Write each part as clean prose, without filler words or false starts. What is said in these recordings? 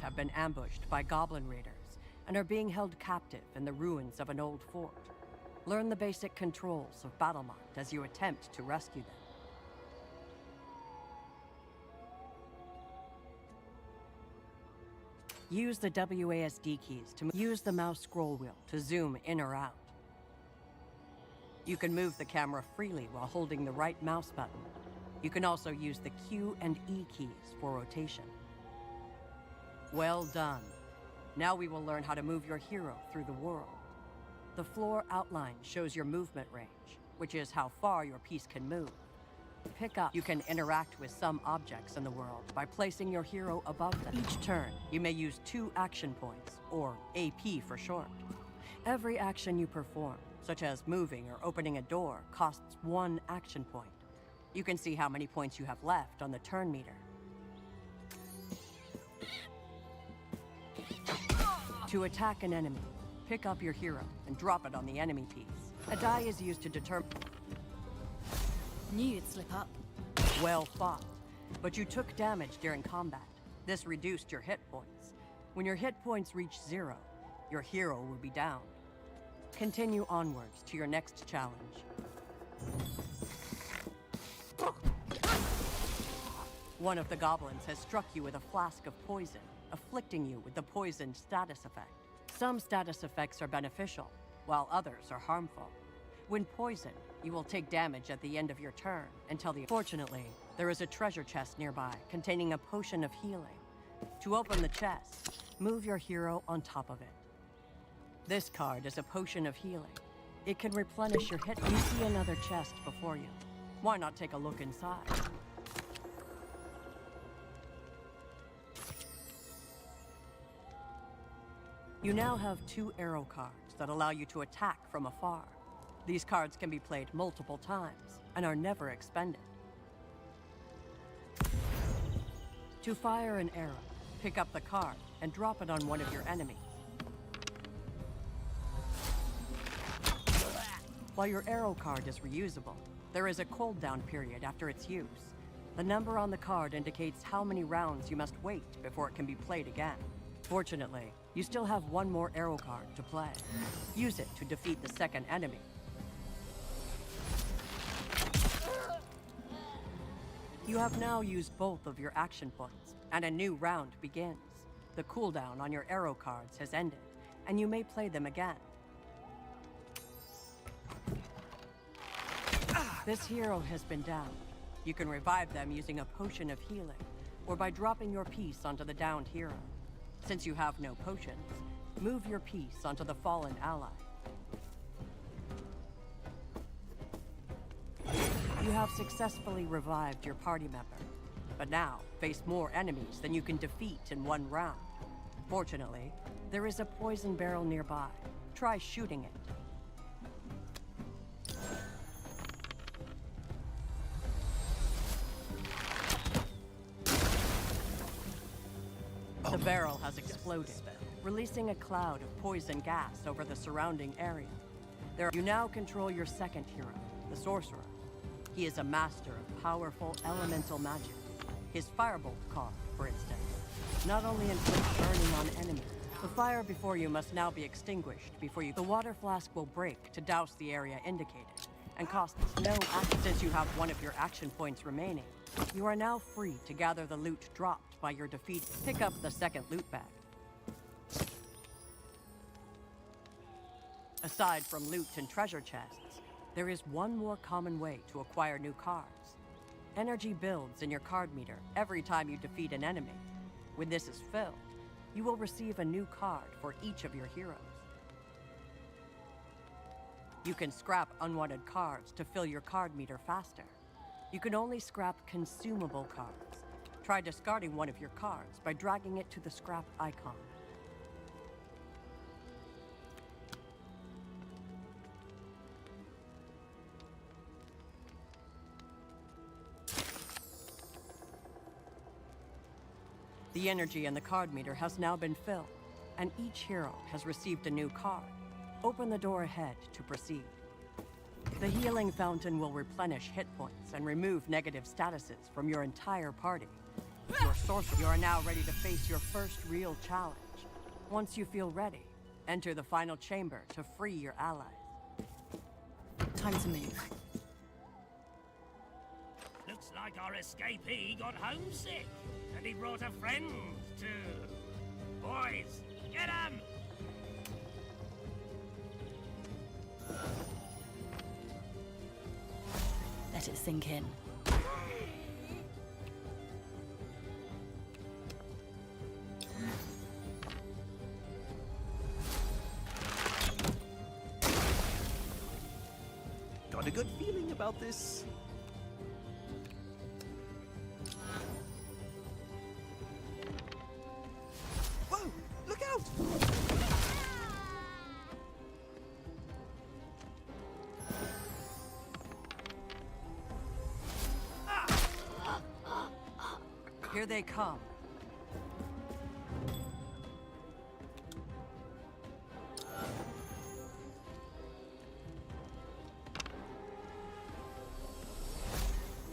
have been ambushed by goblin raiders and are being held captive in the ruins of an old fort. Learn the basic controls of Battlemarked as you attempt to rescue them. Use the WASD keys to use the mouse scroll wheel to zoom in or out. You can move the camera freely while holding the right mouse button. You can also use the Q and E keys for rotation. Well done. Now we will learn how to move your hero through the world. The floor outline shows your movement range, which is how far your piece can move. Pick up. You can interact with some objects in the world by placing your hero above them. Each turn, you may use 2 action points, or AP for short. Every action you perform, such as moving or opening a door, costs 1 action point. You can see how many points you have left on the turn meter. To attack an enemy, pick up your hero and drop it on the enemy piece. A die is used to determine... Knew you'd slip up. Well fought, but you took damage during combat. This reduced your hit points. When your hit points reach 0, your hero will be down. Continue onwards to your next challenge. One of the goblins has struck you with a flask of poison, afflicting you with the poisoned status effect. Some status effects are beneficial, while others are harmful. When poisoned, you will take damage at the end of your turn until the... Fortunately, there is a treasure chest nearby containing a potion of healing. To open the chest, move your hero on top of it. This card is a potion of healing. It can replenish your hit. You see another chest before you. Why not take a look inside? You now have 2 arrow cards that allow you to attack from afar. These cards can be played multiple times and are never expended. To fire an arrow, pick up the card and drop it on one of your enemies. While your arrow card is reusable, there is a cooldown period after its use. The number on the card indicates how many rounds you must wait before it can be played again. Fortunately, you still have 1 more arrow card to play. Use it to defeat the second enemy. You have now used both of your action points, and a new round begins. The cooldown on your arrow cards has ended, and you may play them again. This hero has been downed. You can revive them using a potion of healing, or by dropping your piece onto the downed hero. Since you have no potions, move your piece onto the fallen ally. You have successfully revived your party member, but now face more enemies than you can defeat in 1 round. Fortunately, there is a poison barrel nearby. Try shooting it. The barrel has exploded, releasing a cloud of poison gas over the surrounding area. You now control your second hero, the sorcerer. He is a master of powerful elemental magic. His firebolt card, for instance, not only inflicts burning on enemies. The fire before you must now be extinguished before you... The water flask will break to douse the area indicated, and costs no action. Since you have 1 of your action points remaining, you are now free to gather the loot dropped by your defeat. Pick up the second loot bag. Aside from loot and treasure chests, there is 1 more common way to acquire new cards. Energy builds in your card meter every time you defeat an enemy. When this is filled, you will receive a new card for each of your heroes. You can scrap unwanted cards to fill your card meter faster. You can only scrap consumable cards. Try discarding 1 of your cards by dragging it to the scrap icon. The energy in the card meter has now been filled, and each hero has received a new card. Open the door ahead to proceed. The healing fountain will replenish hit points and remove negative statuses from your entire party. Your sorcerer. You are now ready to face your first real challenge. Once you feel ready, enter the final chamber to free your allies. Time to move. Looks like our escapee got homesick, and he brought a friend too. Boys, get him! Let it sink in. Got a good feeling about this. Whoa! Look out! Here they come.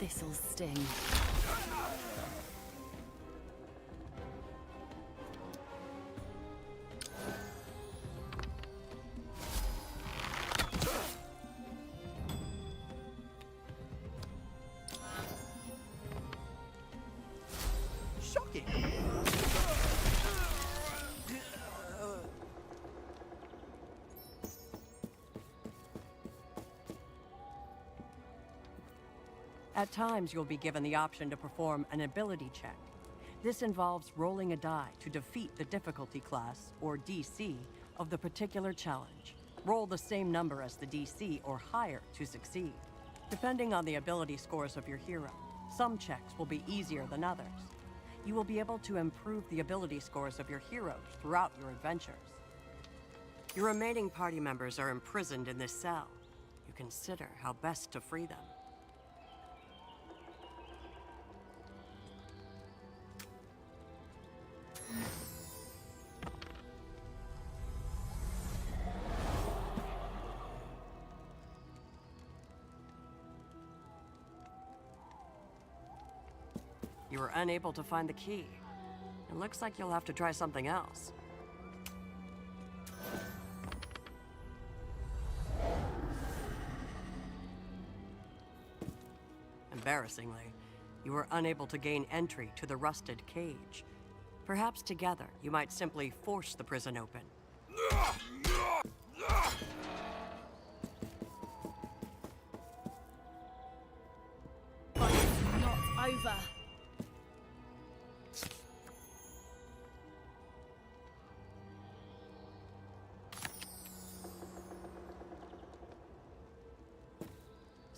This'll sting. Shocking! At times, you'll be given the option to perform an ability check. This involves rolling a die to defeat the difficulty class, or DC, of the particular challenge. Roll the same number as the DC or higher to succeed. Depending on the ability scores of your hero, some checks will be easier than others. You will be able to improve the ability scores of your heroes throughout your adventures. Your remaining party members are imprisoned in this cell. You consider how best to free them. You were unable to find the key. It looks like you'll have to try something else. Embarrassingly, you were unable to gain entry to the rusted cage. Perhaps together, you might simply force the prison open. But it's not over.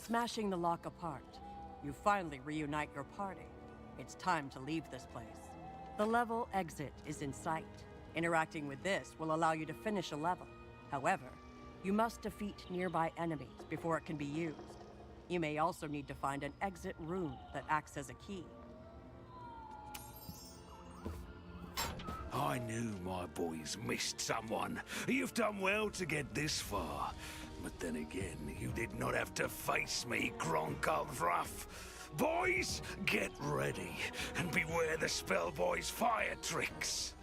Smashing the lock apart, you finally reunite your party. It's time to leave this place. The level exit is in sight. Interacting with this will allow you to finish a level. However, you must defeat nearby enemies before it can be used. You may also need to find an exit rune that acts as a key. I knew my boys missed someone. You've done well to get this far. But then again, you did not have to face me, Gronkaldruff. Boys, get ready, and beware the Spellboy's fire tricks.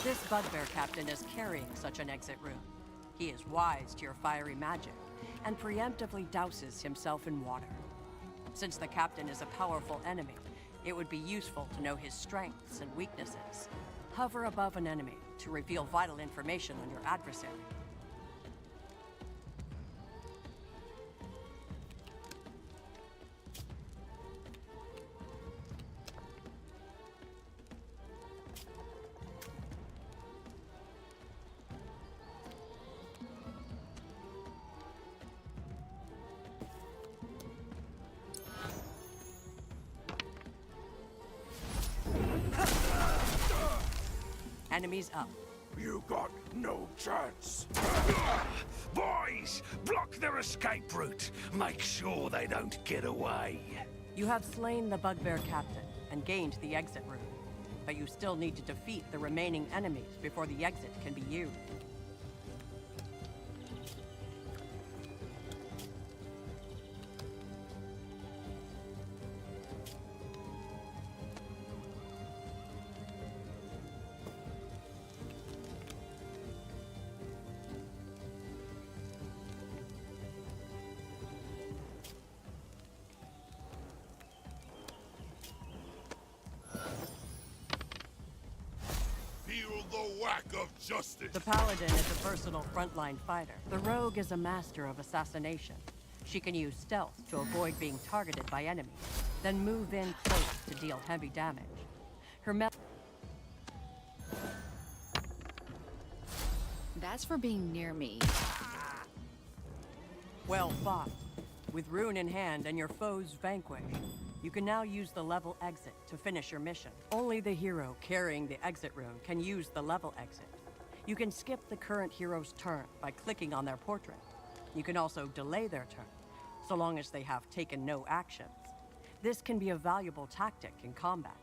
This bugbear captain is carrying such an exit rune. He is wise to your fiery magic, and preemptively douses himself in water. Since the captain is a powerful enemy, it would be useful to know his strengths and weaknesses. Hover above an enemy to reveal vital information on your adversary. Enemies up. You got no chance. Boys, block their escape route. Make sure they don't get away. You have slain the bugbear captain and gained the exit rune, but you still need to defeat the remaining enemies before the exit can be used. lack of justice. The Paladin is a versatile frontline fighter. The Rogue is a master of assassination. She can use stealth to avoid being targeted by enemies, then move in close to deal heavy damage. Her That's for being near me. Well fought. With rune in hand and your foes vanquished, you can now use the level exit to finish your mission. Only the hero carrying the exit rune can use the level exit. You can skip the current hero's turn by clicking on their portrait. You can also delay their turn, so long as they have taken no actions. This can be a valuable tactic in combat.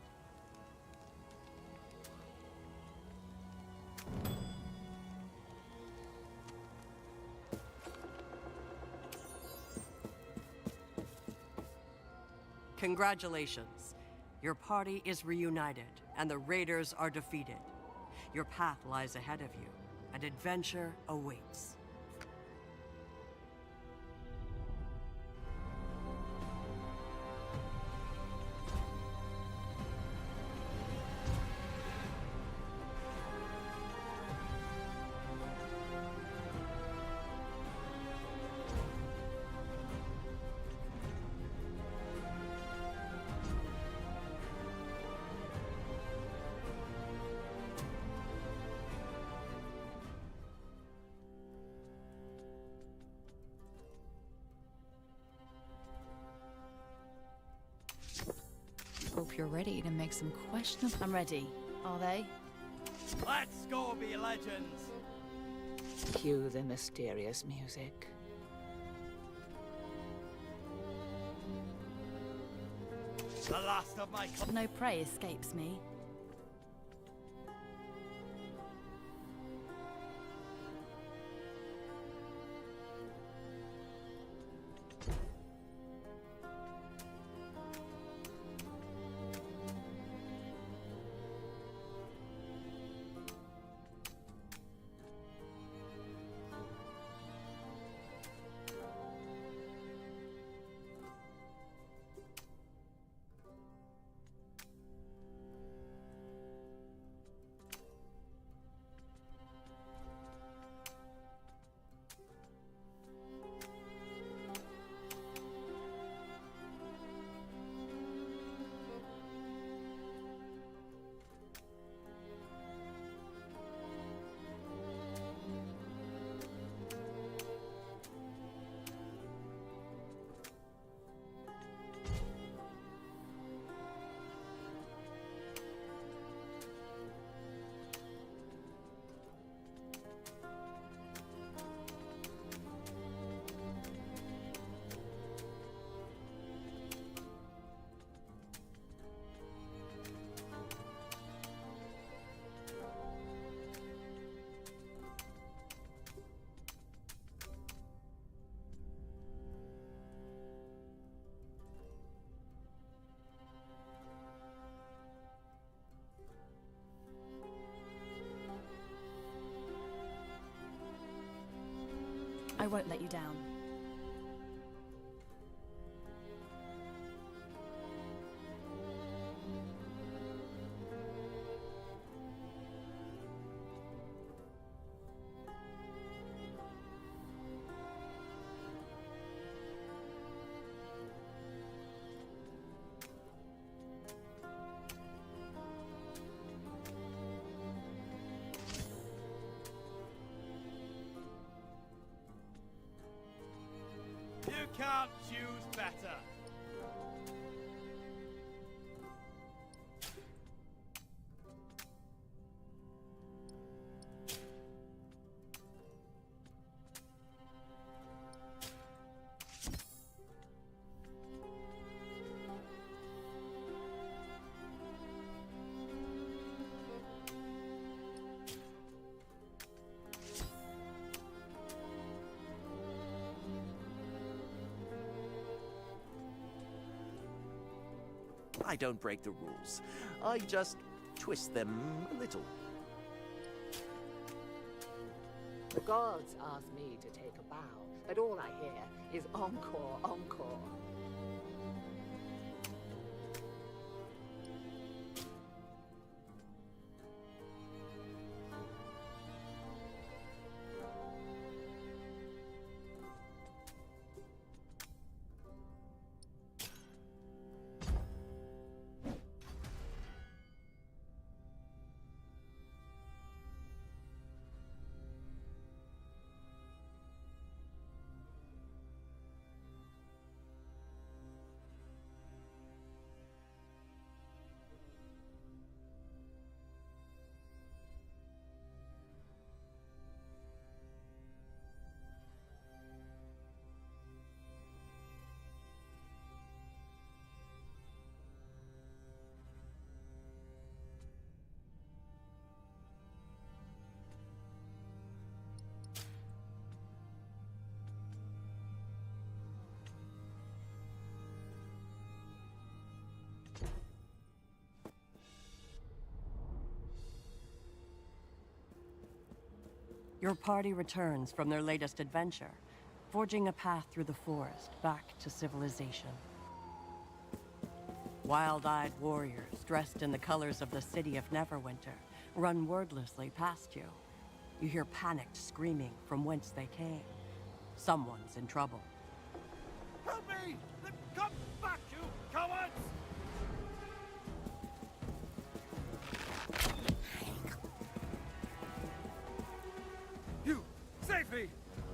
Congratulations. Your party is reunited, and the raiders are defeated. Your path lies ahead of you, and adventure awaits. Hope you're ready to make some questionable... I'm ready. Are they? Let's go, be legends. Cue the mysterious music. The last of my... No prey escapes me. I won't let you down. You can't choose better. I don't break the rules. I just twist them a little. The gods ask me to take a bow, but all I hear is encore, encore. Your party returns from their latest adventure, forging a path through the forest back to civilization. Wild-eyed warriors dressed in the colors of the city of Neverwinter run wordlessly past you. You hear panicked screaming from whence they came. Someone's in trouble. Help me! Come back, you cowards! You! Save me!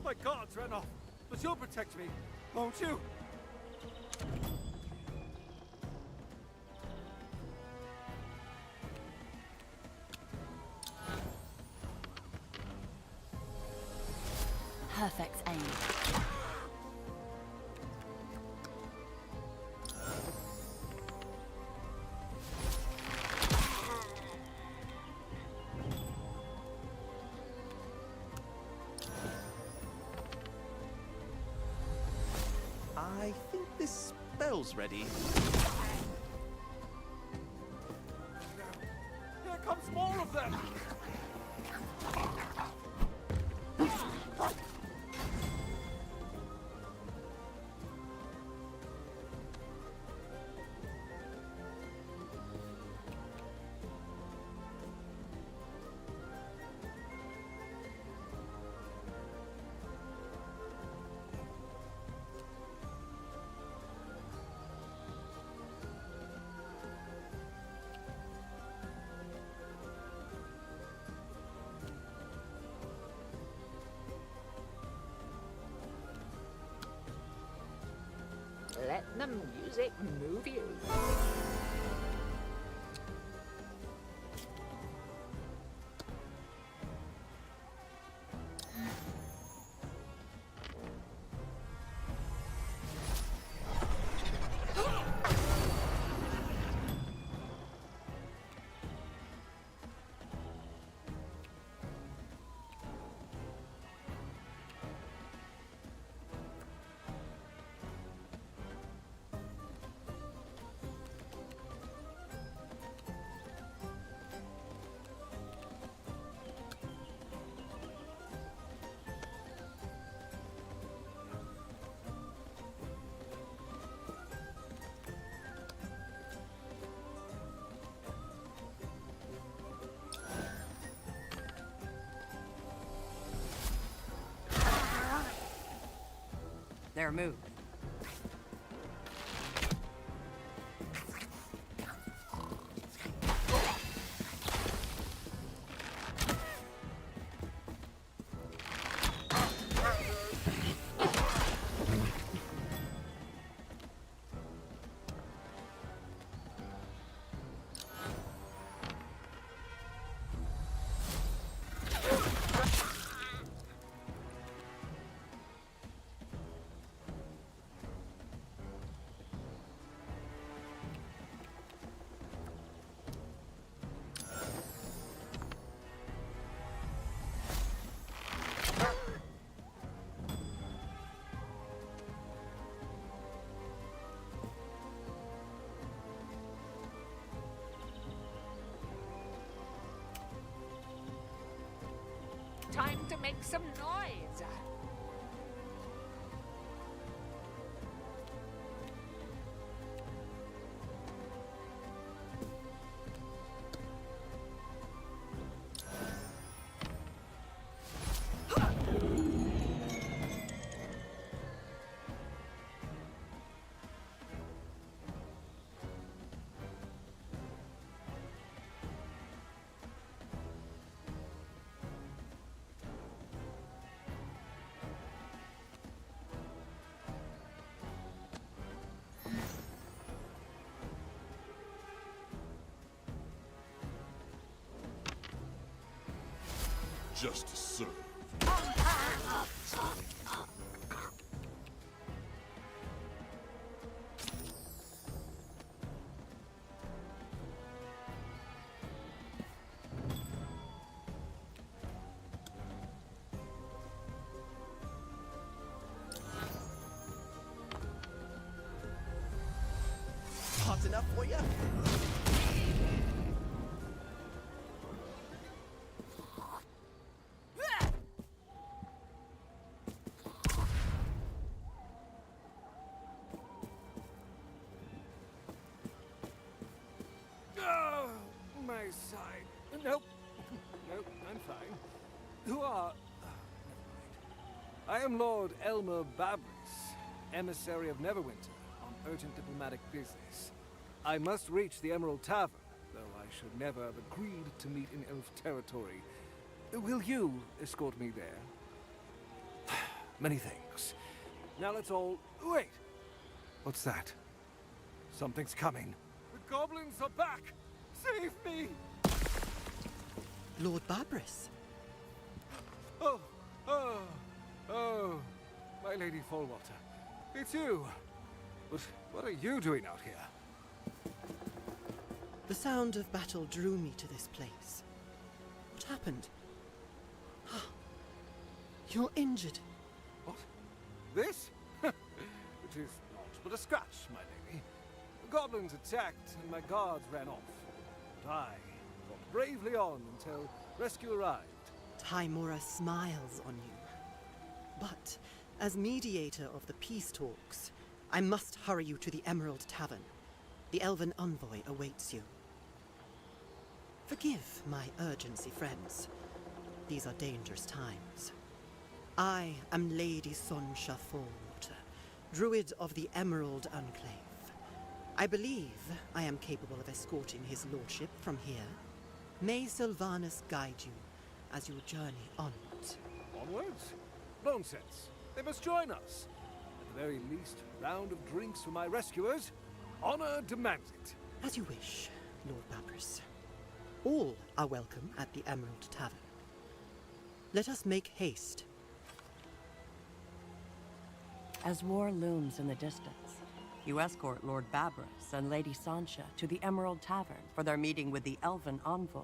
My guards ran off, but you'll protect me, won't you? Perfect aim. I think this spell's ready. Here comes more of them! Let the music move you. Their move. Time to make some noise. Just to serve. Hot enough for you? this side. Nope. Nope, I'm fine. Who are... never mind. I am Lord Elmer Babris, emissary of Neverwinter, on urgent diplomatic business. I must reach the Emerald Tavern, though I should never have agreed to meet in elf territory. Will you escort me there? Many thanks. Now let's all... Wait! What's that? Something's coming. The goblins are back! Save me! Lord Babris. Oh, my Lady Fallwater. It's you. But what are you doing out here? The sound of battle drew me to this place. What happened? You're injured. What? This? It is not but a scratch, my lady. The goblins attacked and my guards ran off. But I fought bravely on until rescue arrived. Timora smiles on you. But, as mediator of the peace talks, I must hurry you to the Emerald Tavern. The elven envoy awaits you. Forgive my urgency, friends. These are dangerous times. I am Lady Sonsha Fallwater, Druid of the Emerald Enclave. I believe I am capable of escorting his lordship from here. May Sylvanus guide you as you journey onwards. Onwards? Nonsense. They must join us. At the very least, a round of drinks for my rescuers. Honor demands it. As you wish, Lord Babris. All are welcome at the Emerald Tavern. Let us make haste. As war looms in the distance, you escort Lord Babris and Lady Sancha to the Emerald Tavern for their meeting with the Elven Envoy.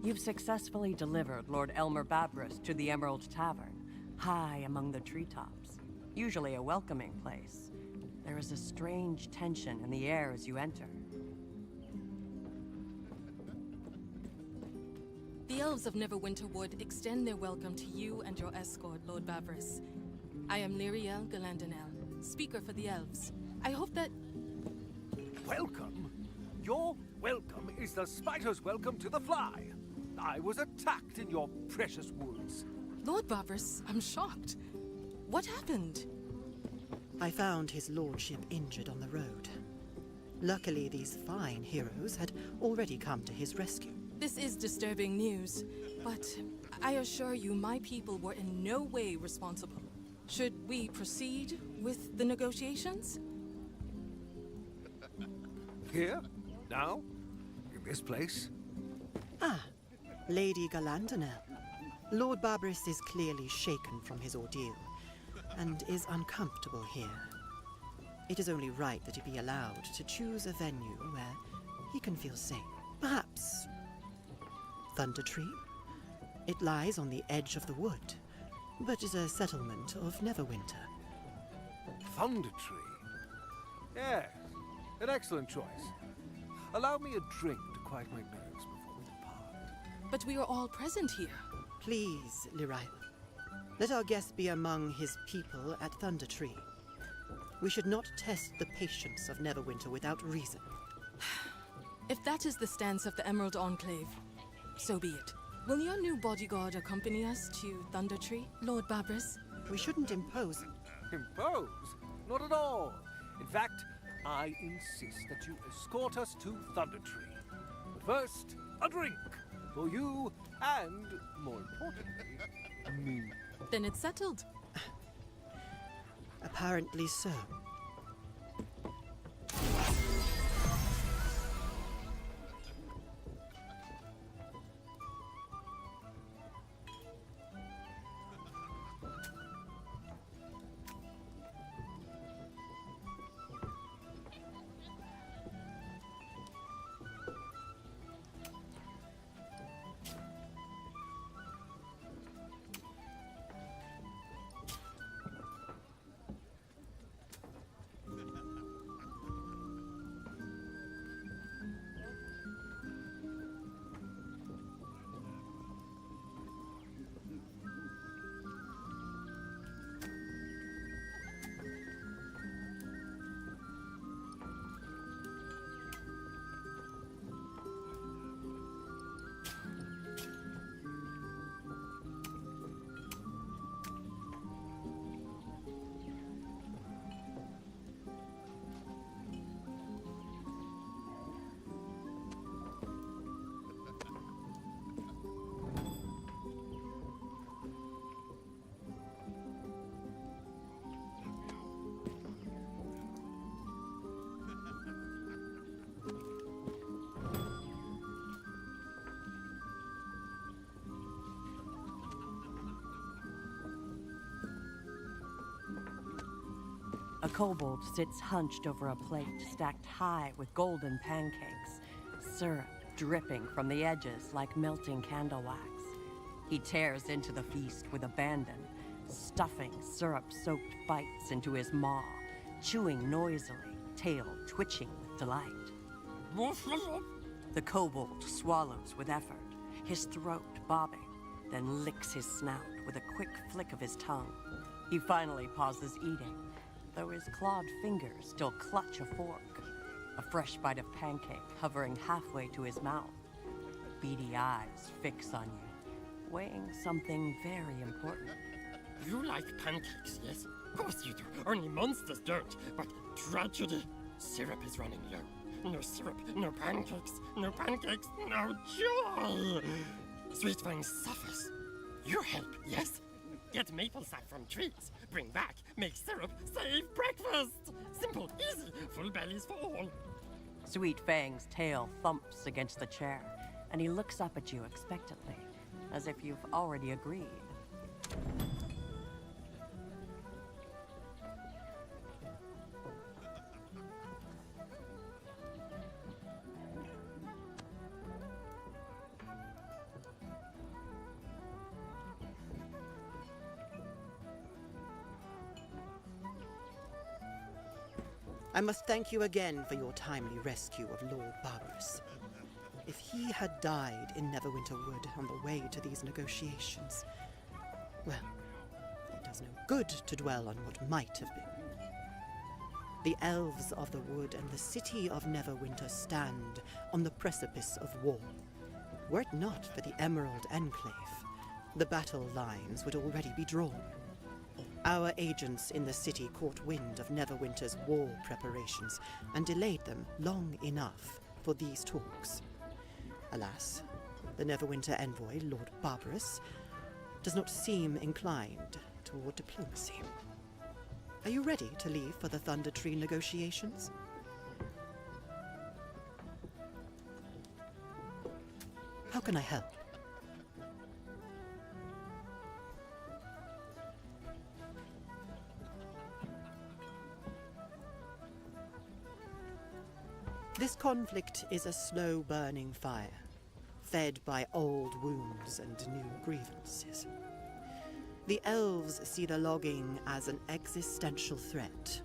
You've successfully delivered Lord Elmer Babris to the Emerald Tavern, high among the treetops. Usually a welcoming place. There is a strange tension in the air as you enter. The elves of Neverwinter would extend their welcome to you and your escort, Lord Babris. I am Lyriel Galandanel, speaker for the elves. I hope that... Welcome? Your welcome is the spider's welcome to the fly. I was attacked in your precious woods. Lord Babris, I'm shocked. What happened? I found his lordship injured on the road. Luckily, these fine heroes had already come to his rescue. This is disturbing news, but I assure you my people were in no way responsible. Should we proceed with the negotiations? Here? Now? In this place? Lady Galandanel. Lord Babris is clearly shaken from his ordeal, and is uncomfortable here. It is only right that he be allowed to choose a venue where he can feel safe. Perhaps Thunder Tree? It lies on the edge of the wood, but is a settlement of Neverwinter. Thunder Tree? Yes, an excellent choice. Allow me a drink to quiet my nerves before we depart. But we are all present here. Please, Lyrael. Let our guest be among his people at Thunder Tree. We should not test the patience of Neverwinter without reason. If that is the stance of the Emerald Enclave, so be it. Will your new bodyguard accompany us to Thunder Tree, Lord Babris? We shouldn't impose. Impose? Not at all. In fact, I insist that you escort us to Thunder Tree. But first, a drink for you and, more importantly, me. Then it's settled. Apparently so. kobold sits hunched over a plate stacked high with golden pancakes, syrup dripping from the edges like melting candle wax. He tears into the feast with abandon, stuffing syrup-soaked bites into his maw, chewing noisily, tail twitching with delight. The kobold swallows with effort, his throat bobbing, then licks his snout with a quick flick of his tongue. He finally pauses eating, though his clawed fingers still clutch a fork. A fresh bite of pancake hovering halfway to his mouth. Beady eyes fix on you, weighing something very important. You like pancakes, yes? Of course you do. Only monsters don't. But tragedy. Syrup is running low. No syrup, no pancakes, no joy! Sweet Fang suffers. You help, yes? Get maple sap from trees, bring back, make syrup, save breakfast! Simple, easy, full bellies for all. Sweet Fang's tail thumps against the chair, and he looks up at you expectantly, as if you've already agreed. I must thank you again for your timely rescue of Lord Barbarous. If he had died in Neverwinter Wood on the way to these negotiations, well, it does no good to dwell on what might have been. The elves of the wood and the city of Neverwinter stand on the precipice of war. Were it not for the Emerald Enclave, the battle lines would already be drawn. Our agents in the city caught wind of Neverwinter's war preparations and delayed them long enough for these talks. Alas, the Neverwinter envoy, Lord Barbarous, does not seem inclined toward diplomacy. Are you ready to leave for the Thunder Tree negotiations? How can I help? This conflict is a slow-burning fire, fed by old wounds and new grievances. The elves see the logging as an existential threat.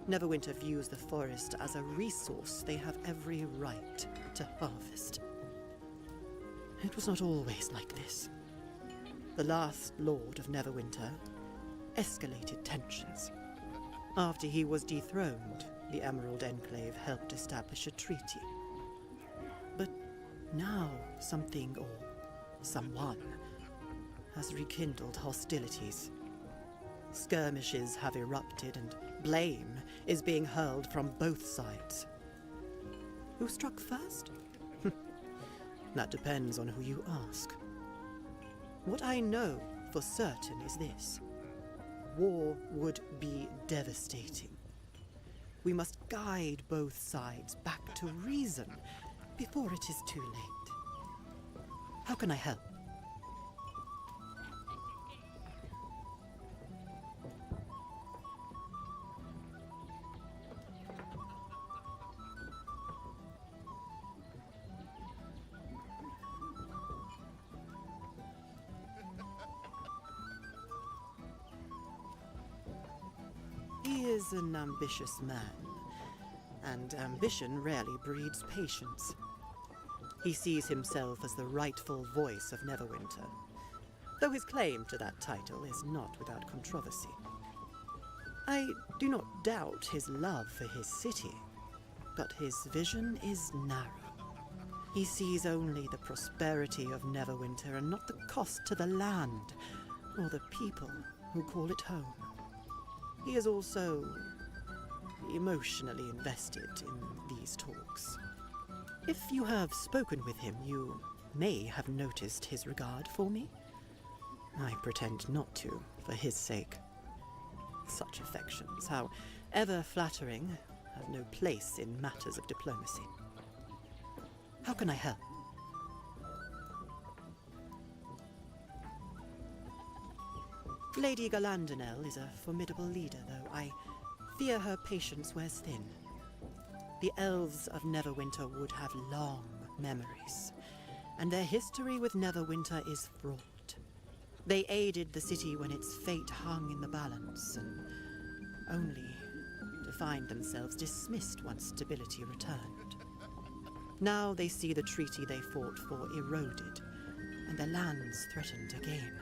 Neverwinter views the forest as a resource they have every right to harvest. It was not always like this. The last Lord of Neverwinter escalated tensions. After he was dethroned, the Emerald Enclave helped establish a treaty. But now something or someone has rekindled hostilities. Skirmishes have erupted and blame is being hurled from both sides. Who struck first? That depends on who you ask. What I know for certain is this. War would be devastating. We must guide both sides back to reason before it is too late. How can I help? He is an ambitious man, and ambition rarely breeds patience. He sees himself as the rightful voice of Neverwinter, though his claim to that title is not without controversy. I do not doubt his love for his city, but his vision is narrow. He sees only the prosperity of Neverwinter and not the cost to the land or the people who call it home. He is also emotionally invested in these talks. If you have spoken with him, you may have noticed his regard for me. I pretend not to, for his sake. Such affections, however flattering, have no place in matters of diplomacy. How can I help? Lady Galandonel is a formidable leader, though I fear her patience wears thin. The elves of Neverwinter would have long memories, and their history with Neverwinter is fraught. They aided the city when its fate hung in the balance, and only to find themselves dismissed once stability returned. Now they see the treaty they fought for eroded, and their lands threatened again.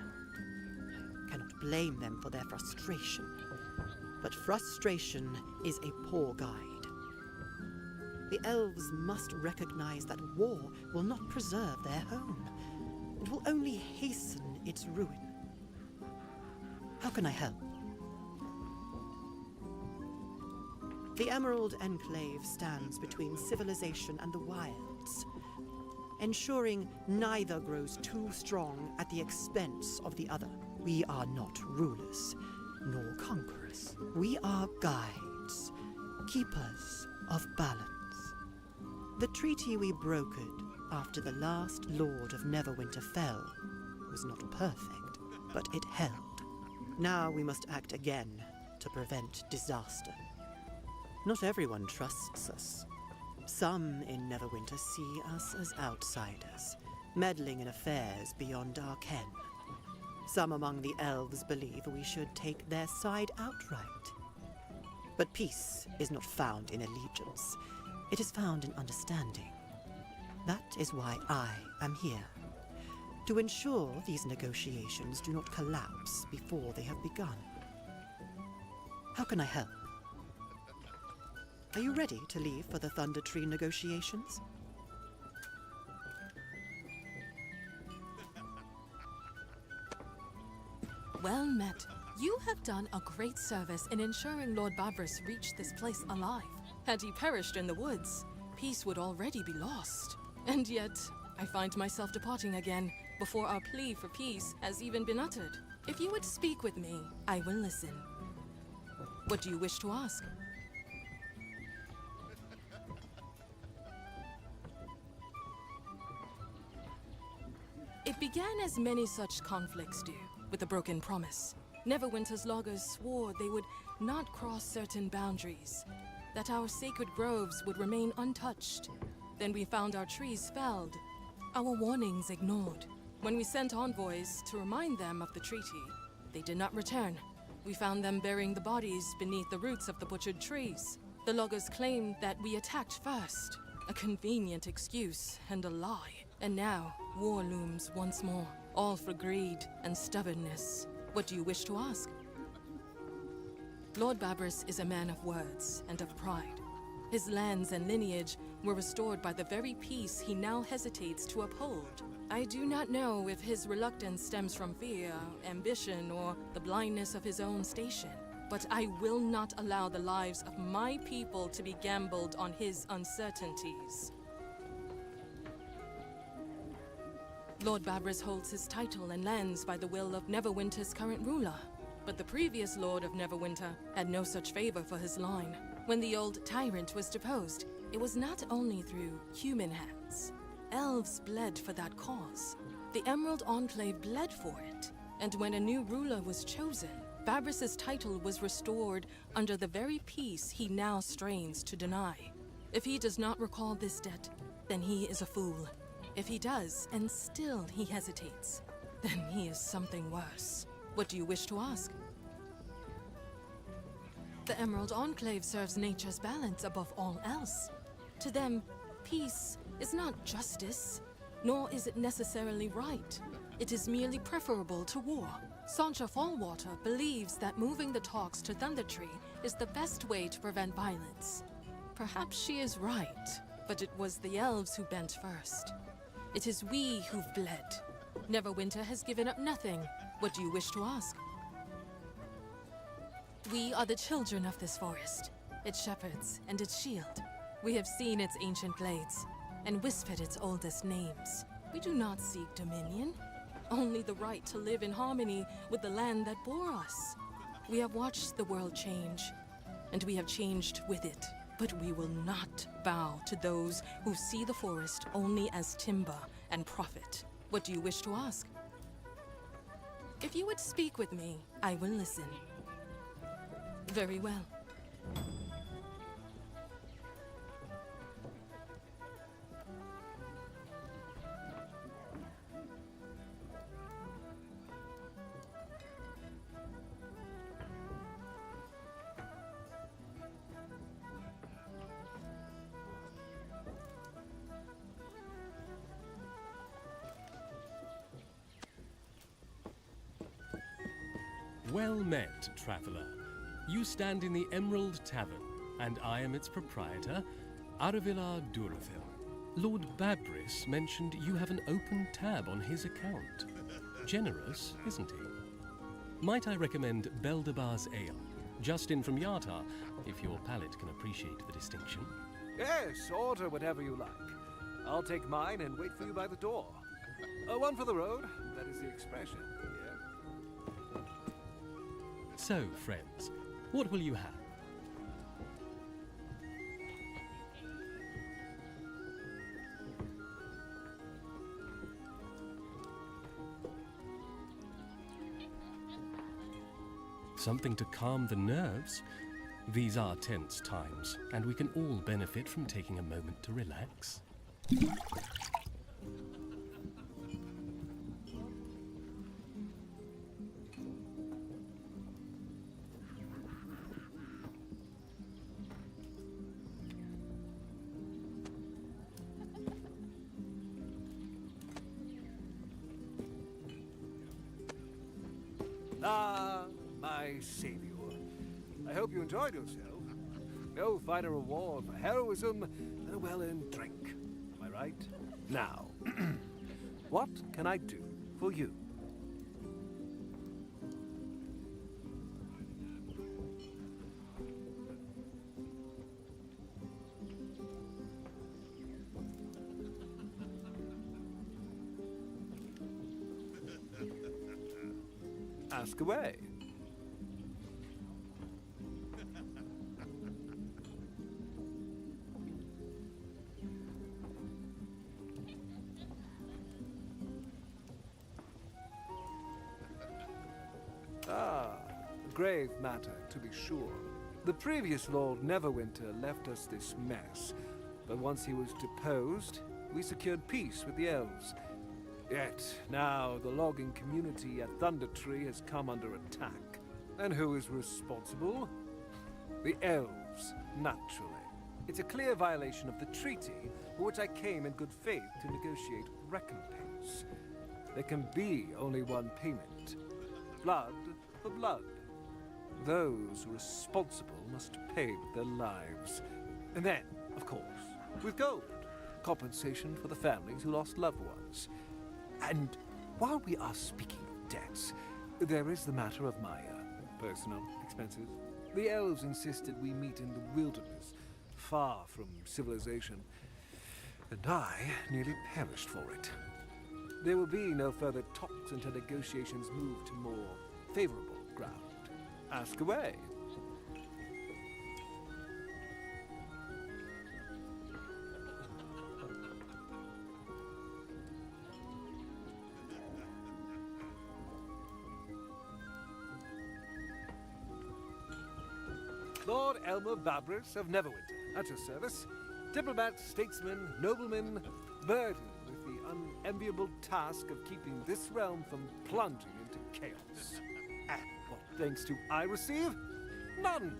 Cannot blame them for their frustration, but frustration is a poor guide. The elves must recognize that war will not preserve their home. It will only hasten its ruin. How can I help? The Emerald Enclave stands between civilization and the wilds, ensuring neither grows too strong at the expense of the other. We are not rulers, nor conquerors. We are guides, keepers of balance. The treaty we brokered after the last Lord of Neverwinter fell was not perfect, but it held. Now we must act again to prevent disaster. Not everyone trusts us. Some in Neverwinter see us as outsiders, meddling in affairs beyond our ken. Some among the elves believe we should take their side outright. But peace is not found in allegiance. It is found in understanding. That is why I am here, to ensure these negotiations do not collapse before they have begun. How can I help? Are you ready to leave for the Thunder Tree negotiations? Well met. You have done a great service in ensuring Lord Babris reached this place alive. Had he perished in the woods, peace would already be lost. And yet, I find myself departing again before our plea for peace has even been uttered. If you would speak with me, I will listen. What do you wish to ask? It began as many such conflicts do, with a broken promise. Neverwinter's loggers swore they would not cross certain boundaries, that our sacred groves would remain untouched. Then we found our trees felled, our warnings ignored. When we sent envoys to remind them of the treaty, they did not return. We found them burying the bodies beneath the roots of the butchered trees. The loggers claimed that we attacked first, a convenient excuse and a lie. And now, war looms once more, all for greed and stubbornness. What do you wish to ask? Lord Babris is a man of words and of pride. His lands and lineage were restored by the very peace he now hesitates to uphold. I do not know if his reluctance stems from fear, ambition, or the blindness of his own station, but I will not allow the lives of my people to be gambled on his uncertainties. Lord Babris holds his title and lands by the will of Neverwinter's current ruler. But the previous Lord of Neverwinter had no such favor for his line. When the old tyrant was deposed, it was not only through human hands. Elves bled for that cause. The Emerald Enclave bled for it. And when a new ruler was chosen, Babris's title was restored under the very peace he now strains to deny. If he does not recall this debt, then he is a fool. If he does, and still he hesitates, then he is something worse. What do you wish to ask? The Emerald Enclave serves nature's balance above all else. To them, peace is not justice, nor is it necessarily right. It is merely preferable to war. Sancha Fallwater believes that moving the talks to Thunder Tree is the best way to prevent violence. Perhaps she is right, but it was the elves who bent first. It is we who've bled. Neverwinter has given up nothing. What do you wish to ask? We are the children of this forest, its shepherds and its shield. We have seen its ancient glades and whispered its oldest names. We do not seek dominion, only the right to live in harmony with the land that bore us. We have watched the world change, and we have changed with it. But we will not bow to those who see the forest only as timber and profit. What do you wish to ask? If you would speak with me, I will listen. Very well. Well met, traveler. You stand in the Emerald Tavern, and I am its proprietor, Arvilar Duravil. Lord Babris mentioned you have an open tab on his account. Generous, isn't he? Might I recommend Beldabar's Ale, just in from Yartar, if your palate can appreciate the distinction? Yes, order whatever you like. I'll take mine and wait for you by the door. One for the road, that is the expression. Yeah. So, friends, what will you have? Something to calm the nerves? These are tense times, and we can all benefit from taking a moment to relax. Ah, my savior. I hope you enjoyed yourself. No finer reward for heroism than a well-earned drink. Am I right? Now, what can I do for you? Ask away. Ah, a grave matter, to be sure. The previous Lord Neverwinter left us this mess, but once he was deposed, we secured peace with the elves. Yet, now the logging community at Thunder Tree has come under attack. And who is responsible? The elves, naturally. It's a clear violation of the treaty, for which I came in good faith to negotiate recompense. There can be only one payment. Blood for blood. Those responsible must pay with their lives. And then, of course, with gold. Compensation for the families who lost loved ones. And while we are speaking of debts, there is the matter of my personal expenses. The elves insisted we meet in the wilderness, far from civilization, and I nearly perished for it. There will be no further talks until negotiations move to more favorable ground. Ask away. Lord Elmer Babris of Neverwinter, at your service. Diplomat, statesman, nobleman, burdened with the unenviable task of keeping this realm from plunging into chaos. And what thanks do I receive? None!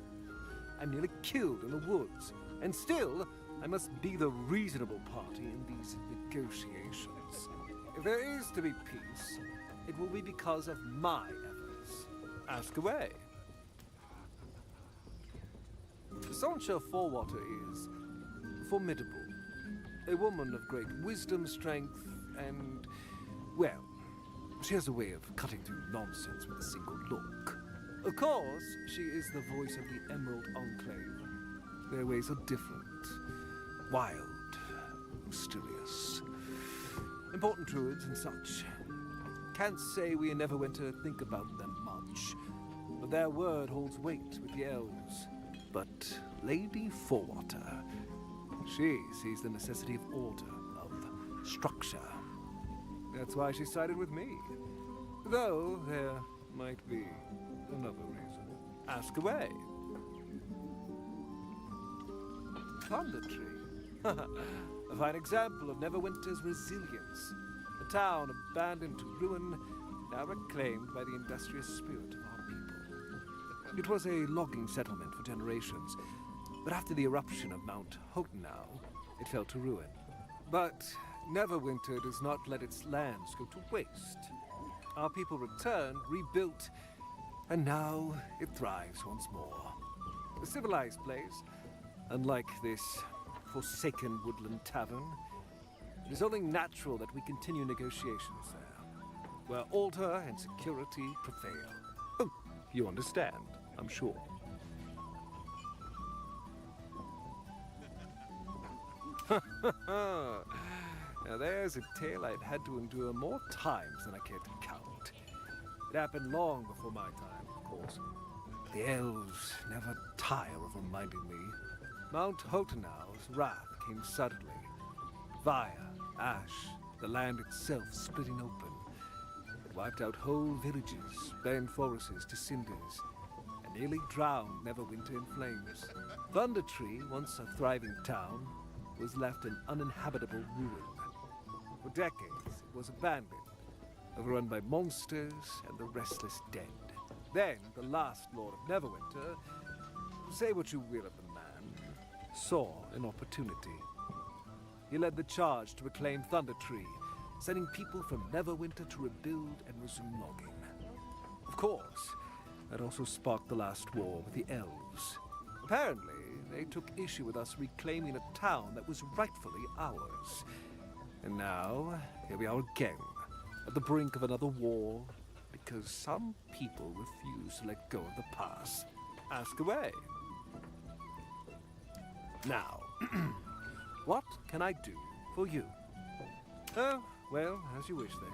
I'm nearly killed in the woods, and still I must be the reasonable party in these negotiations. If there is to be peace, it will be because of my efforts. Ask away. Sancha Forewater is formidable. A woman of great wisdom, strength, and, well, she has a way of cutting through nonsense with a single look. Of course, she is the voice of the Emerald Enclave. Their ways are different. Wild, mysterious. Important druids and such. Can't say we in Neverwinter think about them much, but their word holds weight with the elves. But Lady Forewater, she sees the necessity of order, of structure. That's why she sided with me. Though there might be another reason. Ask away. Thunder Tree. A fine example of Neverwinter's resilience. A town abandoned to ruin, now reclaimed by the industrious spirit of our people. It was a logging settlement for generations, but after the eruption of Mount Hotenau, it fell to ruin. But Neverwinter does not let its lands go to waste. Our people returned, rebuilt, And now it thrives once more. A civilized place, unlike this forsaken woodland tavern. It is only natural that we continue negotiations there, where order and security prevail. You understand, I'm sure. Now there's a tale I've had to endure more times than I care to count. It happened long before my time, of course. The elves never tire of reminding me. Mount Hotenau's wrath came suddenly. Fire, ash, the land itself splitting open. It wiped out whole villages, burned forests to cinders, and nearly drowned Neverwinter in flames. Thunder Tree, once a thriving town, was left an uninhabitable ruin. For decades, it was abandoned, overrun by monsters and the restless dead. Then, the last Lord of Neverwinter, say what you will of the man, saw an opportunity. He led the charge to reclaim Thunder Tree, sending people from Neverwinter to rebuild and resume logging. Of course, that also sparked the last war with the elves. Apparently, they took issue with us reclaiming a town that was rightfully ours. And now, here we are again, at the brink of another war, because some people refuse to let go of the past. Ask away. Now, what can I do for you? Oh, well, as you wish then.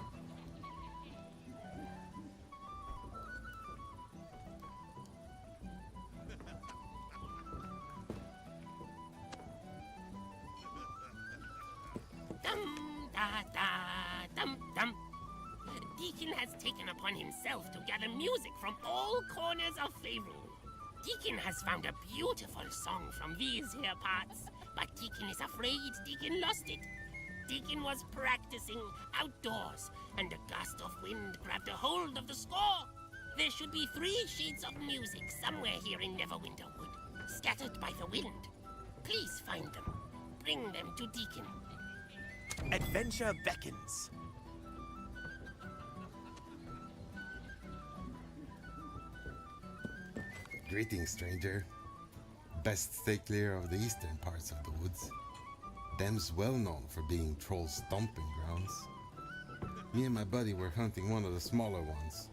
Dum-da-da-dum-dum. Deacon has taken upon himself to gather music from all corners of Faerun. Deacon has found a beautiful song from these here parts, but Deacon is afraid Deacon lost it. Deacon was practicing outdoors, and a gust of wind grabbed a hold of the score. There should be 3 sheets of music somewhere here in Neverwinter Wood, scattered by the wind. Please find them. Bring them to Deacon. Adventure beckons. Greetings, stranger. Best stay clear of the eastern parts of the woods. Them's well known for being troll stomping grounds. Me and my buddy were hunting one of the smaller ones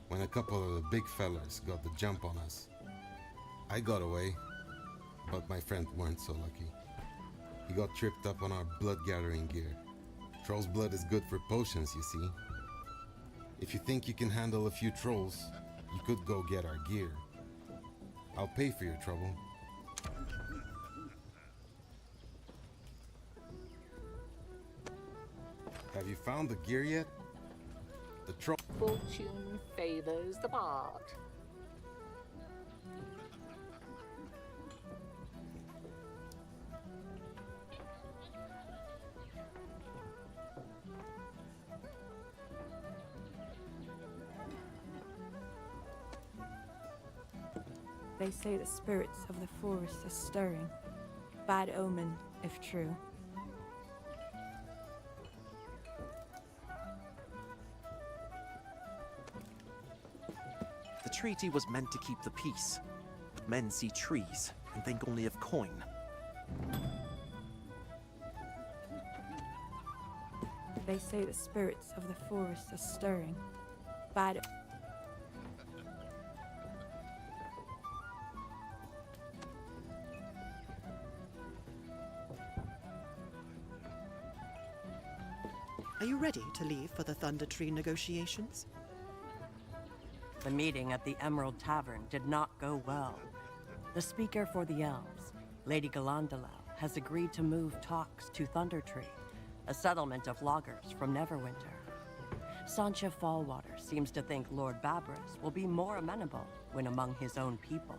when a couple of the big fellers got the jump on us. I got away, but my friend weren't so lucky. He got tripped up on our blood-gathering gear. Troll's blood is good for potions, you see. If you think you can handle a few trolls, you could go get our gear. I'll pay for your trouble. Have you found the gear yet? The troll... Fortune favors the bard. They say the spirits of the forest are stirring. Bad omen, if true. The treaty was meant to keep the peace, but men see trees and think only of coin. They say the spirits of the forest are stirring. Bad... Are you ready to leave for the Thunder Tree negotiations? The meeting at the Emerald Tavern did not go well. The speaker for the elves, Lady Galandalau, has agreed to move talks to Thunder Tree, a settlement of loggers from Neverwinter. Sancha Fallwater seems to think Lord Babris will be more amenable when among his own people.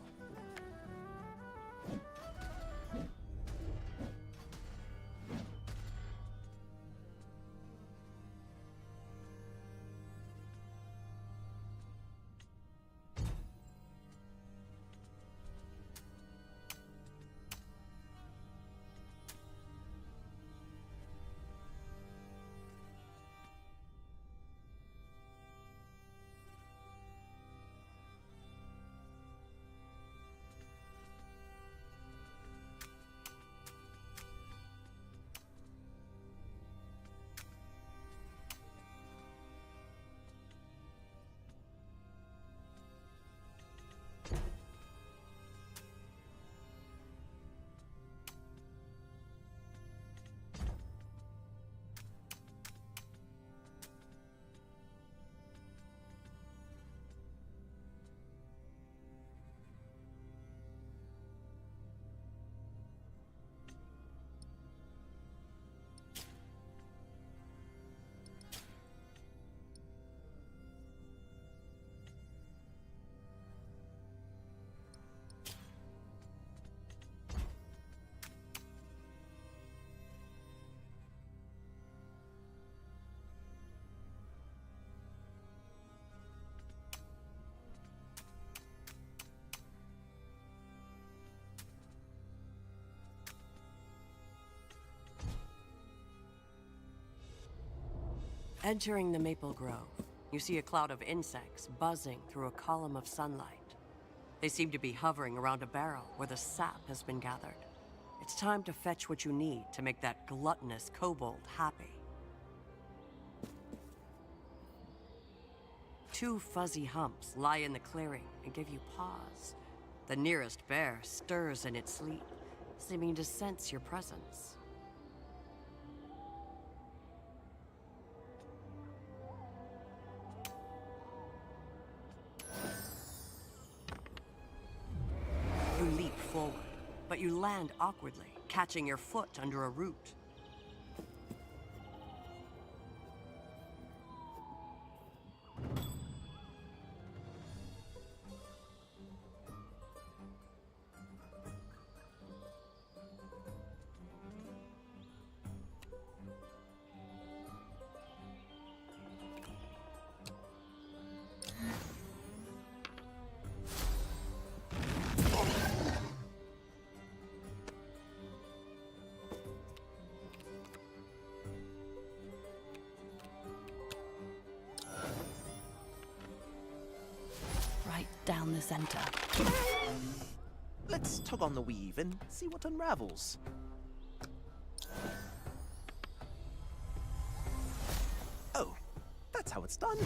Entering the maple grove, you see a cloud of insects buzzing through a column of sunlight. They seem to be hovering around a barrel where the sap has been gathered. It's time to fetch what you need to make that gluttonous kobold happy. 2 fuzzy humps lie in the clearing and give you pause. The nearest bear stirs in its sleep, seeming to sense your presence. You leap forward, but you land awkwardly, catching your foot under a root. Right down the center. Let's tug on the weave and see what unravels. Oh, that's how it's done.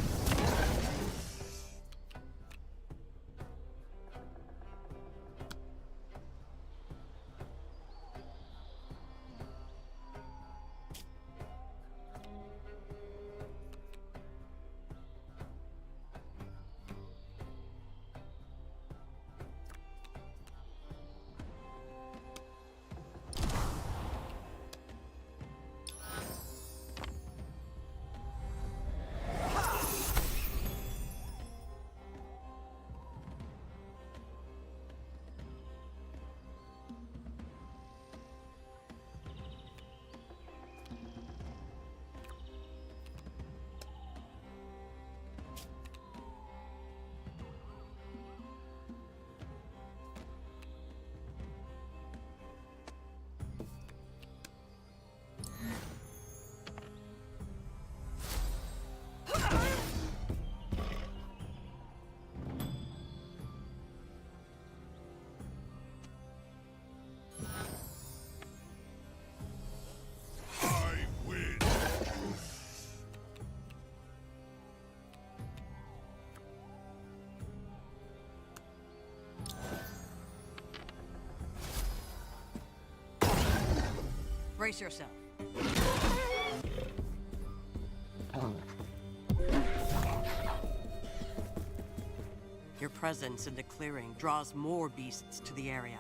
Brace yourself. Your presence in the clearing draws more beasts to the area.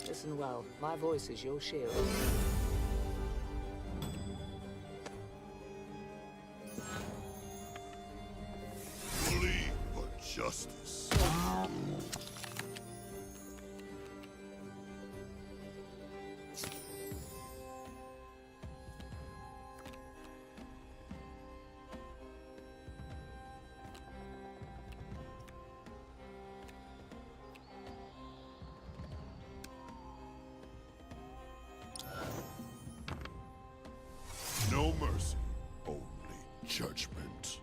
Listen well, my voice is your shield. Believe for justice. No mercy, only judgment.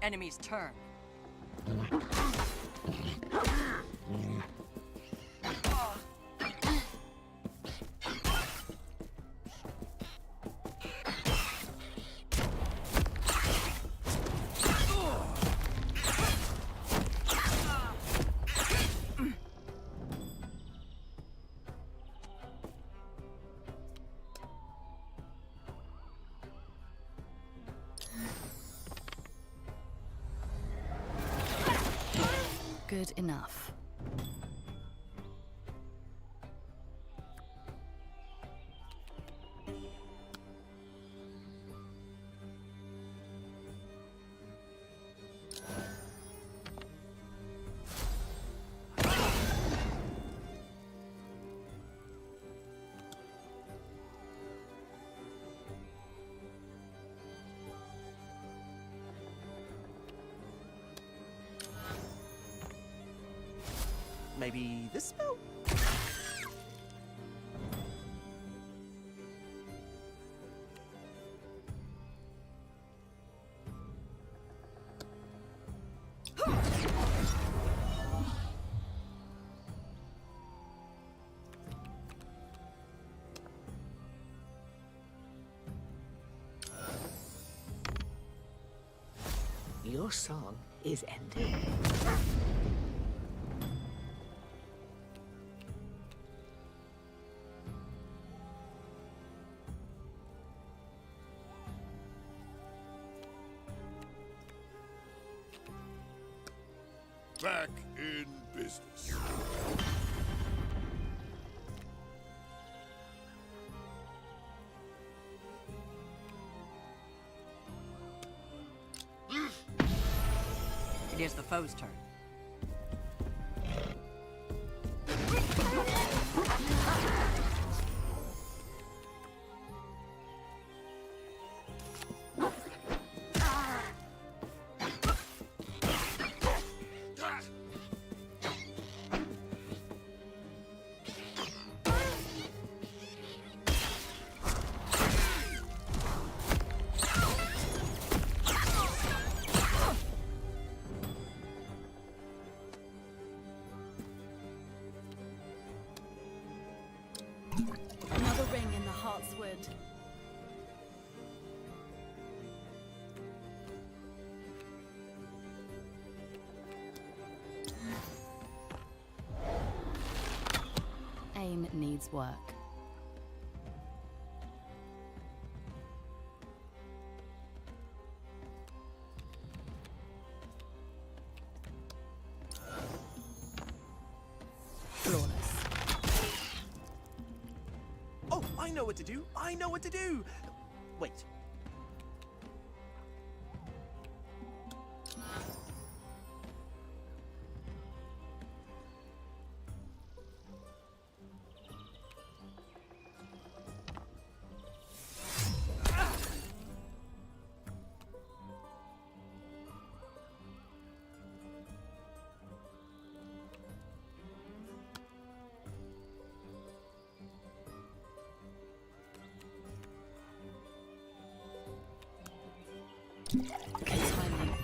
Enemy's turn. Good enough. Maybe this spell? Your song is ending. Back in business. It is the foe's turn. Another ring in the Heartswood. Aim needs work. Flawless. Oh, I know what to do! I know what to do! Wait. Good timing.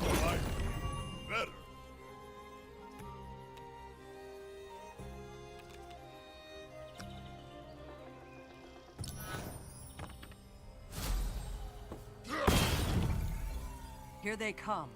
Right. Better. Here they come.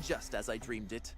just as I dreamed it.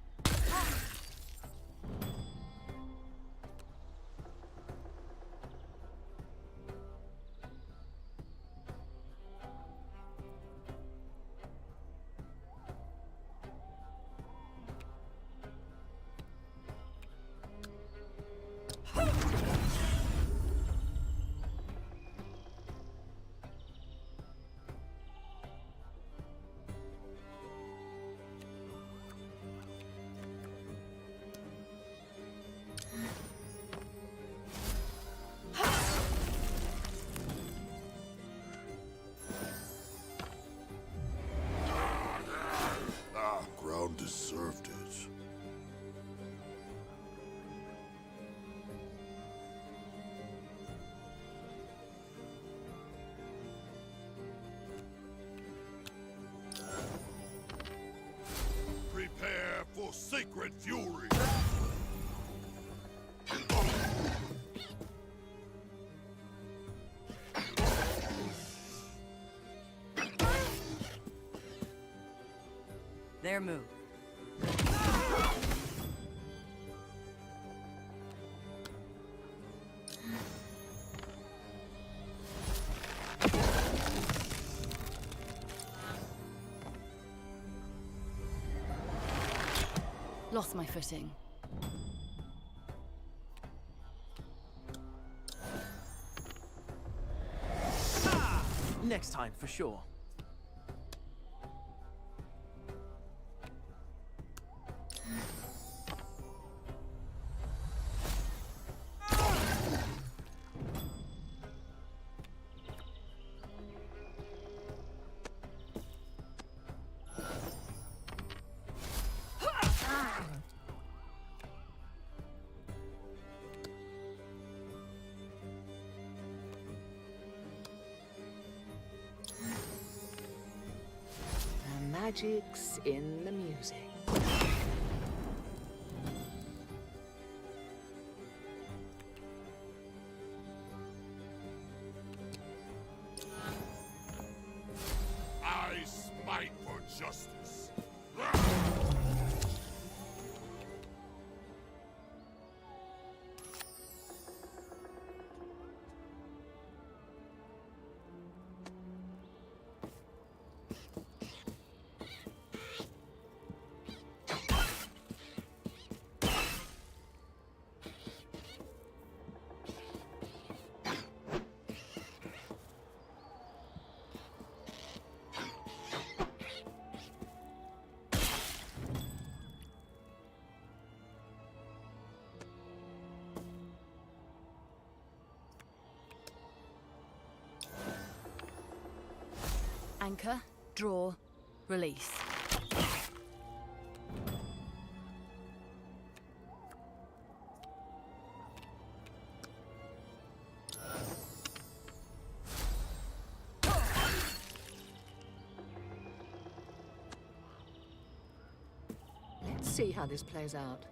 Ground deserved it. Prepare for sacred fury. Their move. Lost my footing. Next time, for sure. The magic's in the music. I smite for justice. Anchor, draw, release. Let's see how this plays out.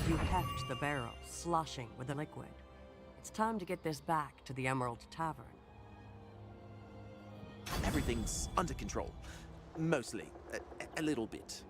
You heft the barrel, sloshing with the liquid. It's time to get this back to the Emerald Tavern. Everything's under control. Mostly. A little bit.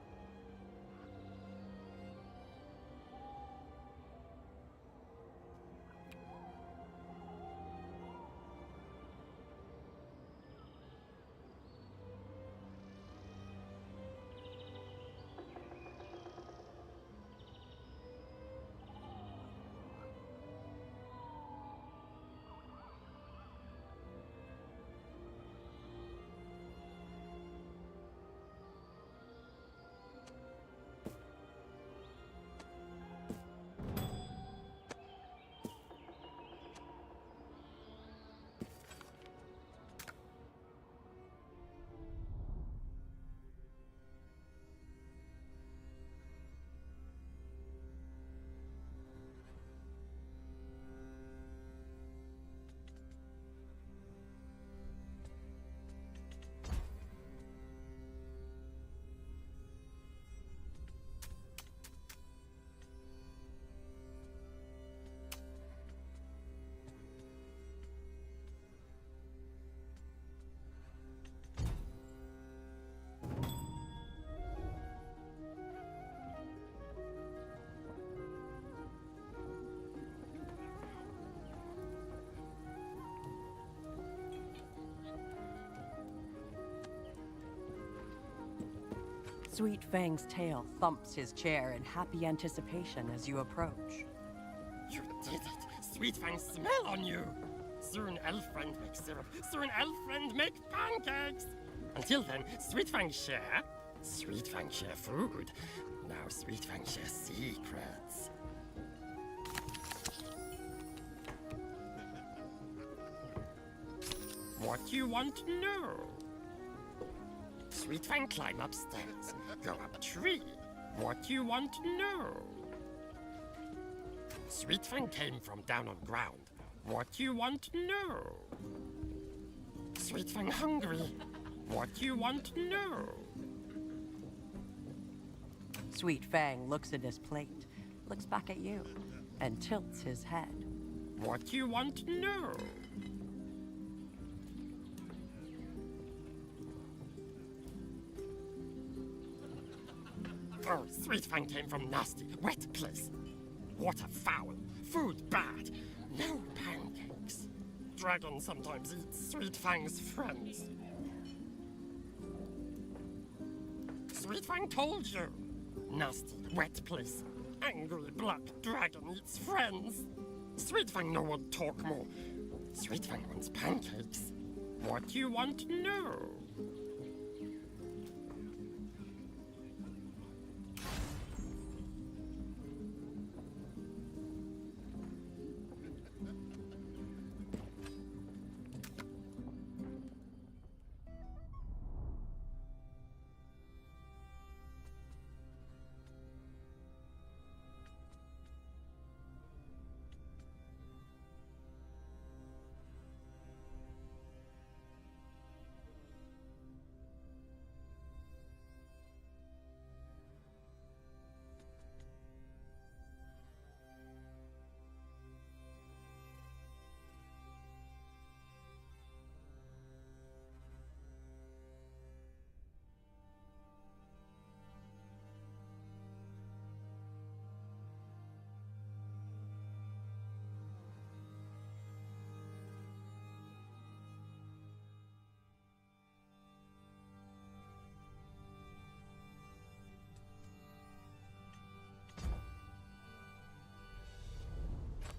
Sweet Fang's tail thumps his chair in happy anticipation as you approach. You did it! Sweet Fang smell on you! Soon elf friend make syrup. Soon elf friend make pancakes! Until then, Sweet Fang share. Sweet Fang share food. Now Sweet Fang share secrets. What you want to know? Sweet Fang climb upstairs, go up a tree. What you want to know? Sweet Fang came from down on ground. What you want to know? Sweet Fang hungry. What you want to know? Sweet Fang looks at his plate, looks back at you, and tilts his head. What you want to know? Oh, Sweet Fang came from nasty, wet place. Water foul, food bad, no pancakes. Dragon sometimes eats Sweet Fang's friends. Sweet Fang told you. Nasty, wet place. Angry black dragon eats friends. Sweet Fang no one talk more. Sweet Fang wants pancakes. What you want to know?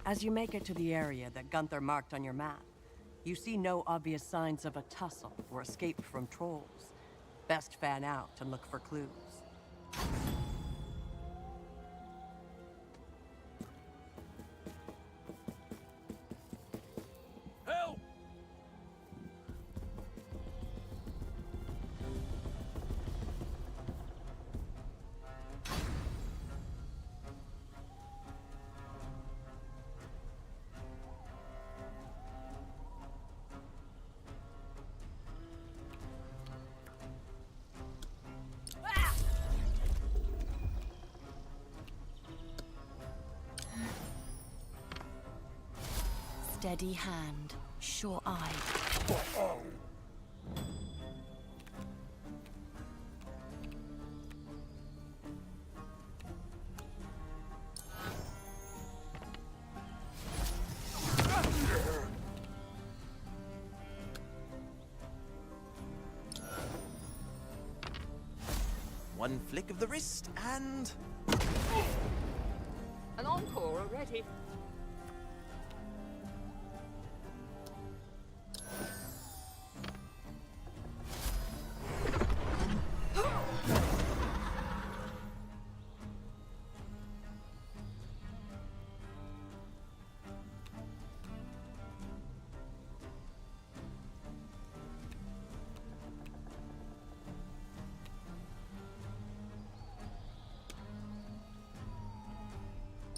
As you make it to the area that Gunther marked on your map, you see no obvious signs of a tussle or escape from trolls. Best fan out and look for clues. Help! Steady hand, sure eye. One flick of the wrist and... An encore already.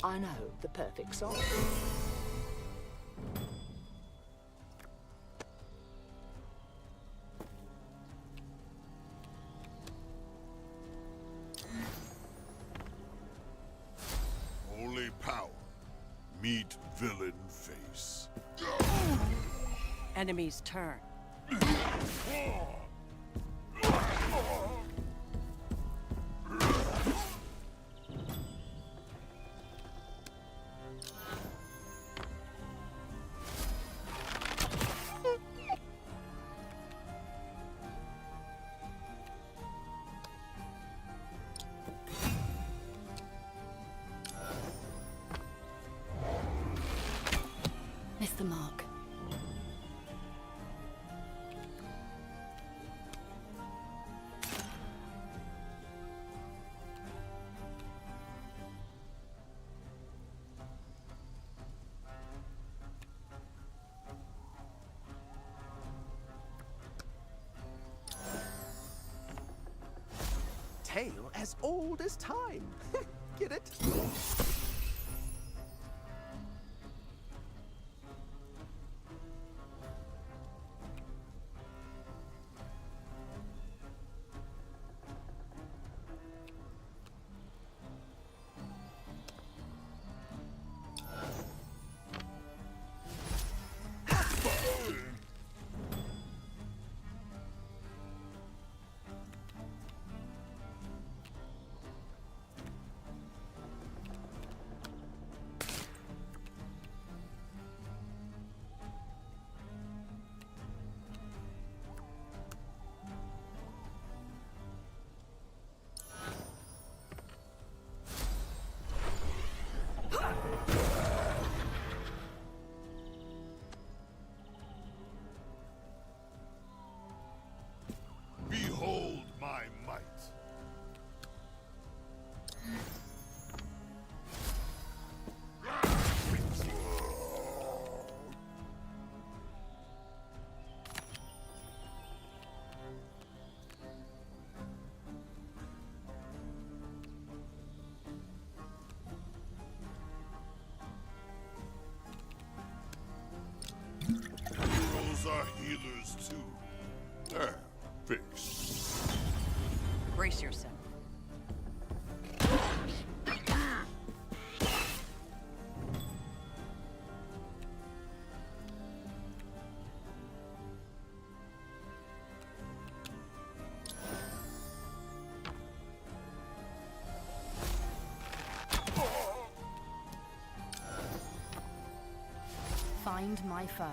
I know the perfect song. Holy power. Meet villain face. Enemies turn. missed the mark. Tale as old as time. Get it? Behold my might. Heroes are healers too. There, fixed. Brace yourself. Find my foe.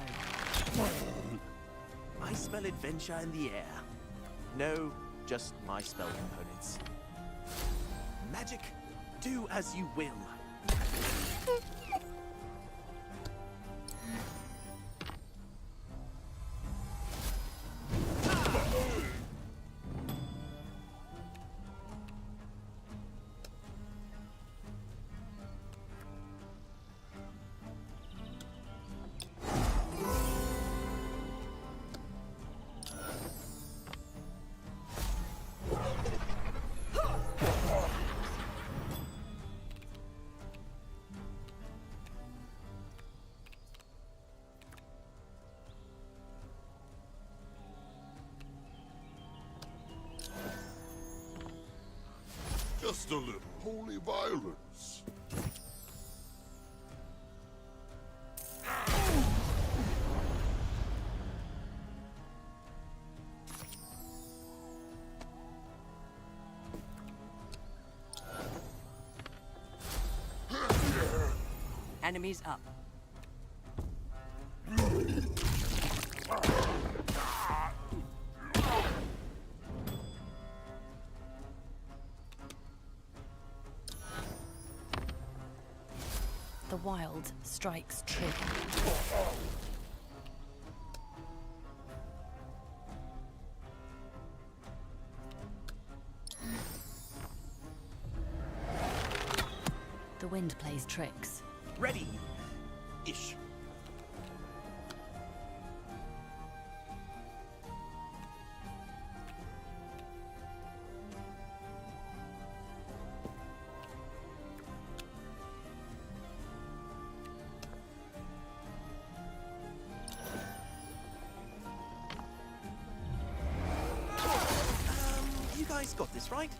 I smell adventure in the air. No, just my spell components. Magic, do as you will. Just a little holy violence. Enemies up. The wild strikes true. The wind plays tricks. Ready. Ish. You guys got this, right?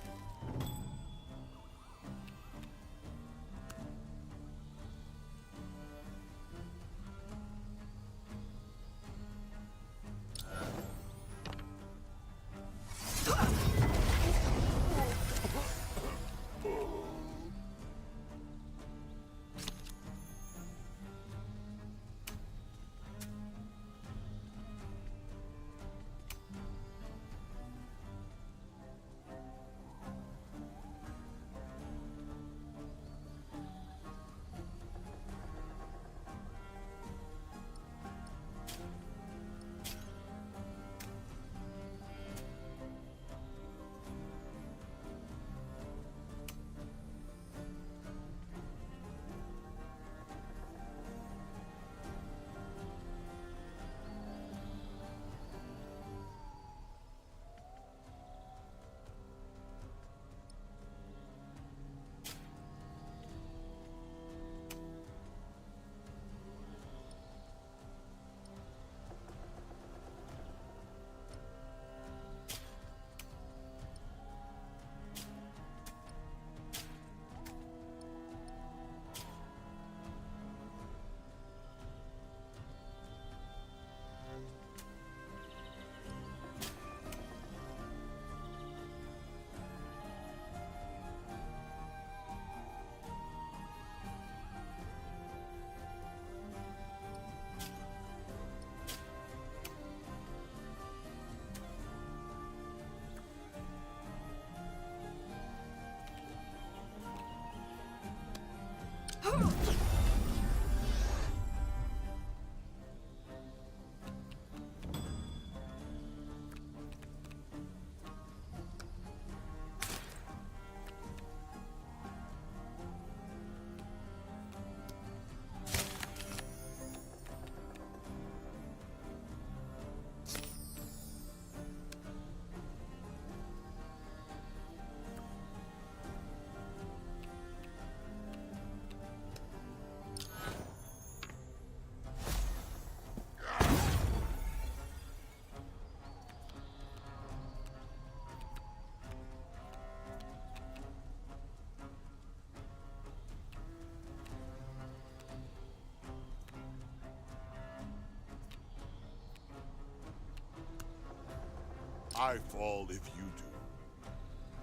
I fall if you do.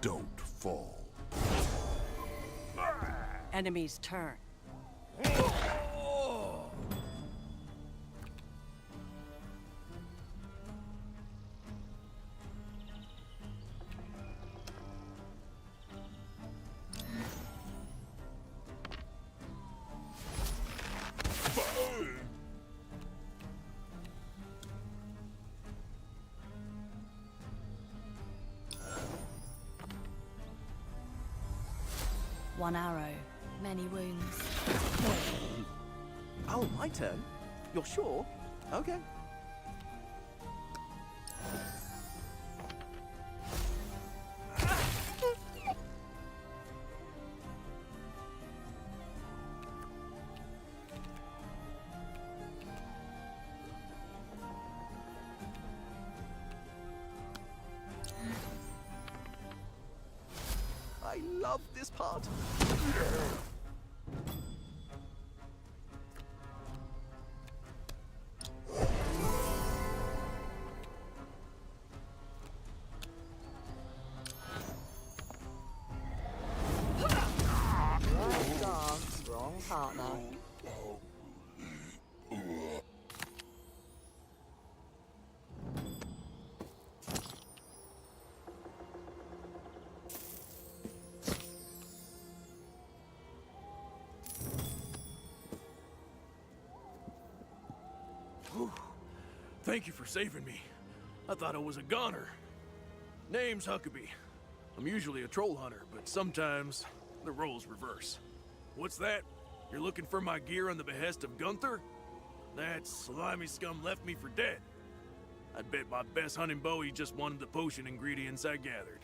Don't fall. Enemy's turn. One arrow, many wounds. Oh, my turn? You're sure? Okay. I love this part. Right dance, wrong partner. Thank you for saving me. I thought I was a goner. Name's Huckabee. I'm usually a troll hunter, but sometimes the roles reverse. What's that? You're looking for my gear on the behest of Gunther? That slimy scum left me for dead. I'd bet my best hunting bow he just wanted the potion ingredients I gathered.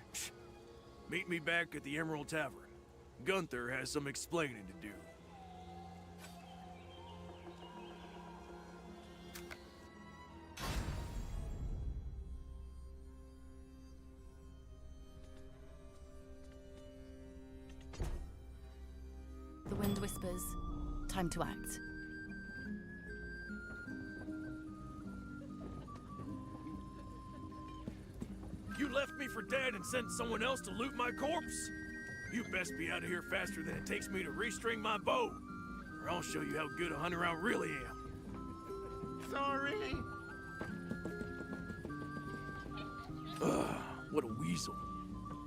Meet me back at the Emerald Tavern. Gunther has some explaining to do. The wind whispers. Time to act. You left me for dead and sent someone else to loot my corpse? You best be out of here faster than it takes me to restring my bow, or I'll show you how good a hunter I really am. Sorry. Ugh, what a weasel.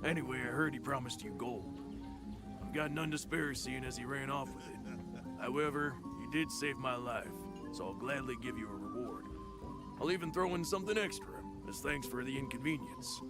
Anyway, I heard he promised you gold. I've got none to spare, seeing as he ran off with it. However, you did save my life, so I'll gladly give you a reward. I'll even throw in something extra, as thanks for the inconvenience.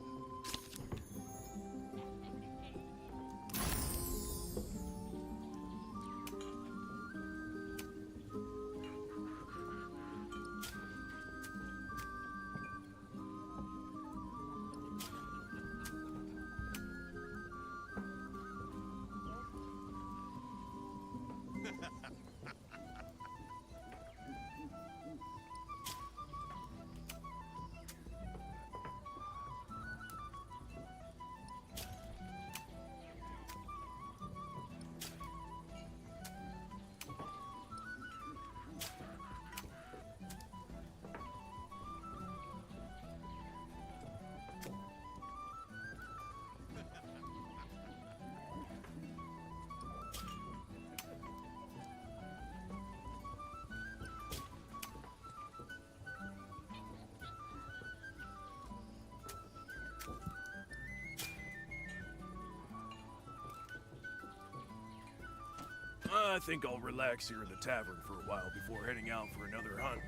I think I'll relax here in the tavern for a while before heading out for another hunt.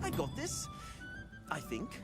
I got this. I think.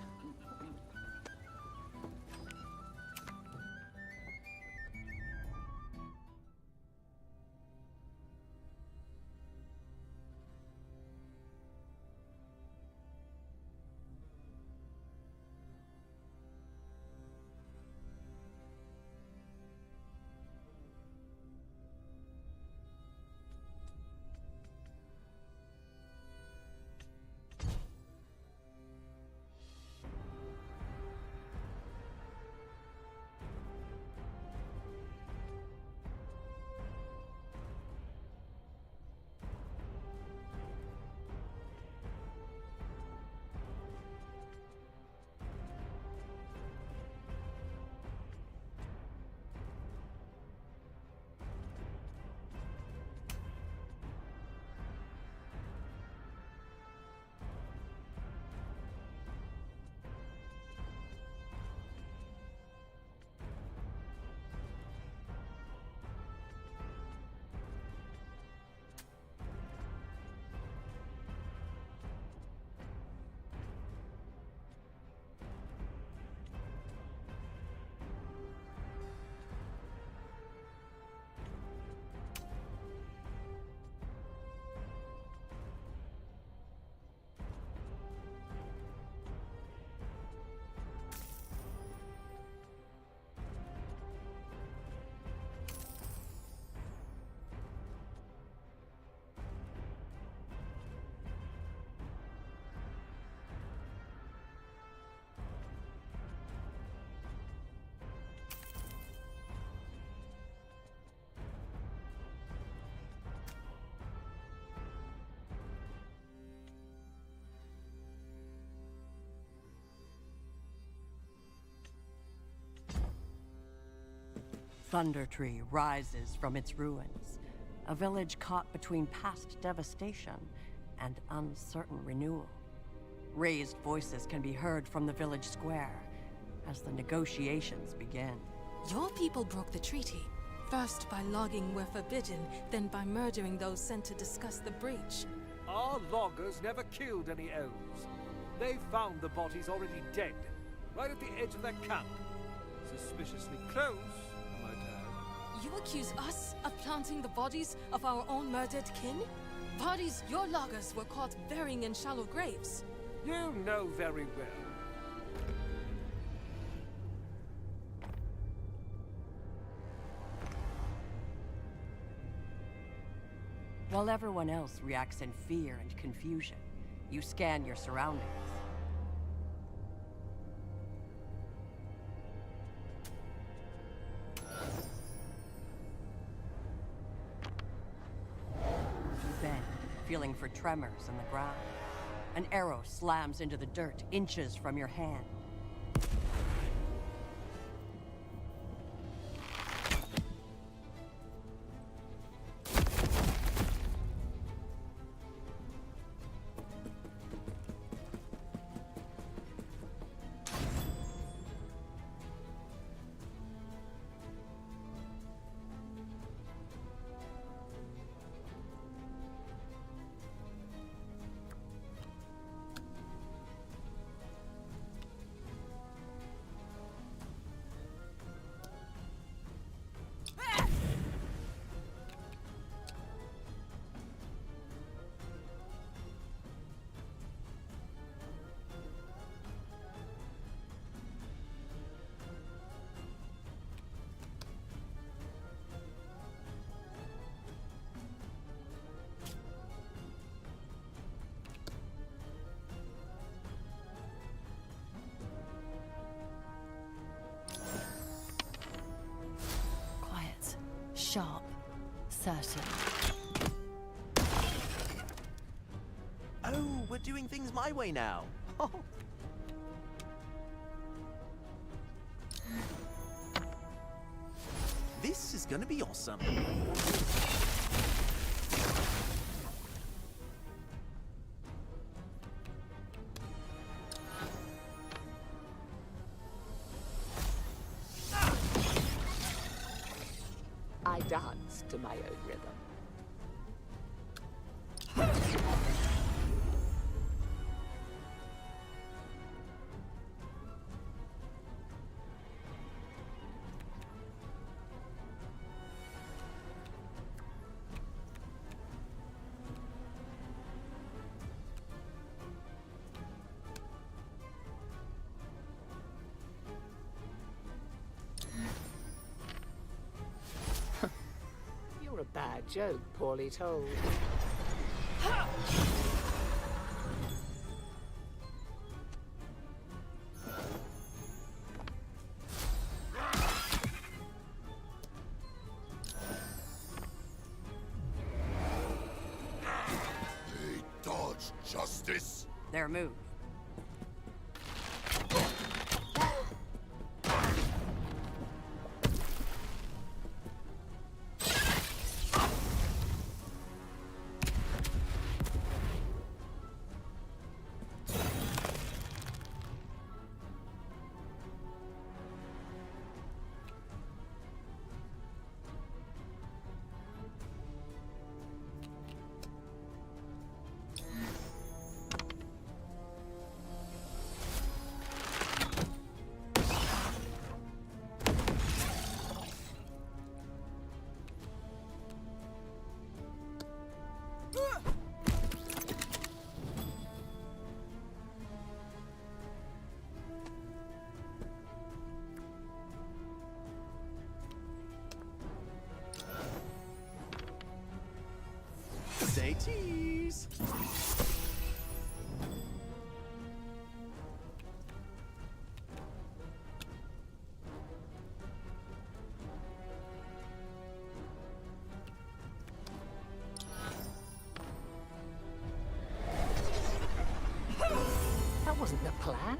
Thunder Tree rises from its ruins, a village caught between past devastation and uncertain renewal. Raised voices can be heard from the village square as the negotiations begin. Your people broke the treaty, first by logging where forbidden, then by murdering those sent to discuss the breach. Our loggers never killed any elves. They found the bodies already dead, right at the edge of their camp. Suspiciously close, I might add. You accuse us of planting the bodies of our own murdered kin? Bodies your loggers were caught burying in shallow graves. You know very well. While everyone else reacts in fear and confusion, you scan your surroundings. You bend, feeling for tremors in the ground. An arrow slams into the dirt inches from your hand. Sharp, certain. Oh, we're doing things my way now. This is gonna be awesome. I dance to my own rhythm. You're a bad joke, poorly told. They dodge justice. Their move. Say cheese. That wasn't the plan.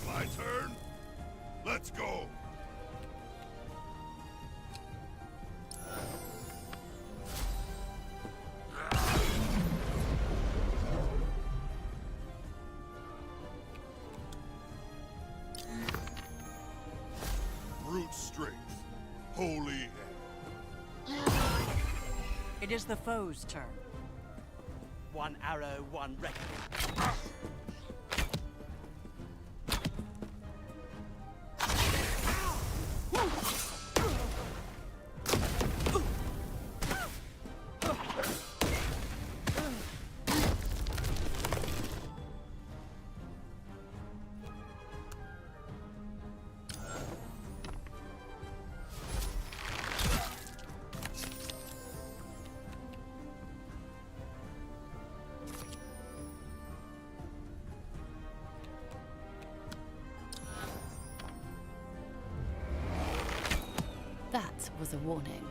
My turn. Let's go. Brute strength. Holy. It is the foe's turn. One arrow, one reckoning. That was a warning.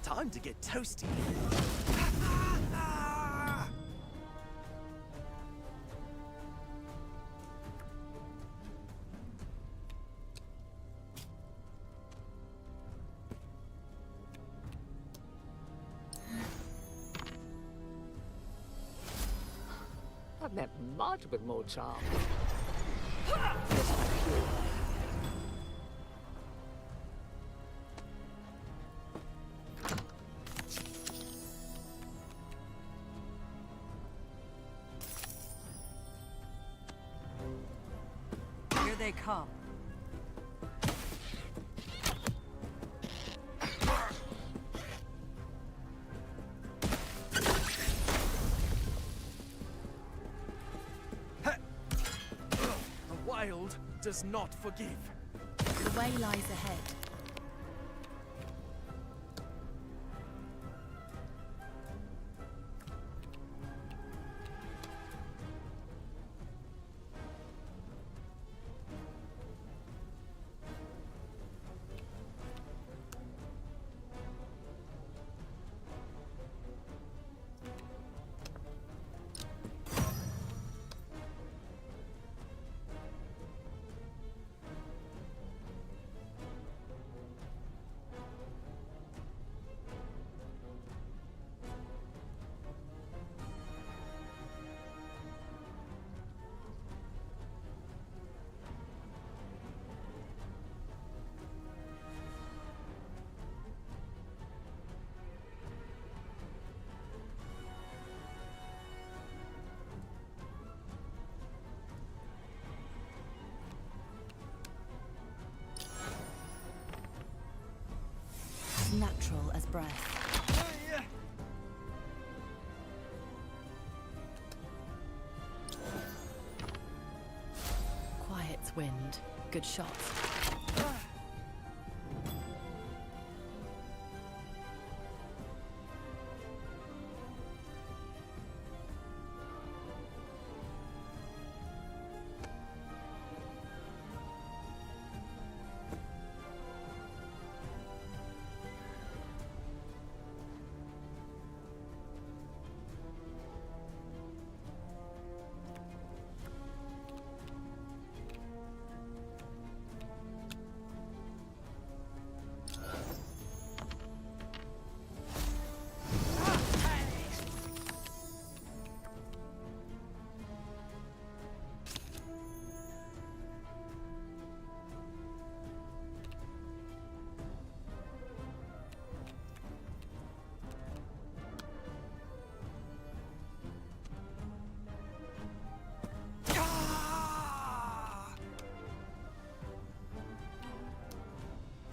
Time to get toasty. I've met mud with more charm. Yes, thank you. Here they come. The wild does not forgive. The way lies ahead. breath. Quiet's wind. Good shot.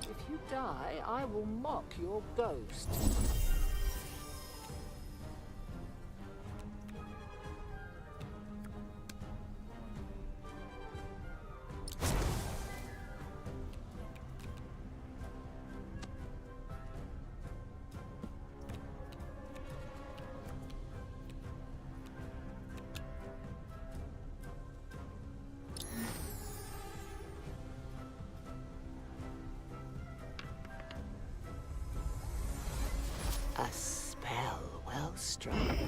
If you die, I will mock your ghost. A spell well strung.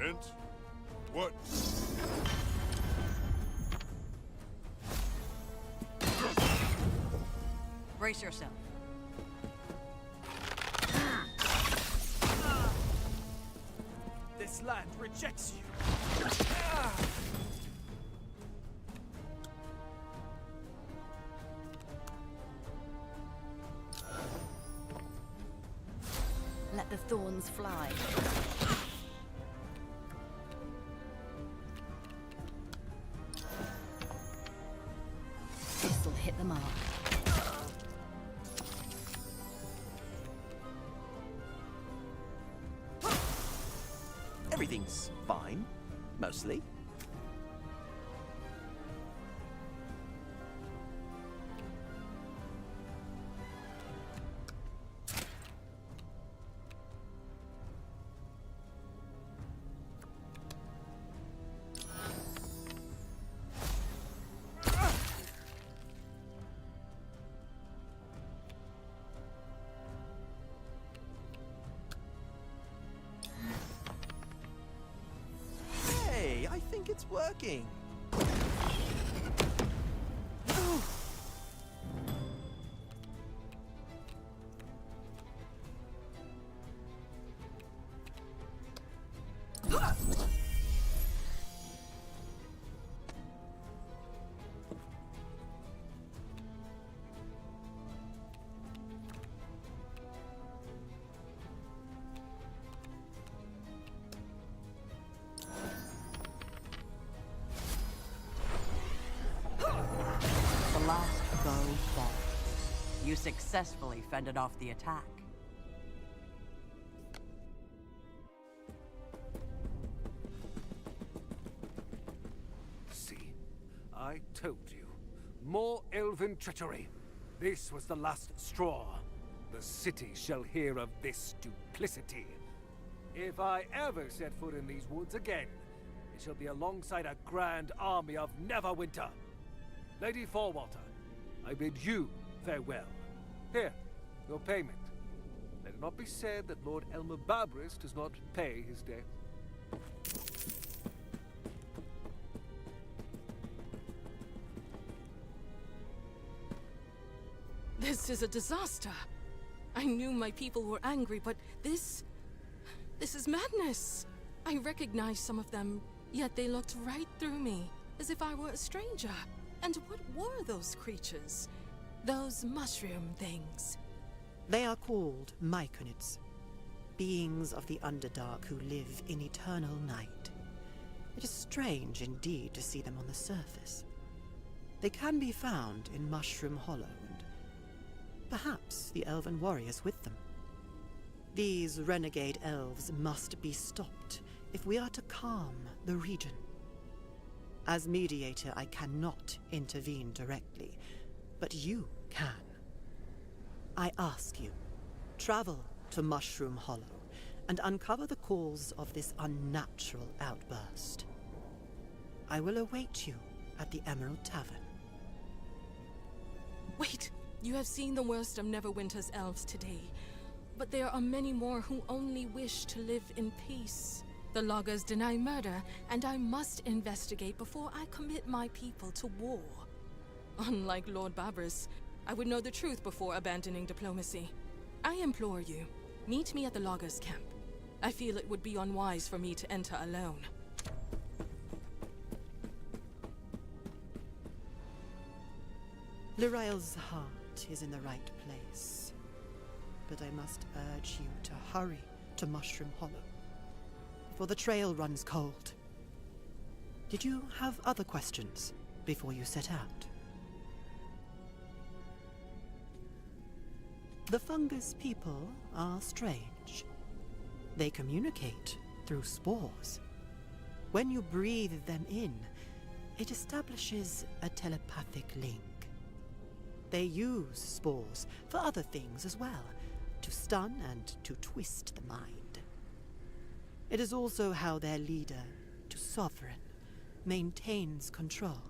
And what? Brace yourself. This land rejects you. Let the thorns fly. This'll hit the mark. Everything's fine, mostly. Hey, I think it's working. The last foe falls. You successfully fended off the attack. See, I told you. More elven treachery. This was the last straw. The city shall hear of this duplicity. If I ever set foot in these woods again, it shall be alongside a grand army of Neverwinter. Lady Forwalter, I bid you farewell. Here, your payment. Let it not be said that Lord Elmer Babris does not pay his debt. This is a disaster. I knew my people were angry, but this is madness. I recognized some of them, yet they looked right through me, as if I were a stranger. And what were those creatures? Those mushroom things? They are called myconids, beings of the Underdark who live in eternal night. It is strange indeed to see them on the surface. They can be found in Mushroom Hollow, and perhaps the elven warriors with them. These renegade elves must be stopped if we are to calm the region. As mediator, I cannot intervene directly, but you can. I ask you, travel to Mushroom Hollow and uncover the cause of this unnatural outburst. I will await you at the Emerald Tavern. Wait, you have seen the worst of Neverwinter's elves today, but there are many more who only wish to live in peace. The loggers deny murder, and I must investigate before I commit my people to war. Unlike Lord Babris, I would know the truth before abandoning diplomacy. I implore you, meet me at the loggers' camp. I feel it would be unwise for me to enter alone. Lirael's heart is in the right place, but I must urge you to hurry to Mushroom Hollow, before the trail runs cold. Did you have other questions before you set out? The fungus people are strange. They communicate through spores. When you breathe them in, it establishes a telepathic link. They use spores for other things as well, to stun and to twist the mind. It is also how their leader, to Sovereign, maintains control.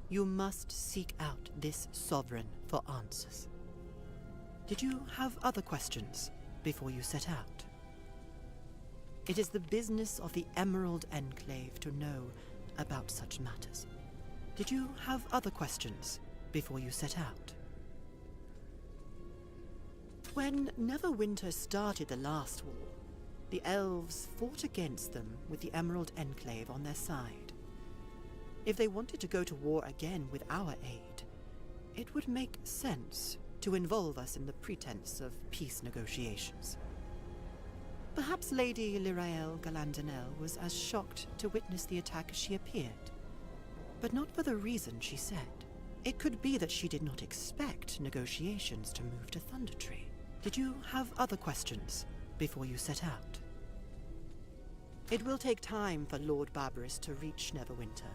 You must seek out this Sovereign for answers. Did you have other questions before you set out? It is the business of the Emerald Enclave to know about such matters. Did you have other questions before you set out? When Neverwinter started the last war, the elves fought against them with the Emerald Enclave on their side. If they wanted to go to war again with our aid, it would make sense to involve us in the pretense of peace negotiations. Perhaps Lady Lirael Galandanel was as shocked to witness the attack as she appeared, but not for the reason she said. It could be that she did not expect negotiations to move to Thundertree. Did you have other questions before you set out? It will take time for Lord Babris to reach Neverwinter,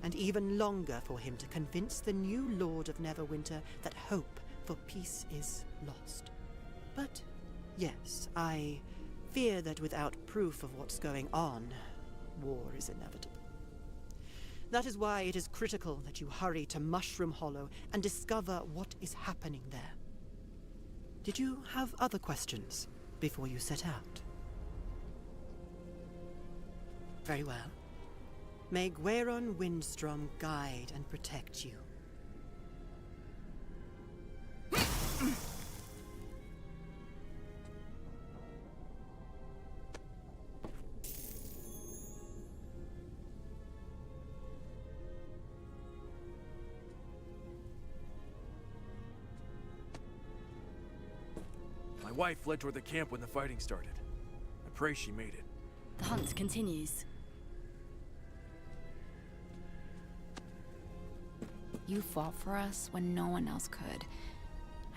and even longer for him to convince the new Lord of Neverwinter that hope for peace is lost. But yes, I fear that without proof of what's going on, war is inevitable. That is why it is critical that you hurry to Mushroom Hollow and discover what is happening there. Did you have other questions before you set out? Very well. May Gwaron Windstrom guide and protect you. My wife fled toward the camp when the fighting started. I pray she made it. The hunt continues. You fought for us when no one else could.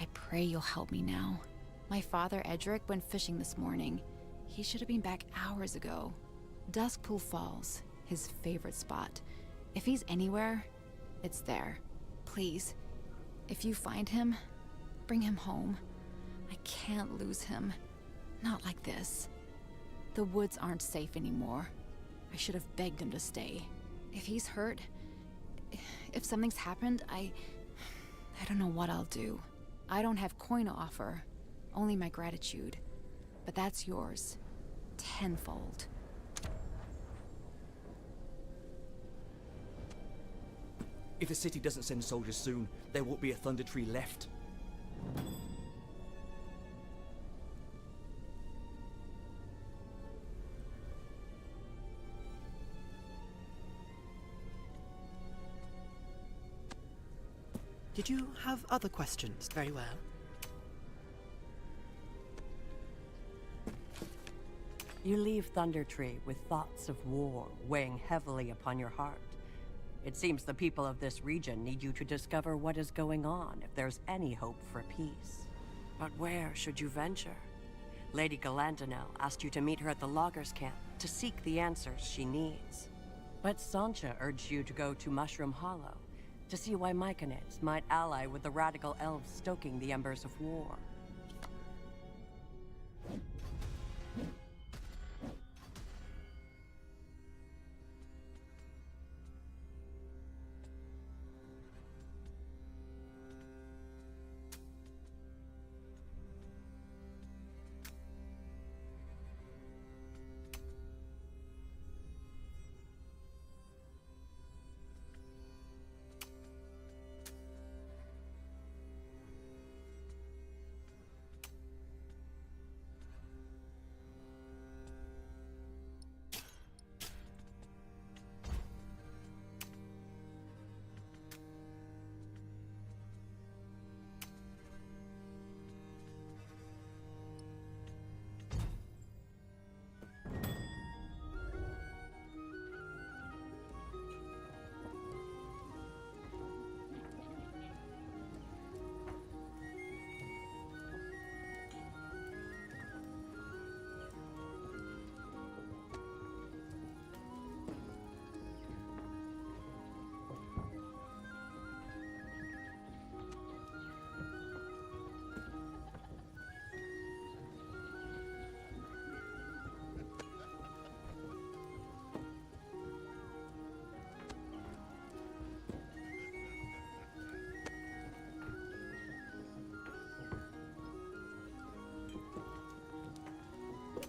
I pray you'll help me now. My father, Edric, went fishing this morning. He should have been back hours ago. Duskpool Falls, his favorite spot. If he's anywhere, it's there. Please, if you find him, bring him home. I can't lose him. Not like this. The woods aren't safe anymore. I should have begged him to stay. If he's hurt, if something's happened, I don't know what I'll do. I don't have coin to offer, only my gratitude. But that's yours, tenfold. If the city doesn't send soldiers soon, there won't be a Thunder Tree left. Did you have other questions? Very well. You leave Thunder Tree with thoughts of war weighing heavily upon your heart. It seems the people of this region need you to discover what is going on if there's any hope for peace. But where should you venture? Lady Galandanel asked you to meet her at the loggers' camp to seek the answers she needs. But Sancha urged you to go to Mushroom Hollow to see why Myconids might ally with the radical elves stoking the embers of war.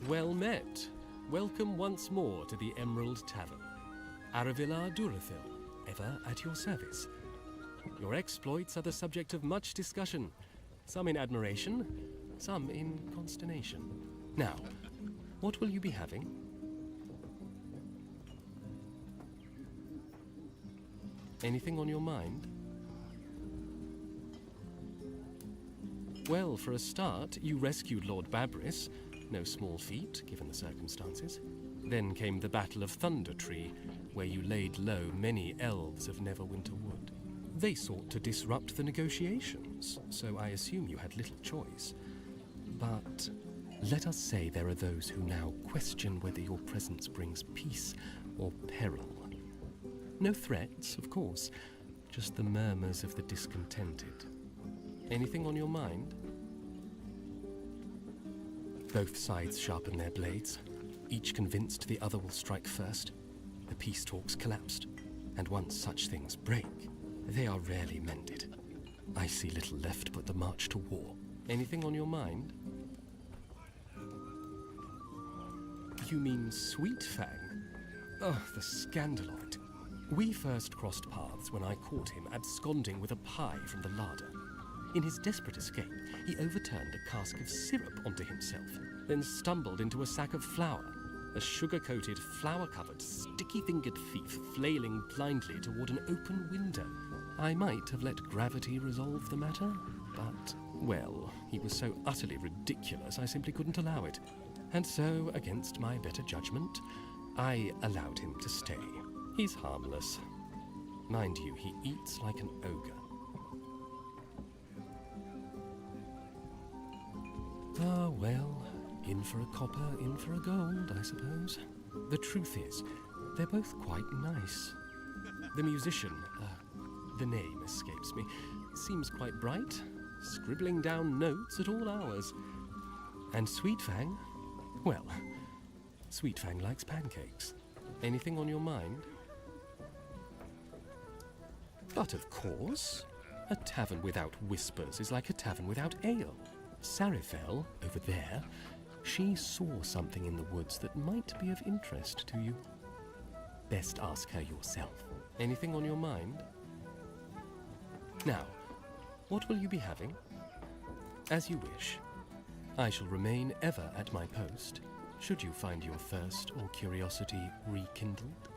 Well met. Welcome once more to the Emerald Tavern. Aravillar Durathil, ever at your service. Your exploits are the subject of much discussion, some in admiration, some in consternation. Now, what will you be having? Anything on your mind? Well, for a start, you rescued Lord Babris. No small feat, given the circumstances. Then came the Battle of Thunder Tree, where you laid low many elves of Neverwinter Wood. They sought to disrupt the negotiations, so I assume you had little choice. But let us say there are those who now question whether your presence brings peace or peril. No threats, of course, just the murmurs of the discontented. Anything on your mind? Both sides sharpen their blades, each convinced the other will strike first. The peace talks collapsed, and once such things break, they are rarely mended. I see little left but the march to war. Anything on your mind? You mean Sweetfang? Oh, the scandaloid. We first crossed paths when I caught him absconding with a pie from the larder. In his desperate escape, he overturned a cask of syrup onto himself, then stumbled into a sack of flour, a sugar-coated, flour-covered, sticky-fingered thief flailing blindly toward an open window. I might have let gravity resolve the matter, but, well, he was so utterly ridiculous I simply couldn't allow it. And so, against my better judgment, I allowed him to stay. He's harmless. Mind you, he eats like an ogre. Ah, well, in for a copper, in for a gold, I suppose. The truth is, they're both quite nice. The musician, the name escapes me, seems quite bright, scribbling down notes at all hours. And Sweetfang, well, Sweetfang likes pancakes. Anything on your mind? But of course, a tavern without whispers is like a tavern without ale. Sarifel, over there, she saw something in the woods that might be of interest to you. Best ask her yourself. Anything on your mind? Now, what will you be having? As you wish. I shall remain ever at my post, should you find your thirst or curiosity rekindled.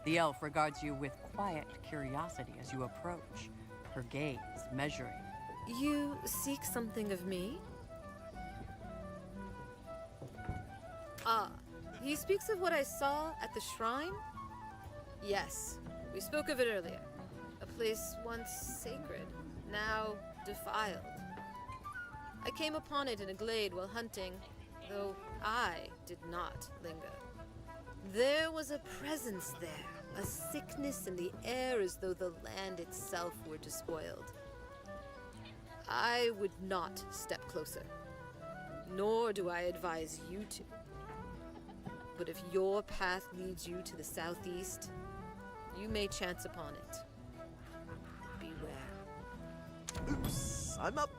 The elf regards you with quiet curiosity as you approach, her gaze measuring. You seek something of me? Ah, he speaks of what I saw at the shrine? Yes, we spoke of it earlier. A place once sacred, now defiled. I came upon it in a glade while hunting, though I did not linger. There was a presence there, a sickness in the air as though the land itself were despoiled. I would not step closer, nor do I advise you to. But if your path leads you to the southeast, you may chance upon it. Beware. Oops, I'm up.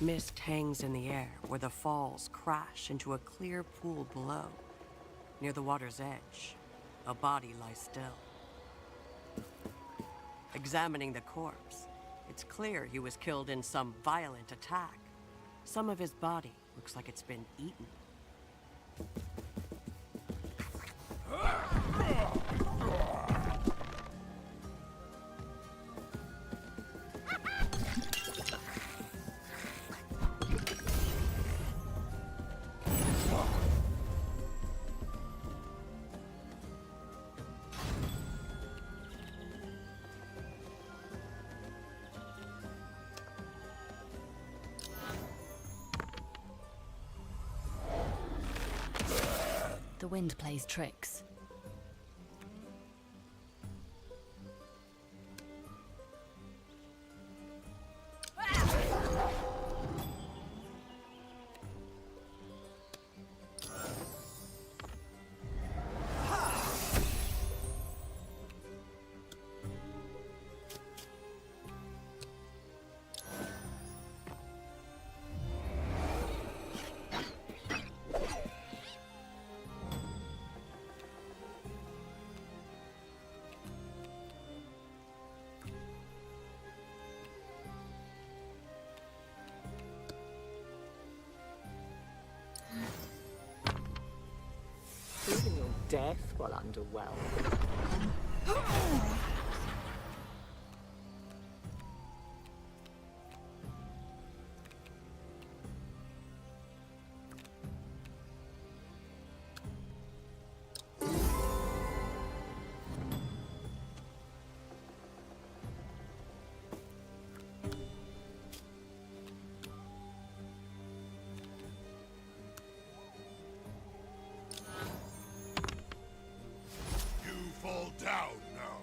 Mist hangs in the air where the falls crash into a clear pool below. Near the water's edge, a body lies still. Examining the corpse, it's clear he was killed in some violent attack. Some of his body looks like it's been eaten. The wind plays tricks. Even your death will underwhelm. Fall down now.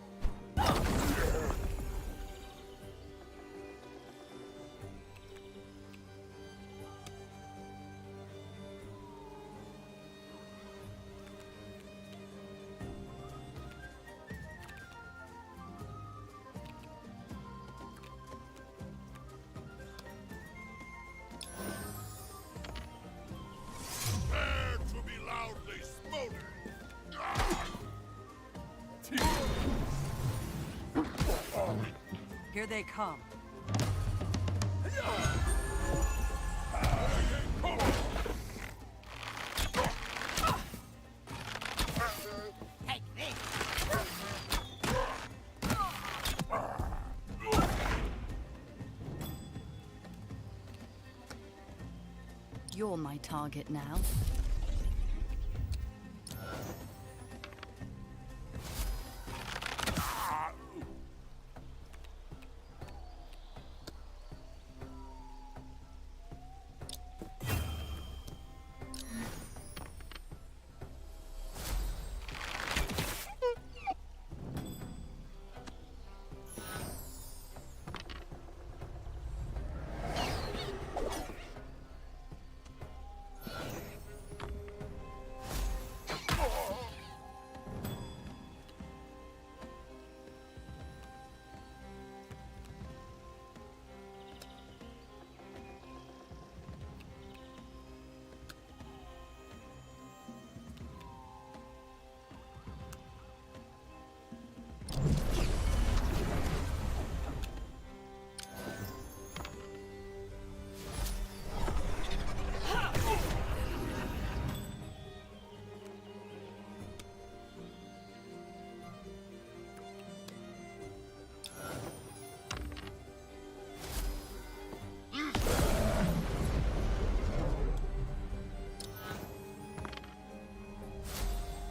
Prepare to be loudly smothered. Here they come. Take this! You're my target now.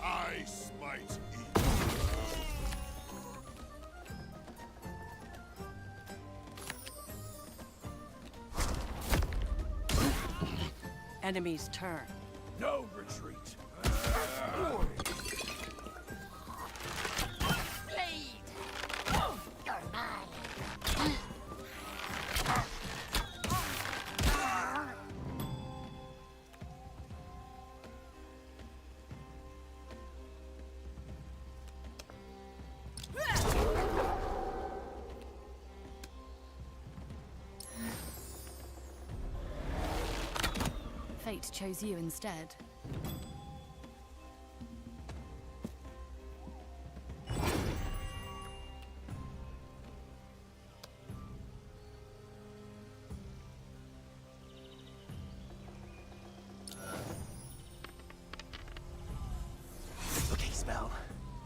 I smite evil. Enemy's turn. No retreat. fate chose you instead. Okay, spell.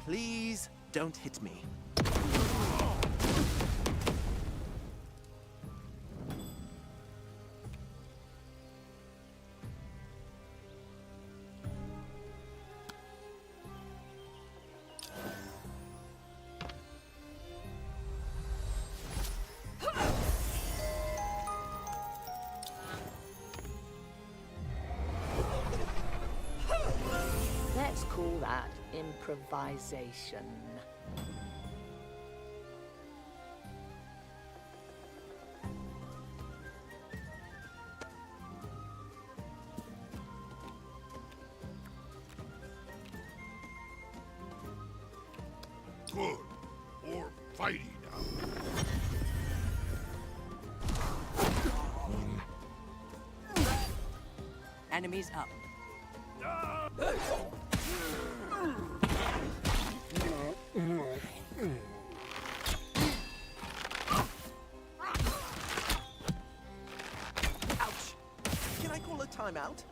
Please don't hit me. Let's call that improvisation. Good. Or fighty now. Enemies up. Ouch! Can I call a timeout?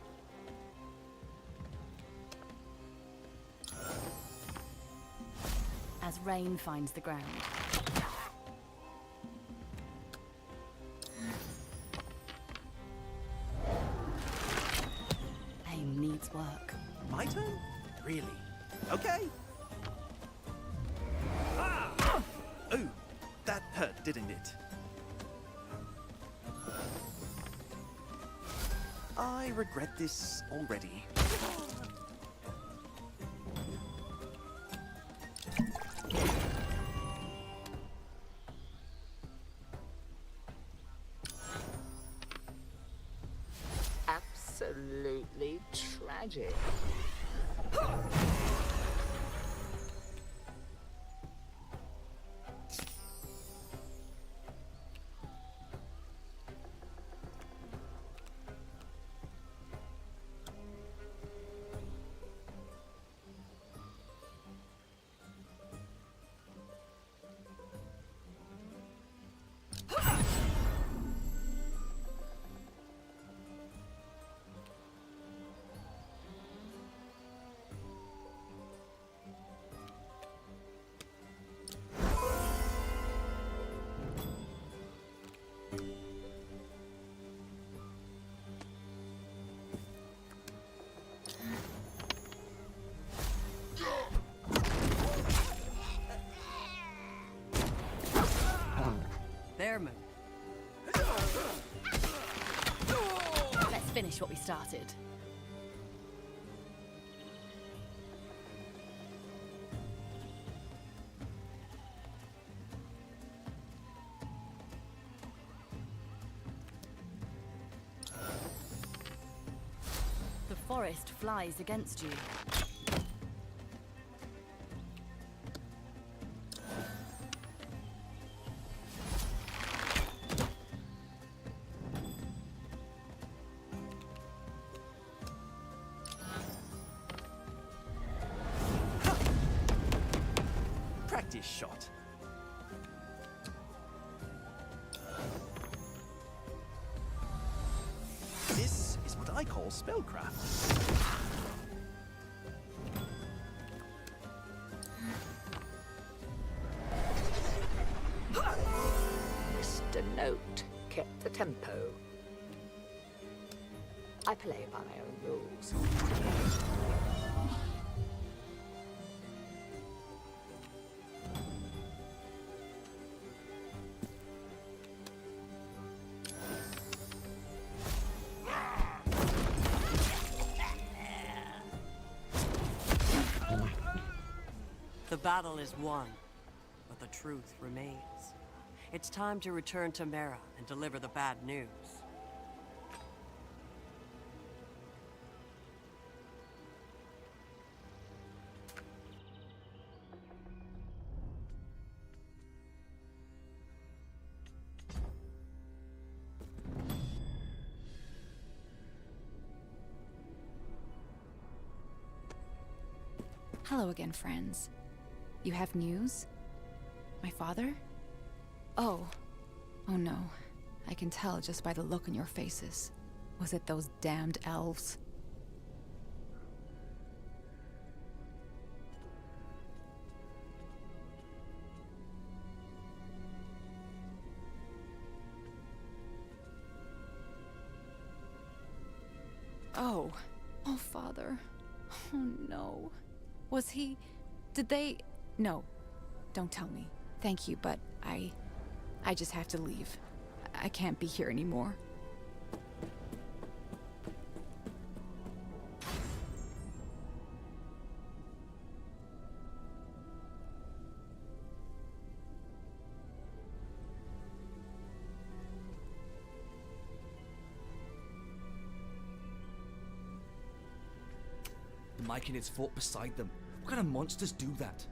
As rain finds the ground. Aim needs work. My turn? Really? Okay. Ooh, that hurt, didn't it? I regret this already. Absolutely tragic. Their move. Let's finish what we started. The forest flies against you. Practice shot. This is what I call spellcraft. Mr. Note kept the tempo. I play by my own rules. The battle is won, but the truth remains. It's time to return to Mera and deliver the bad news. Hello again, friends. You have news? My father? Oh. Oh no. I can tell just by the look on your faces. Was it those damned elves? Oh. Oh, Father. Oh, no. Was he... Did they... No. Don't tell me. Thank you, but I just have to leave. I can't be here anymore. The Myconids fought beside them. What kind of monsters do that?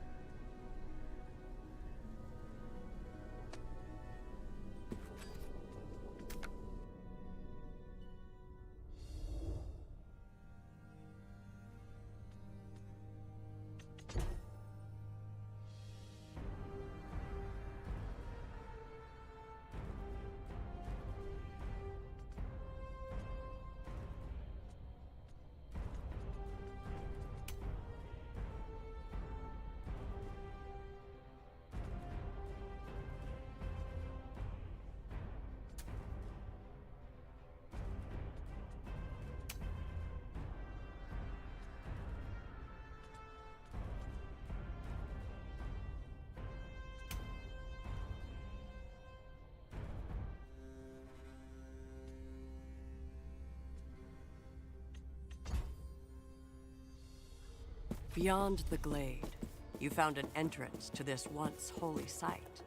Beyond the glade, you found an entrance to this once holy site.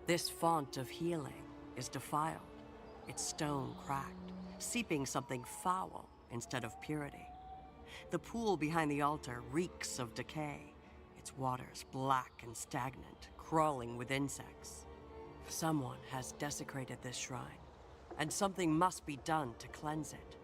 This font of healing is defiled, its stone cracked, seeping something foul instead of purity. The pool behind the altar reeks of decay, its waters black and stagnant, crawling with insects. Someone has desecrated this shrine, and something must be done to cleanse it.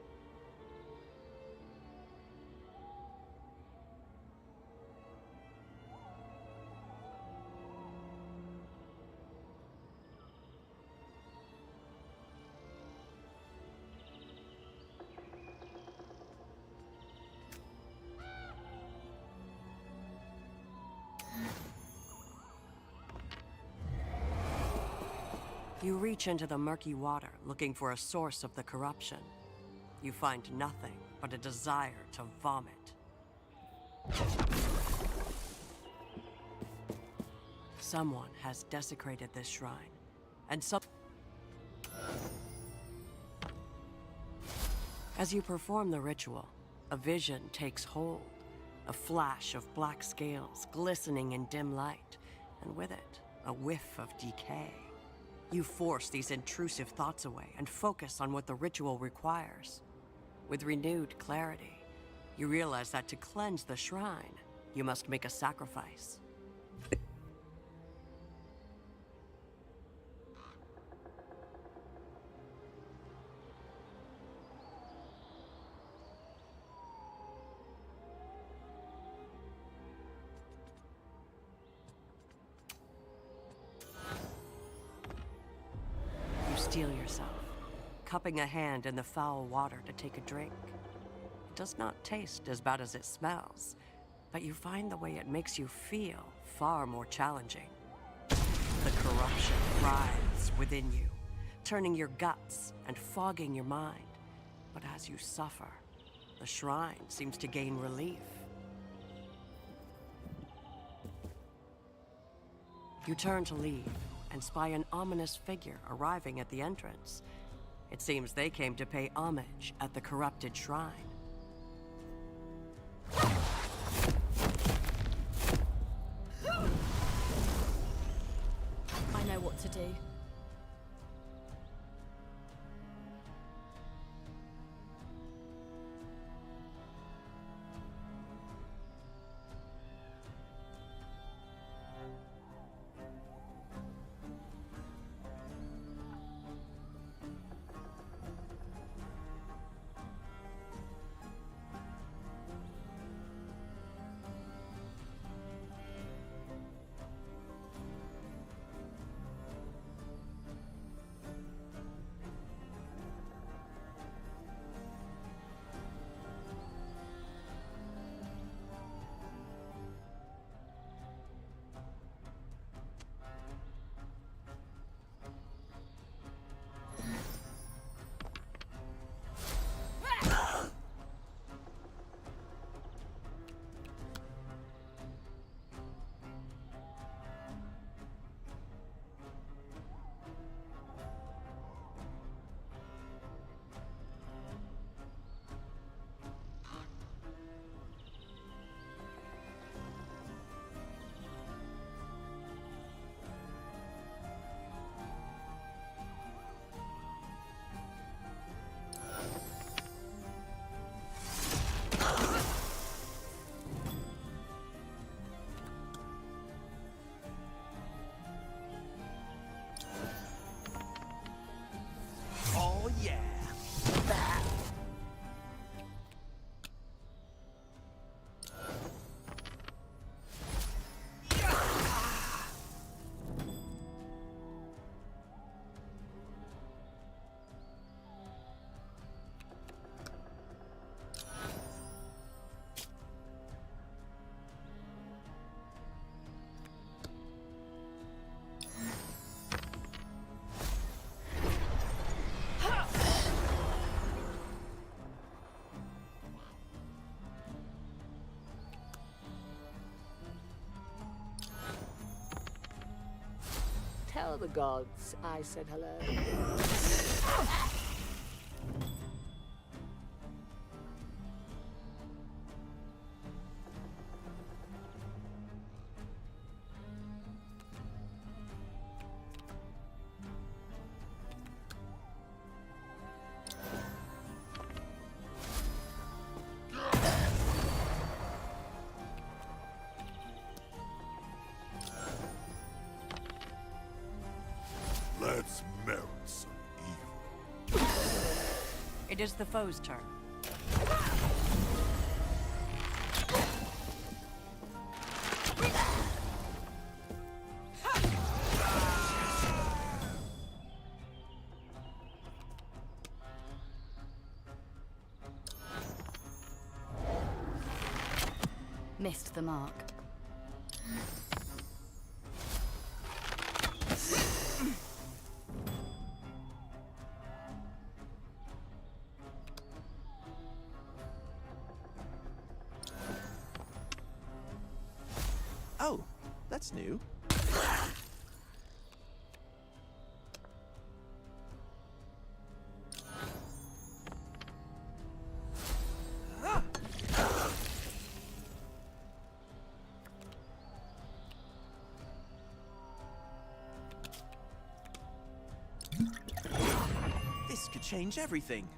You reach into the murky water, looking for a source of the corruption. You find nothing but a desire to vomit. Someone has desecrated this shrine, and As you perform the ritual, a vision takes hold. A flash of black scales glistening in dim light, and with it, a whiff of decay. You force these intrusive thoughts away and focus on what the ritual requires. With renewed clarity, you realize that to cleanse the shrine, you must make a sacrifice. Steel yourself, cupping a hand in the foul water to take a drink. It does not taste as bad as it smells, but you find the way it makes you feel far more challenging. The corruption writhes within you, turning your guts and fogging your mind. But as you suffer, the shrine seems to gain relief. You turn to leave, and spy an ominous figure arriving at the entrance. It seems they came to pay homage at the corrupted shrine. I know what to do. Tell the gods I said hello. Let's melt some evil. It is the foe's turn. Missed the mark. Oh, that's new. This could change everything.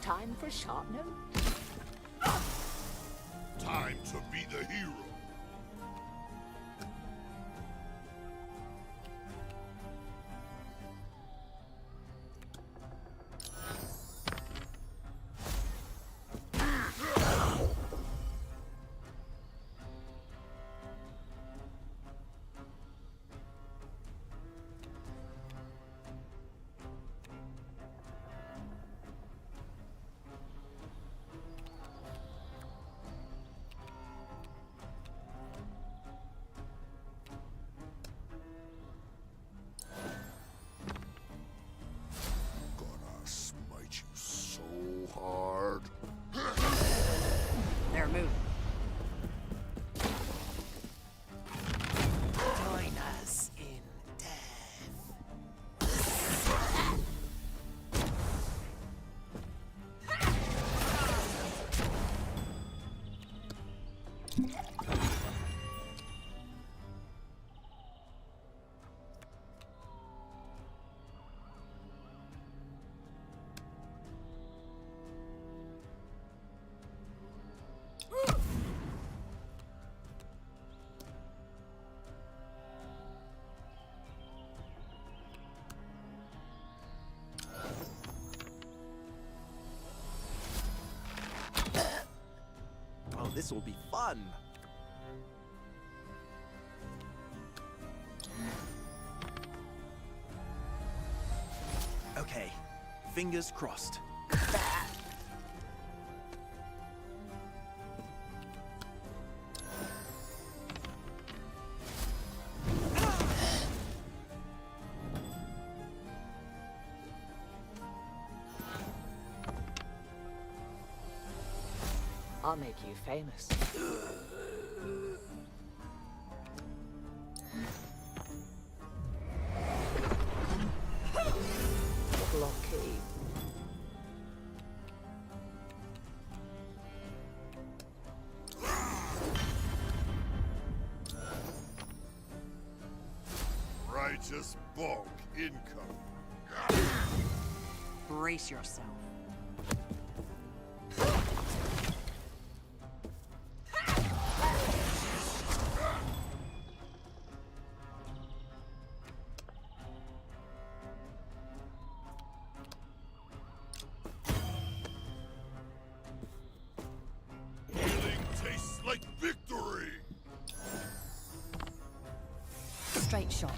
Time for sharpening? Time to be the hero. Hard. They're moving. Join us in Oh, this will be fun. Okay, fingers crossed. I'll make you famous. Blocky. Righteous bulk income. Brace yourself. straight shot.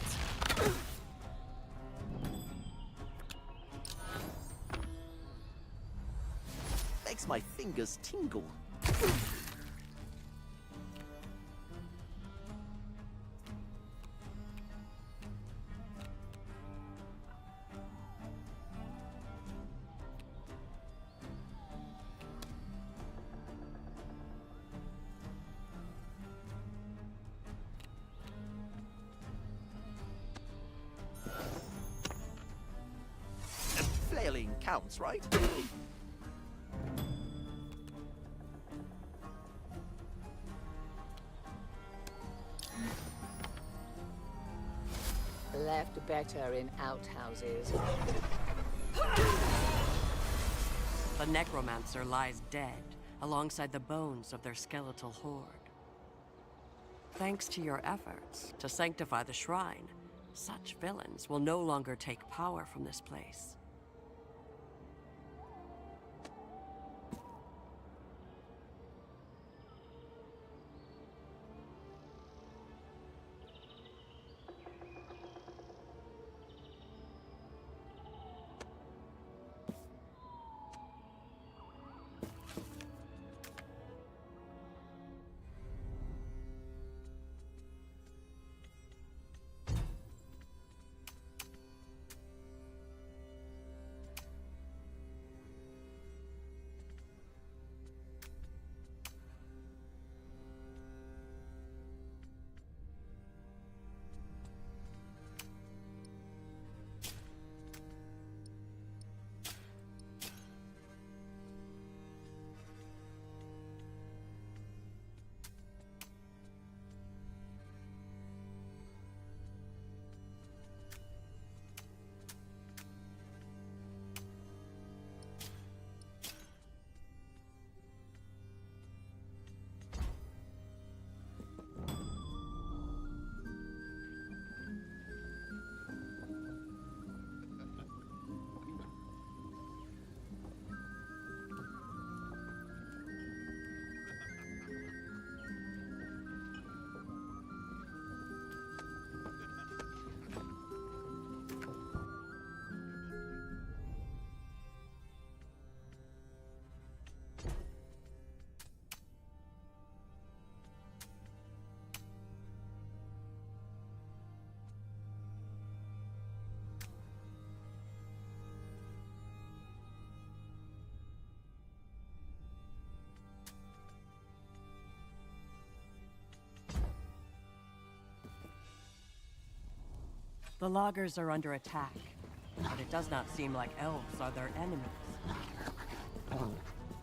Makes my fingers tingle. Flailing counts, right? Left better in outhouses. The necromancer lies dead, alongside the bones of their skeletal horde. Thanks to your efforts to sanctify the shrine, such villains will no longer take power from this place. The loggers are under attack, but it does not seem like elves are their enemies.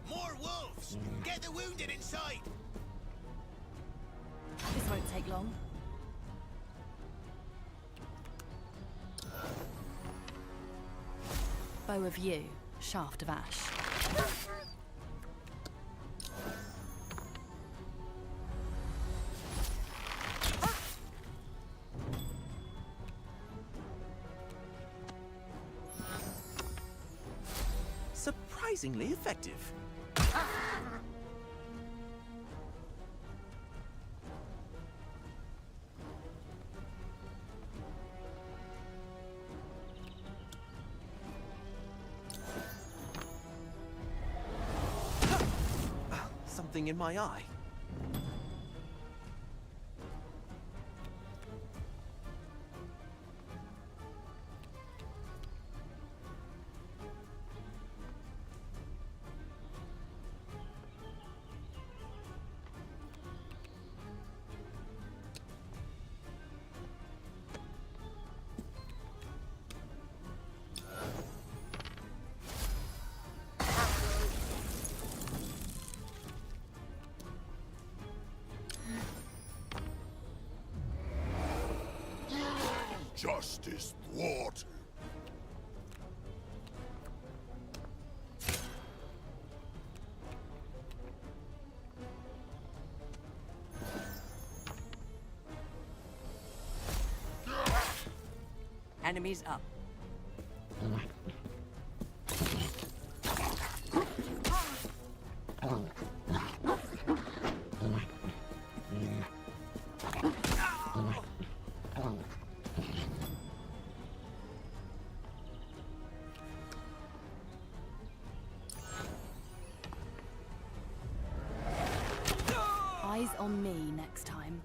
More wolves! Get the wounded inside! This won't take long. Bow of yew, shaft of ash. Surprisingly effective. Something in my eye. Justice thwarted. Enemies up. Eyes on me next time.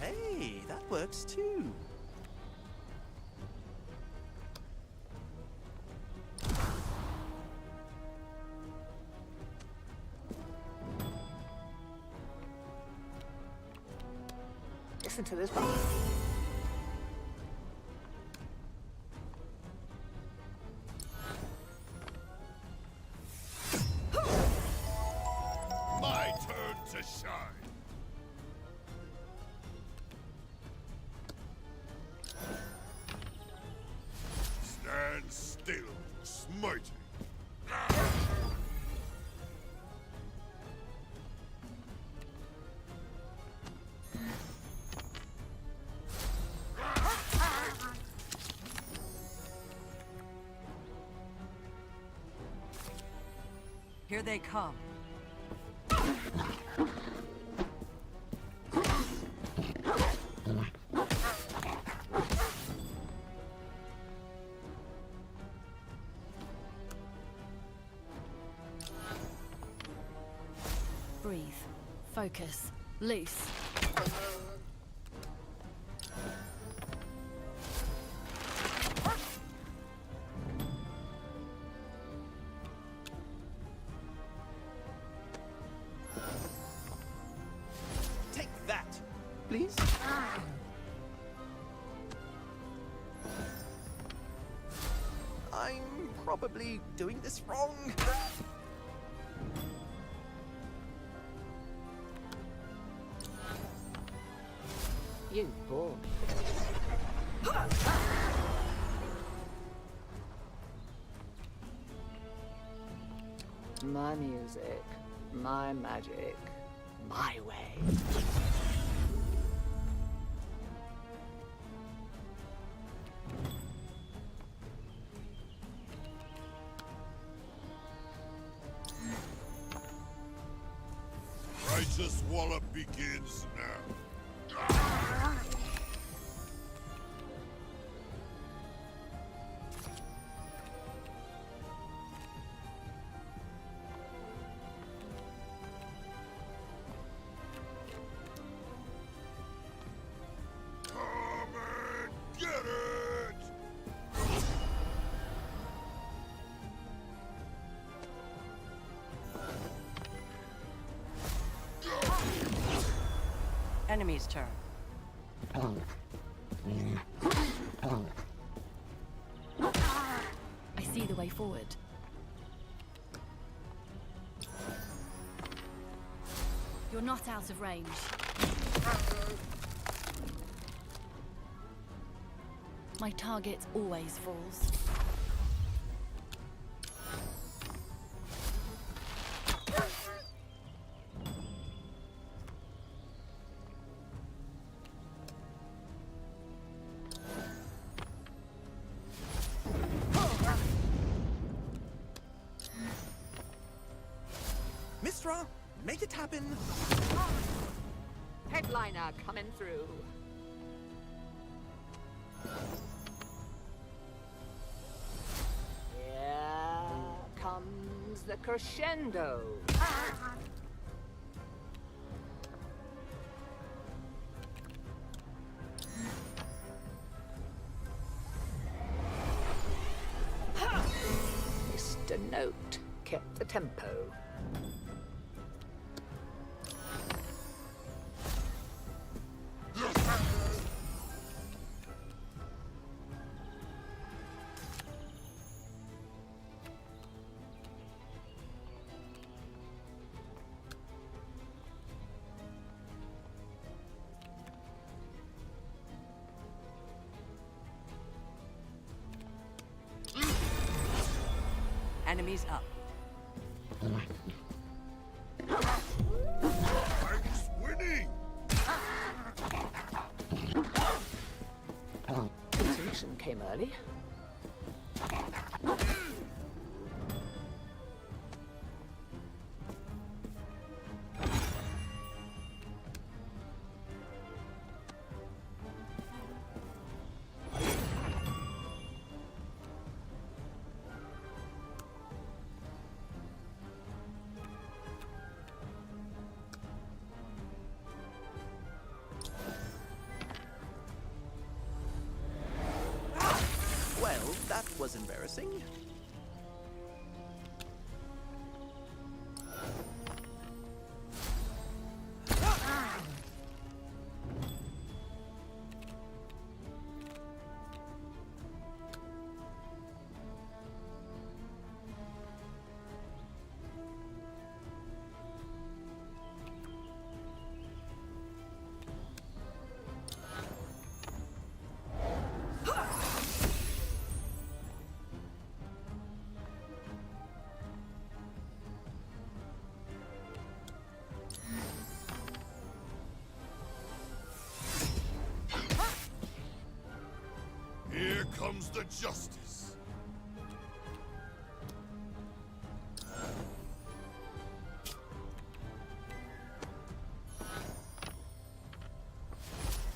Hey, that works too. Listen to this one. My turn to shine. Stand still, smiting. Here they come. Breathe. Focus. Loose. Take that, please. I'm probably doing this wrong. You bore me. My music, my magic, my way. Righteous wallop begins now. Get it! Enemy's turn. I see the way forward. You're not out of range. My target always falls. Mistra, make it happen. Headliner coming through. Here comes the crescendo. Mr. Note kept the tempo. Enemies up. Frank's winning! Intuition came early. was embarrassing. Here comes the justice.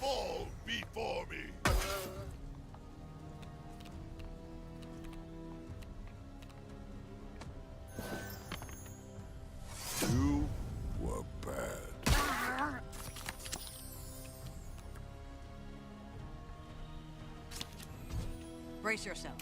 Fall before me. You were bad. Brace yourself.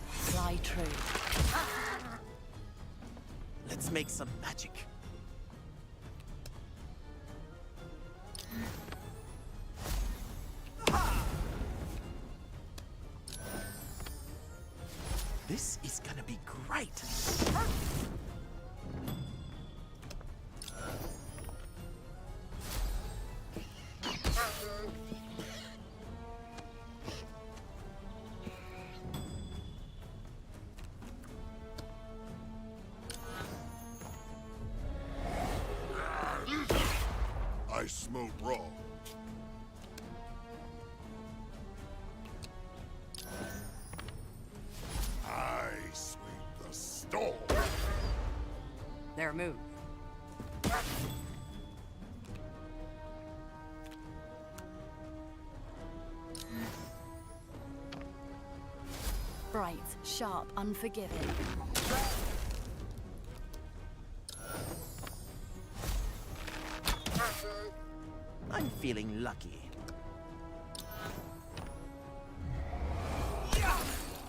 Fly true. Let's make some magic. This is gonna be great. I smote raw. I sweep the storm. Their move. Bright, sharp, unforgiving. I'm feeling lucky.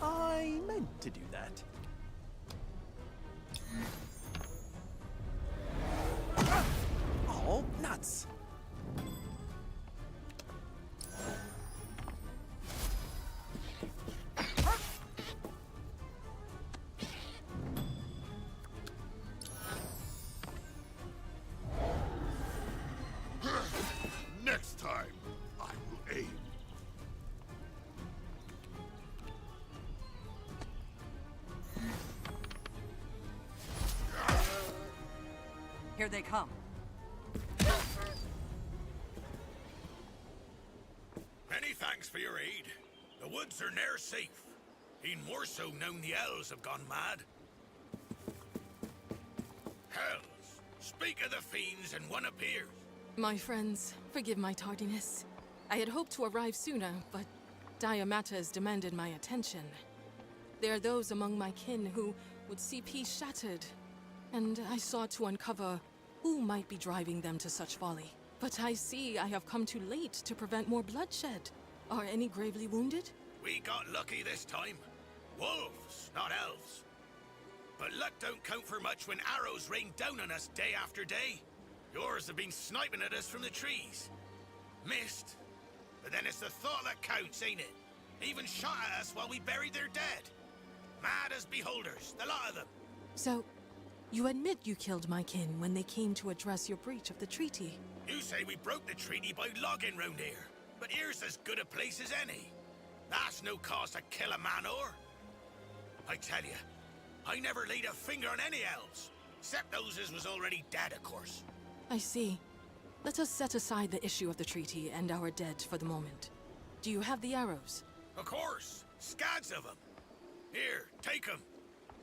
I meant to do that. Oh, nuts! Next time, I will aim. Here they come. Many thanks for your aid. The woods are ne'er safe. E'en more so now the elves have gone mad. Hells, speak of the fiends and one appears. My friends, forgive my tardiness. I had hoped to arrive sooner, but dire matters demanded my attention. There are those among my kin who would see peace shattered, and I sought to uncover who might be driving them to such folly. But I see I have come too late to prevent more bloodshed. Are any gravely wounded? We got lucky this time. Wolves, not elves. But luck don't count for much when arrows rain down on us day after day. Yours have been sniping at us from the trees. Missed. But then it's the thought that counts, ain't it? Even shot at us while we buried their dead. Mad as beholders, the lot of them. So, you admit you killed my kin when they came to address your breach of the treaty? You say we broke the treaty by logging round here. But here's as good a place as any. That's no cause to kill a man or. I tell you, I never laid a finger on any elves. Except those as was already dead, of course. I see. Let us set aside the issue of the treaty and our dead for the moment. Do you have the arrows? Of course. Scads of them. Here, take them.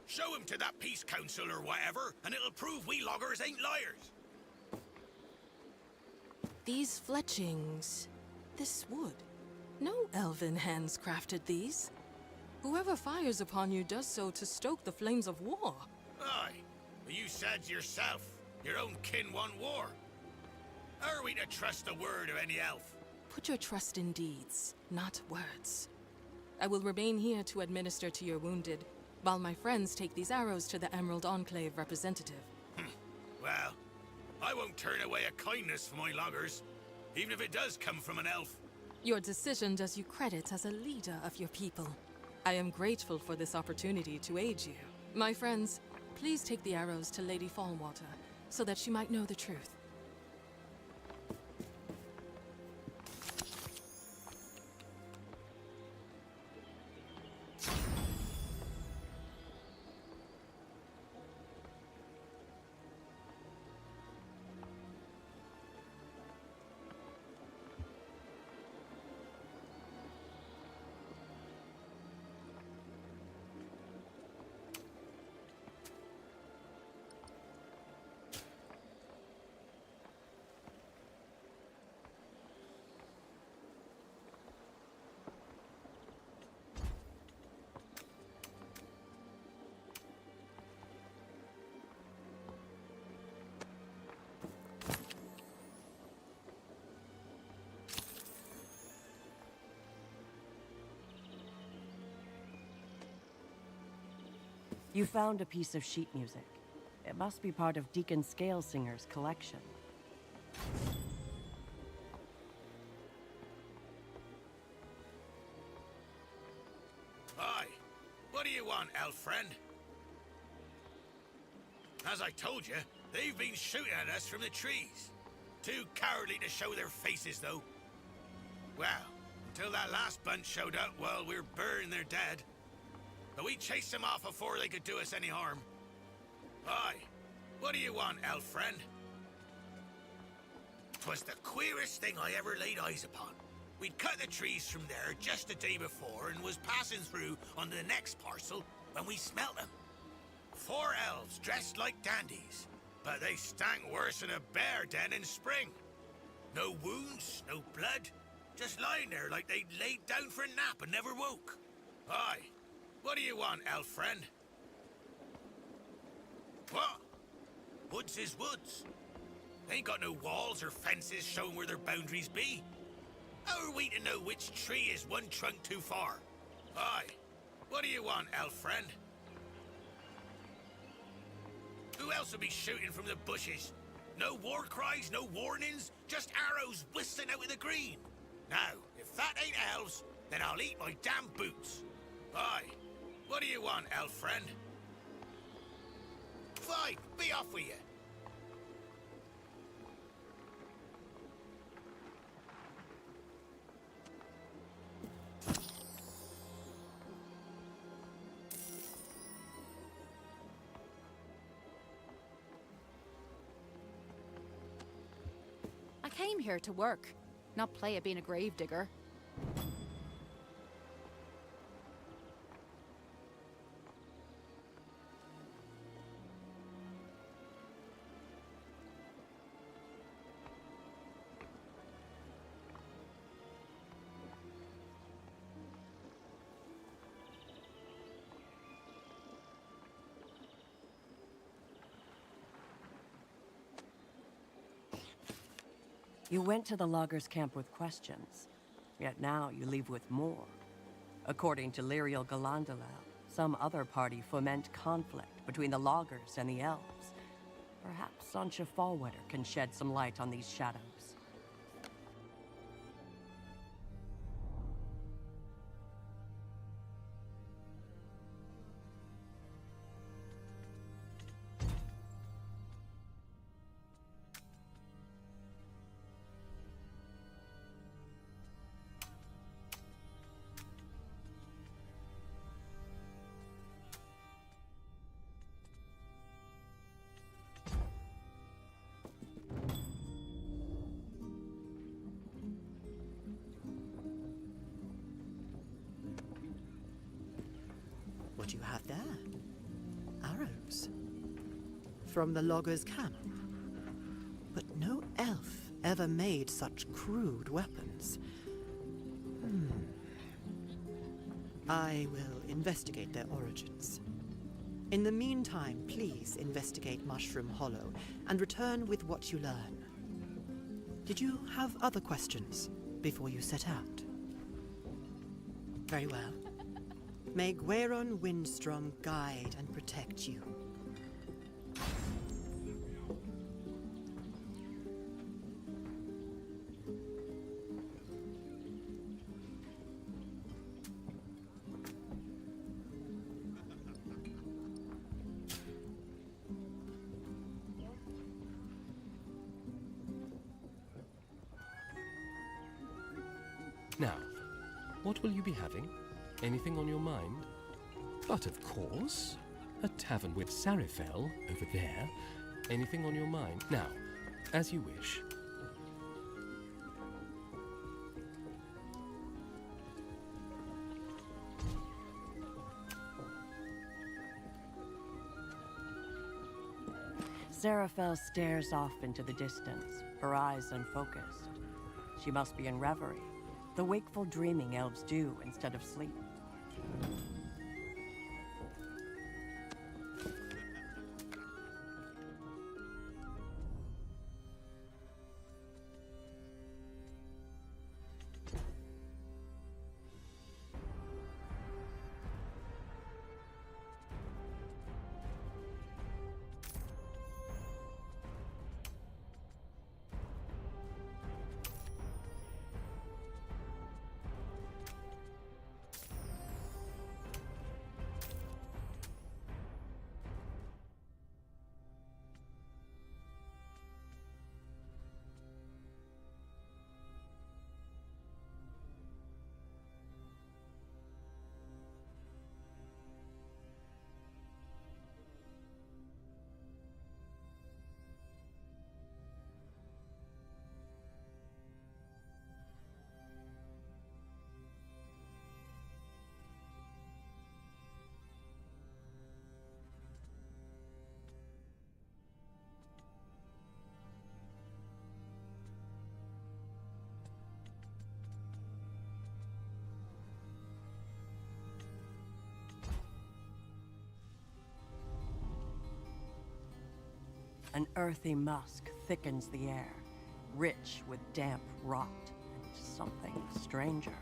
Show them to that peace council or whatever, and it'll prove we loggers ain't liars. These fletchings... this wood. No elven hands crafted these. Whoever fires upon you does so to stoke the flames of war. Aye. But you said yourself, your own kin want war. How are we to trust the word of any elf? Put your trust in deeds, not words. I will remain here to administer to your wounded, while my friends take these arrows to the Emerald Enclave representative. Well, I won't turn away a kindness from my loggers, even if it does come from an elf. Your decision does you credit as a leader of your people. I am grateful for this opportunity to aid you. My friends, please take the arrows to Lady Fallwater, so that she might know the truth. You found a piece of sheet music. It must be part of Deacon Scalesinger's collection. Aye. What do you want, elf friend? As I told you, they've been shooting at us from the trees. Too cowardly to show their faces, though. Well, until that last bunch showed up, well, we're burying their dead. But we chased them off before they could do us any harm. Aye. What do you want, elf friend? 'Twas the queerest thing I ever laid eyes upon. We'd cut the trees from there just the day before and was passing through on the next parcel when we smelt them. 4 elves dressed like dandies, but they stank worse than a bear den in spring. No wounds, no blood, just lying there like they'd laid down for a nap and never woke. Aye. What do you want, elf friend? What? Woods is woods. They ain't got no walls or fences showing where their boundaries be. How are we to know which tree is one trunk too far? Aye. What do you want, elf friend? Who else will be shooting from the bushes? No war cries, no warnings, just arrows whistling out of the green. Now, if that ain't elves, then I'll eat my damn boots. Aye. What do you want, elf friend? Fine, be off with you. I came here to work, not play at being a gravedigger. You went to the loggers' camp with questions, yet now you leave with more. According to Lyriel Galandalal, some other party foment conflict between the loggers and the elves. Perhaps Sancha Fallwetter can shed some light on these shadows. what you have there. Arrows. From the loggers' camp. But no elf ever made such crude weapons. I will investigate their origins. In the meantime, please investigate Mushroom Hollow and return with what you learn. Did you have other questions before you set out? Very well. May Gwaron Windstrom guide and protect you. Now, what will you be having? Anything on your mind? But of course, a tavern with Sarifel over there. Anything on your mind? Now, as you wish. Sarafel stares off into the distance, her eyes unfocused. She must be in reverie, the wakeful dreaming elves do instead of sleep. An earthy musk thickens the air, rich with damp rot and something stranger,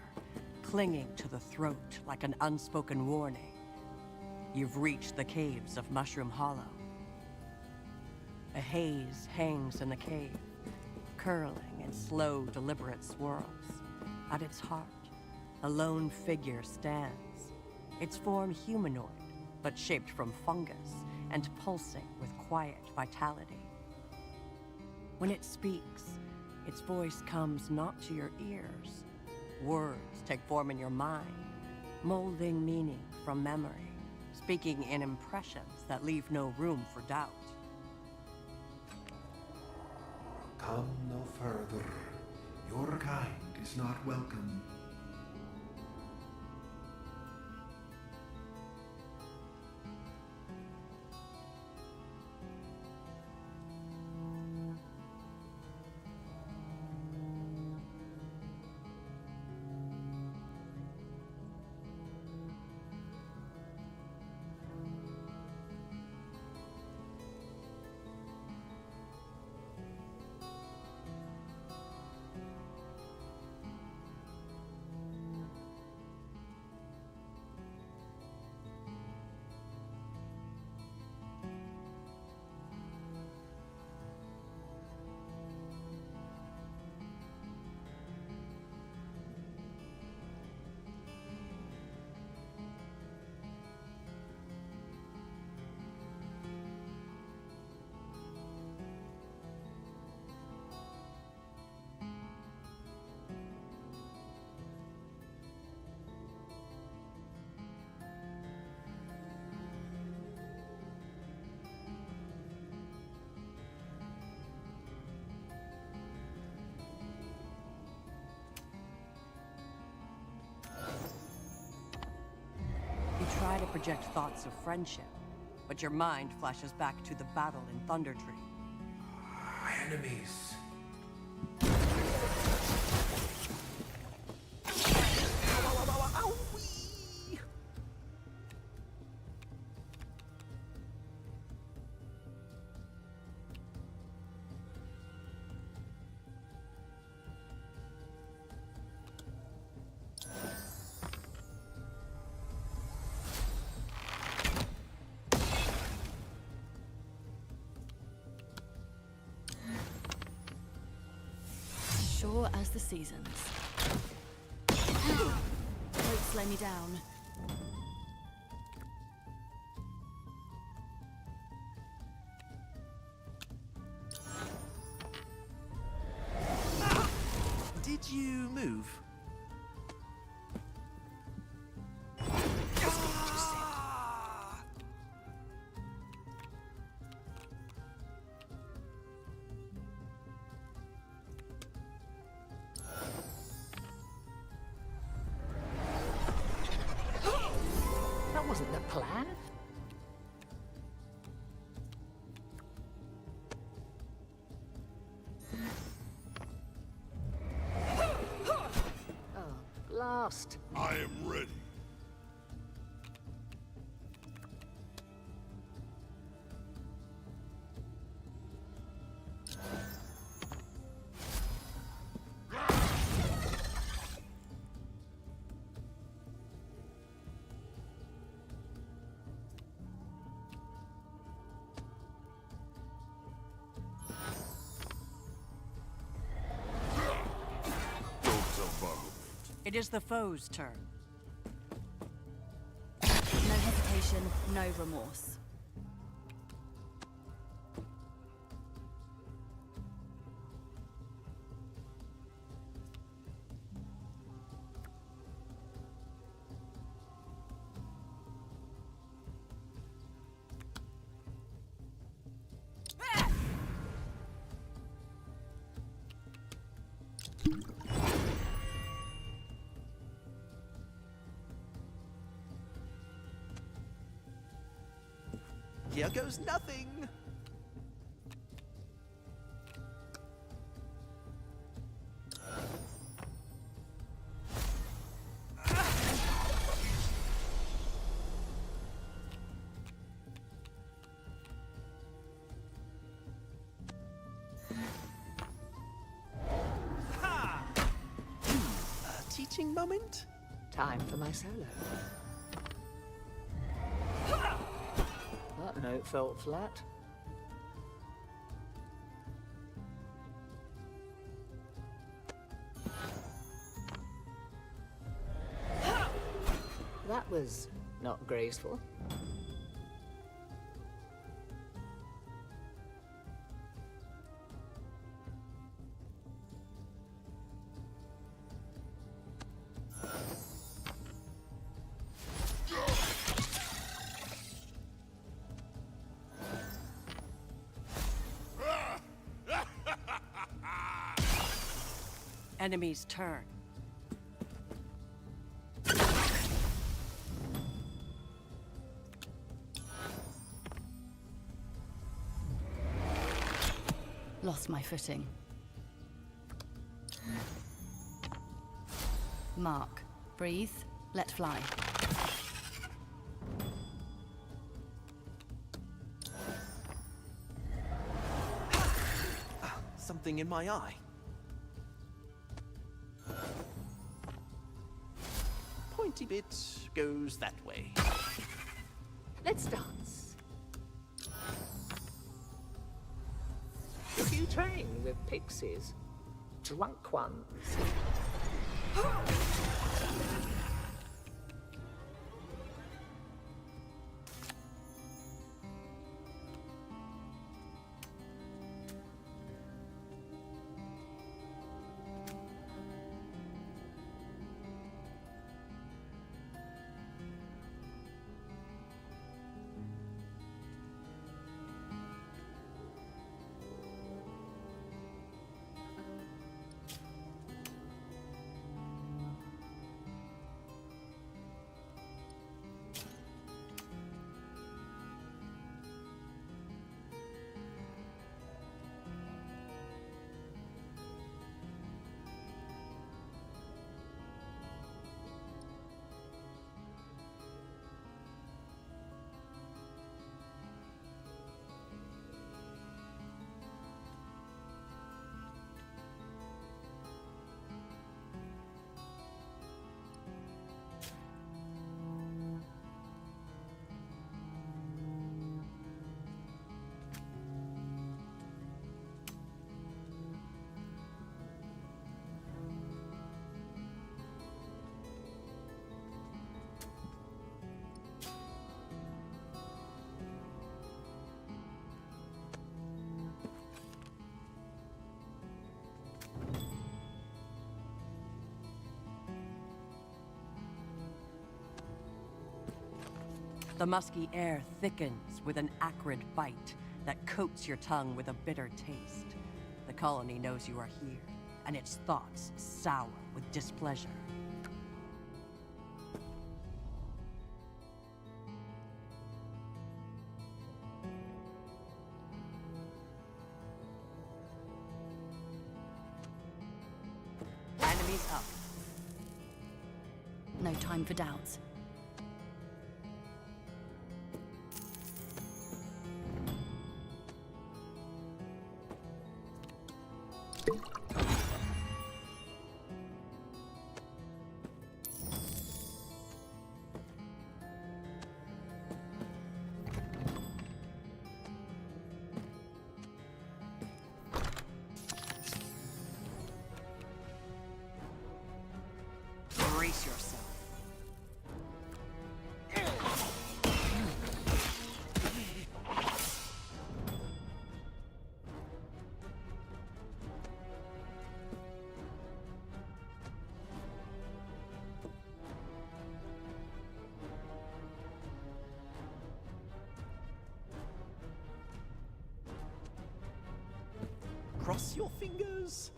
clinging to the throat like an unspoken warning. You've reached the caves of Mushroom Hollow. A haze hangs in the cave, curling in slow, deliberate swirls. At its heart, a lone figure stands, its form humanoid, but shaped from fungus and pulsing with quiet vitality. When it speaks, its voice comes not to your ears. Words take form in your mind, molding meaning from memory, speaking in impressions that leave no room for doubt. Come no further. Your kind is not welcome. You try to project thoughts of friendship, but your mind flashes back to the battle in Thunder Tree. Enemies. Sure as the seasons. Don't slow me down. Did you move? That wasn't the plan. Oh, blast. I am ready. It is the foe's turn. No hesitation, no remorse. Here goes nothing! A teaching moment? Time for my solo. That note felt flat. That was not graceful. Enemy's turn. Lost my footing. Mark. Breathe. Let fly. Something in my eye. Pointy bit goes that way. Let's dance. If you train with pixies, drunk ones. The musky air thickens with an acrid bite that coats your tongue with a bitter taste. The colony knows you are here, and its thoughts sour with displeasure. Enemies up. No time for doubts. Brace yourself. Cross your fingers.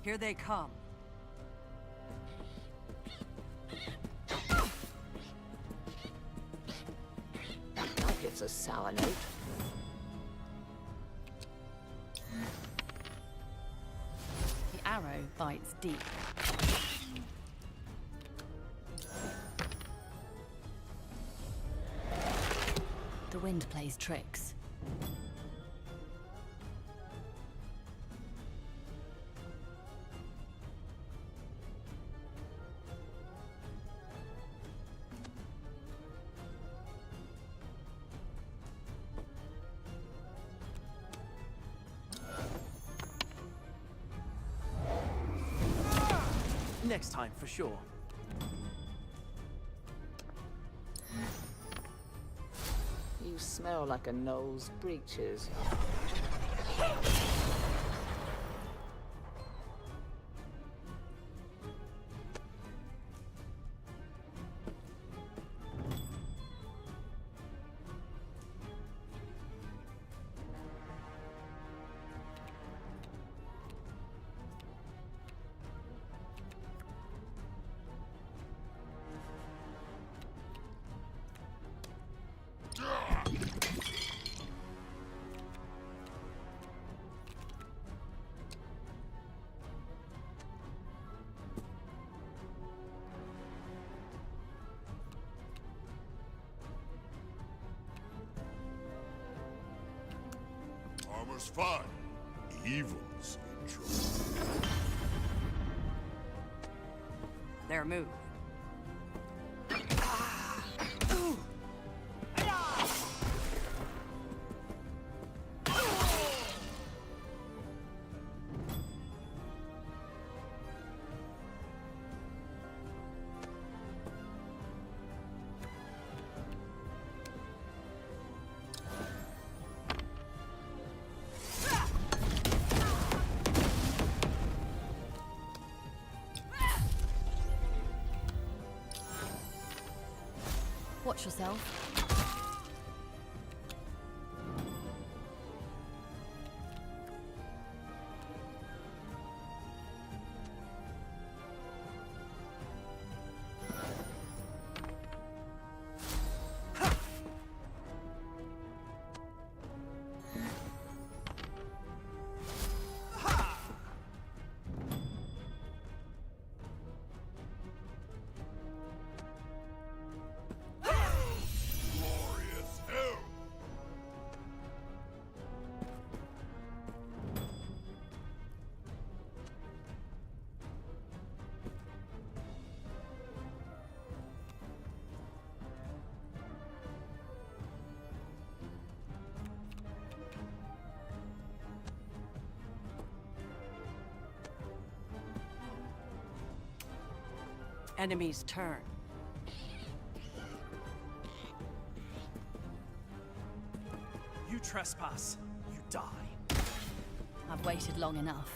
Here they come. That gives a sour note. The arrow bites deep. The wind plays tricks. Next time, for sure. You smell like a nose breeches. Armor's fine. Evil's in trouble. Their move. Watch yourself. Enemy's turn. You trespass, you die. I've waited long enough.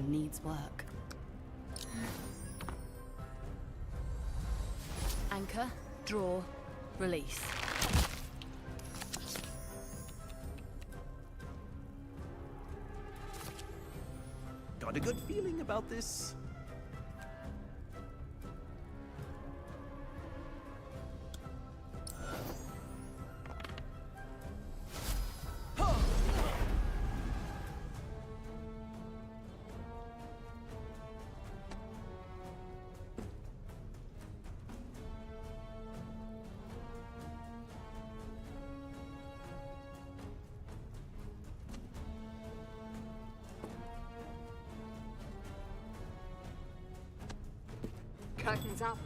Needs work. Anchor, draw, release. Got a good feeling about this? Curtains up.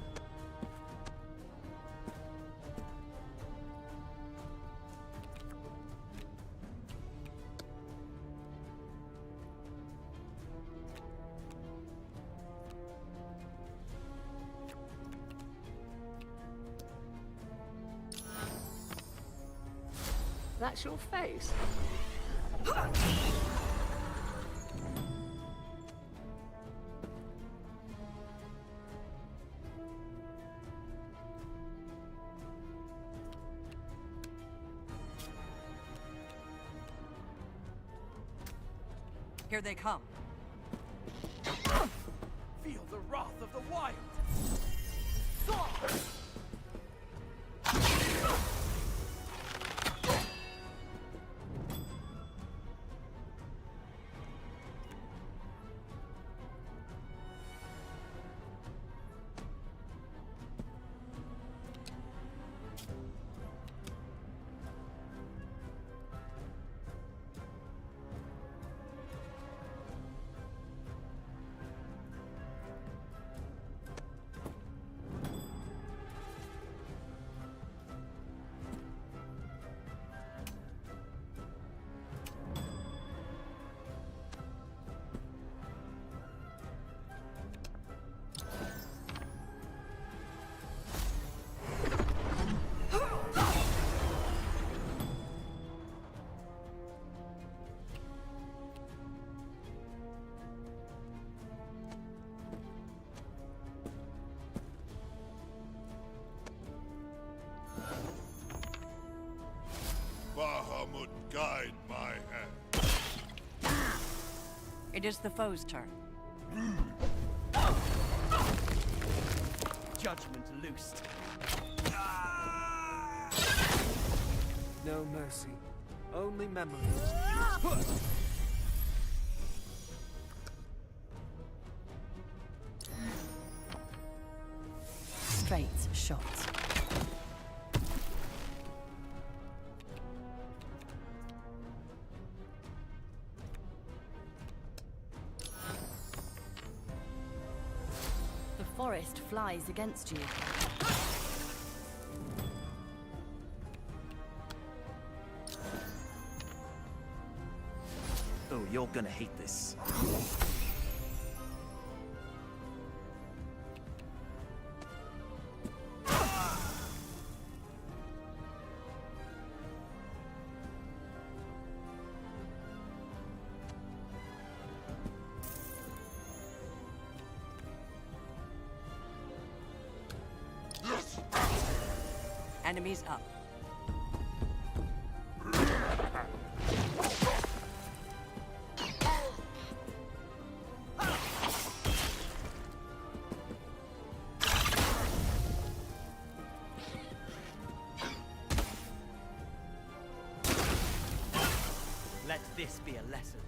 That's your face. Here they come. Feel the wrath of the wild. Bahamut, guide my hand. It is the foe's turn. Judgment loosed. No mercy. Only memory. Straight shot. The forest flies against you. Oh, you're gonna hate this. Enemies up. Let this be a lesson.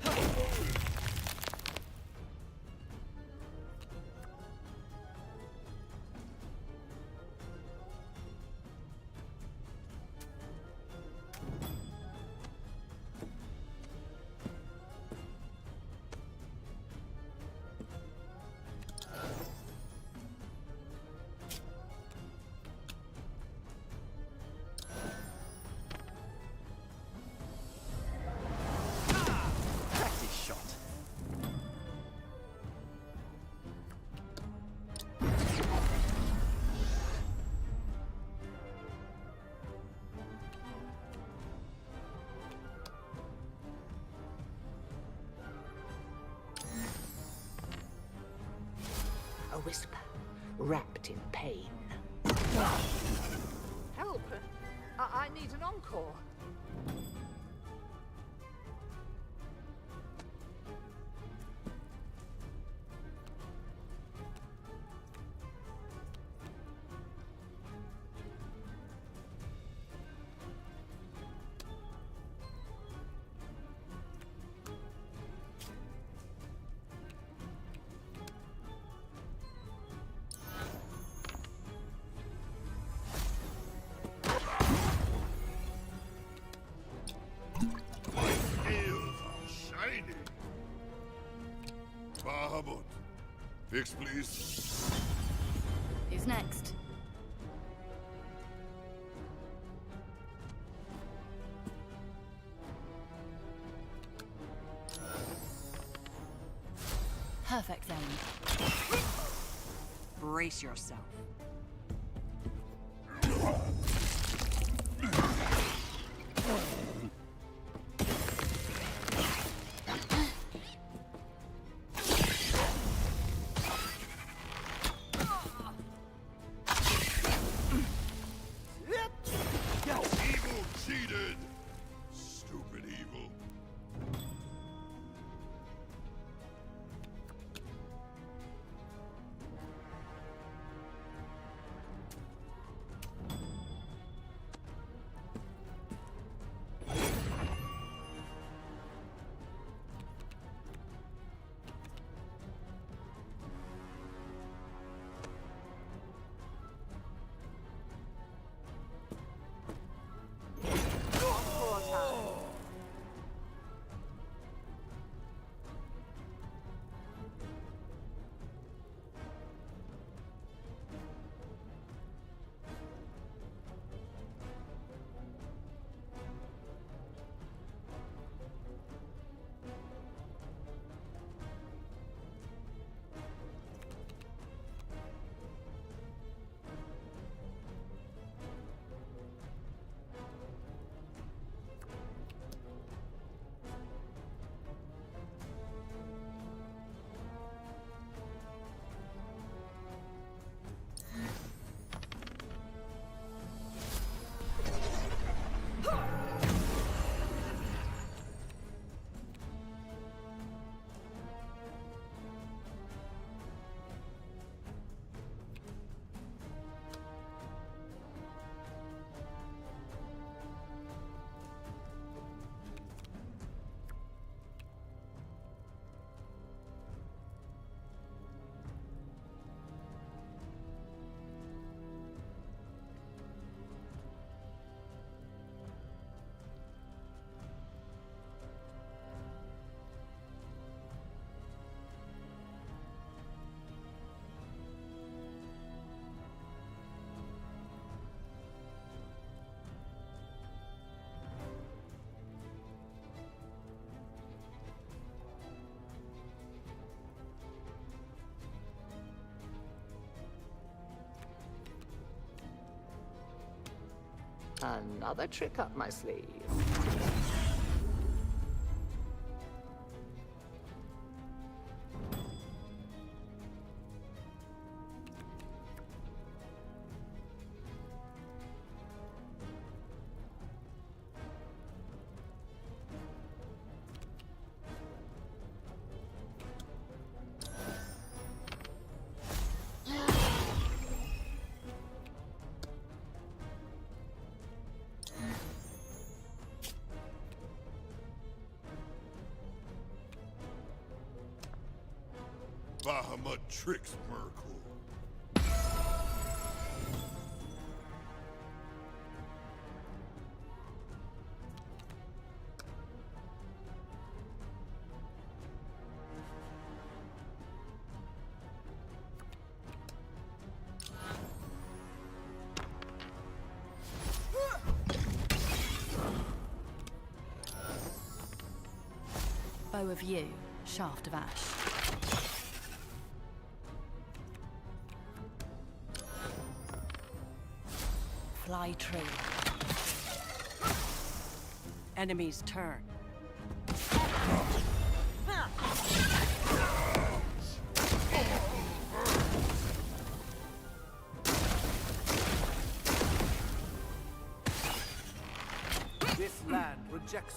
whisper, wrapped in pain. Help! I need an encore. Bahamut. Fix, please. Who's next? Perfect aim. Brace yourself. Evil cheated! Stupid evil. Another trick up my sleeve. Bahamut tricks Merkle. Bow of yew, shaft of ash. Fly tree. Enemy's turn. rejects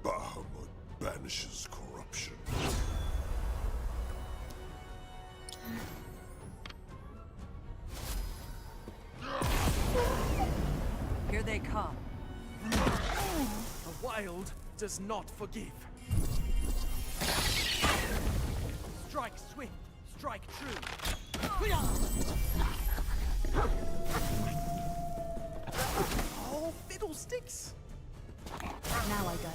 Bahamut banishes corruption. Here they come. The wild does not forgive. Strike swift, strike true. Oh, fiddlesticks! Now I go.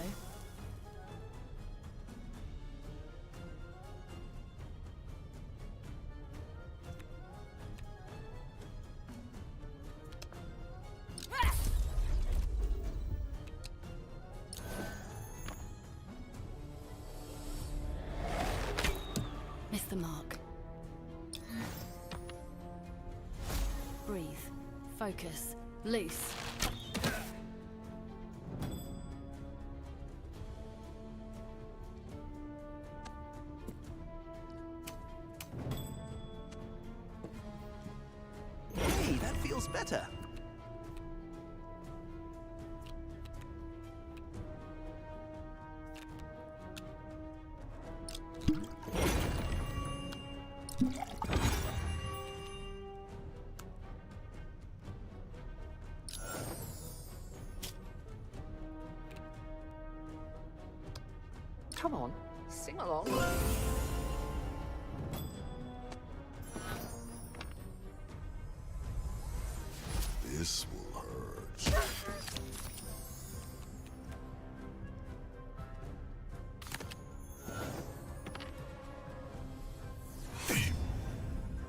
Missed the mark. Breathe. Focus. Loose. Hey, that feels better. Come on, sing along. This will hurt.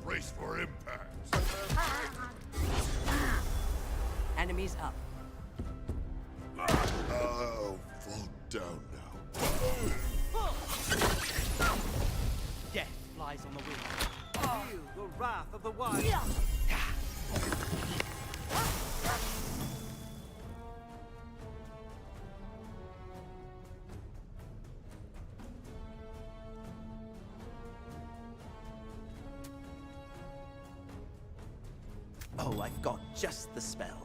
Brace for impact. Enemies up. I'll fall down now. Death flies on the wind. Feel the wrath of the wild. Oh, I've got just the spell.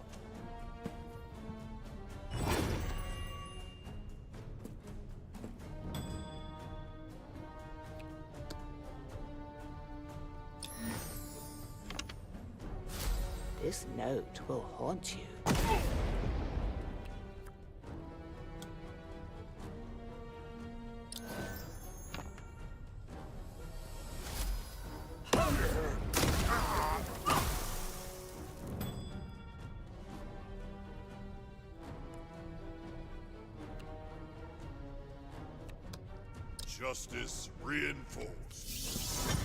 This note will haunt you. Justice reinforced.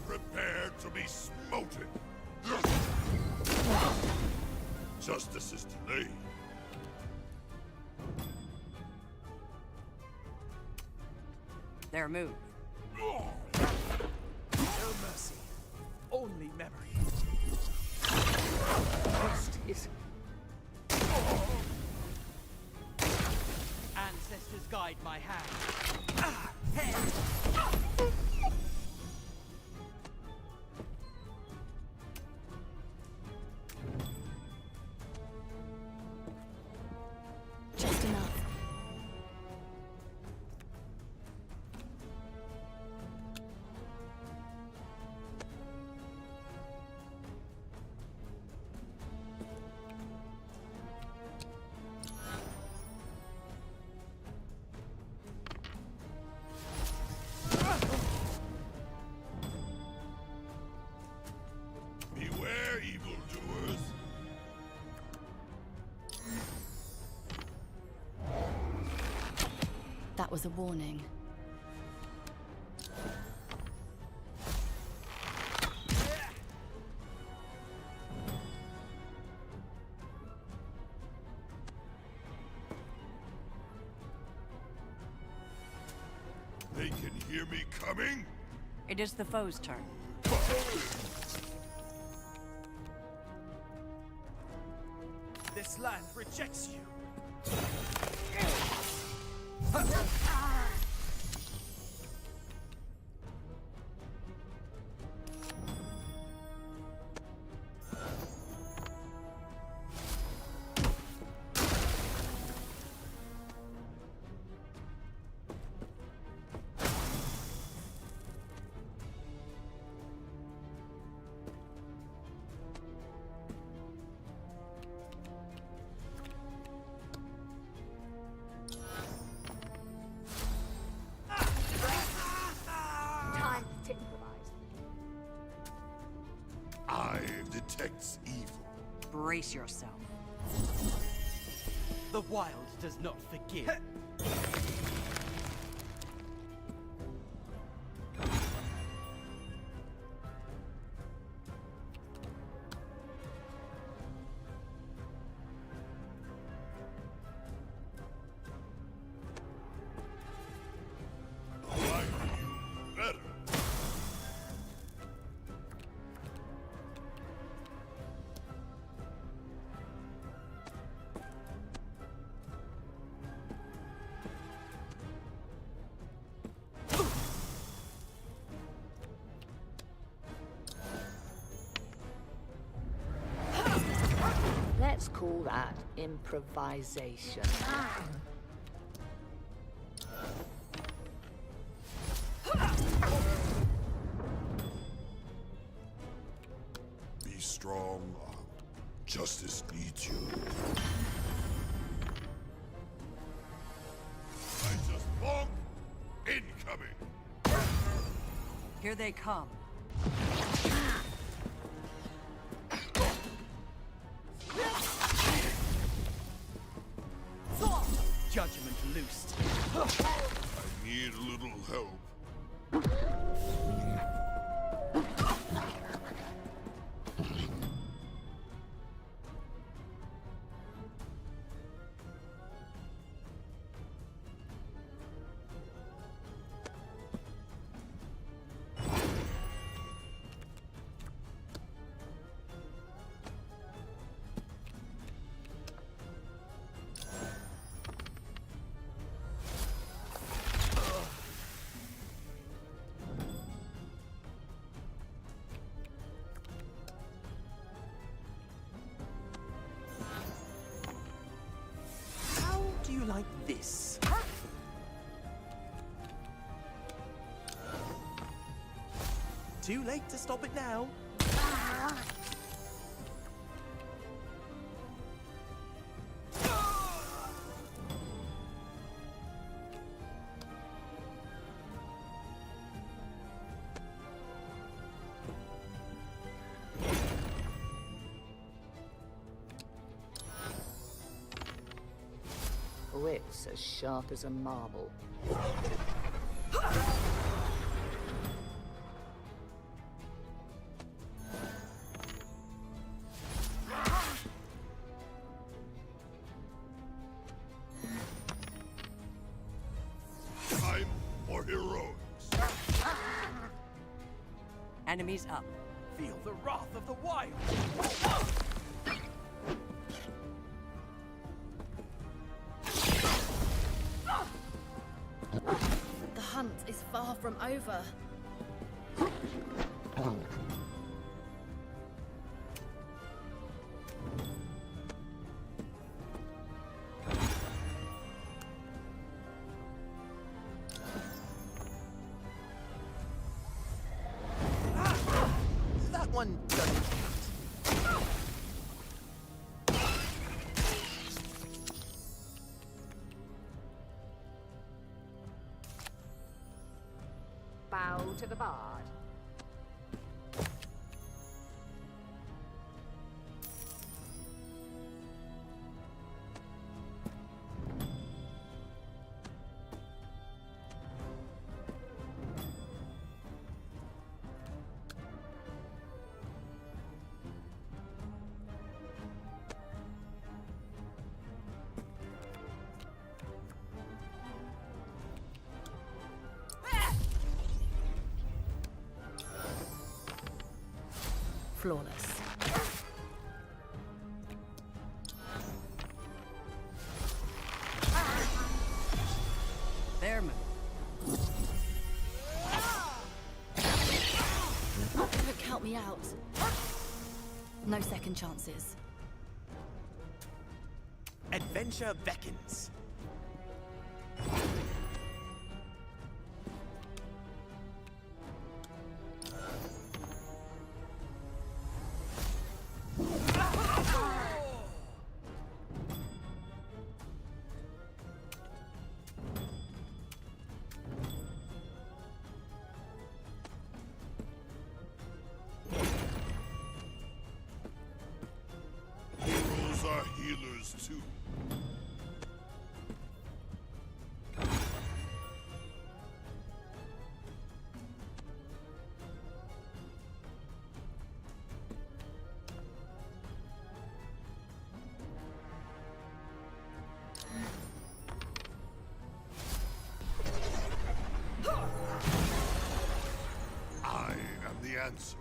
Prepare to be smoten. Justice is delayed. Their move. No mercy. Only memory. Justice. Ancestors guide my hand. Head. Just enough. That was a warning. They can hear me coming? It is the foe's turn. This land rejects you. Time to improvise. Eye detects evil. Brace yourself. The wild does not forgive. Better. Let's call that improvisation. Be strong. Justice needs you. I just bonk. Incoming. Here they come. Judgment loosed. I need a little help. How do you like this? Too late to stop it now. Wits as sharp as a marble. Time for heroics. Enemies up. Feel the wrath of the wild. The hunt is far from over. That one doesn't count. Bow to the bard. Flawless. Their move. Don't count me out. No second chances. Adventure beckons. Heroes are healers too. I am the answer.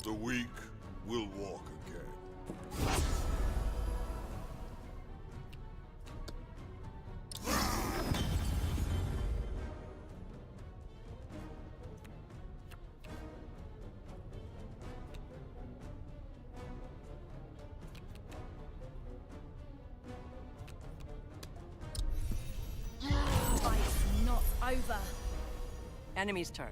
The weak will walk again. Fight's not over. Enemy's turn.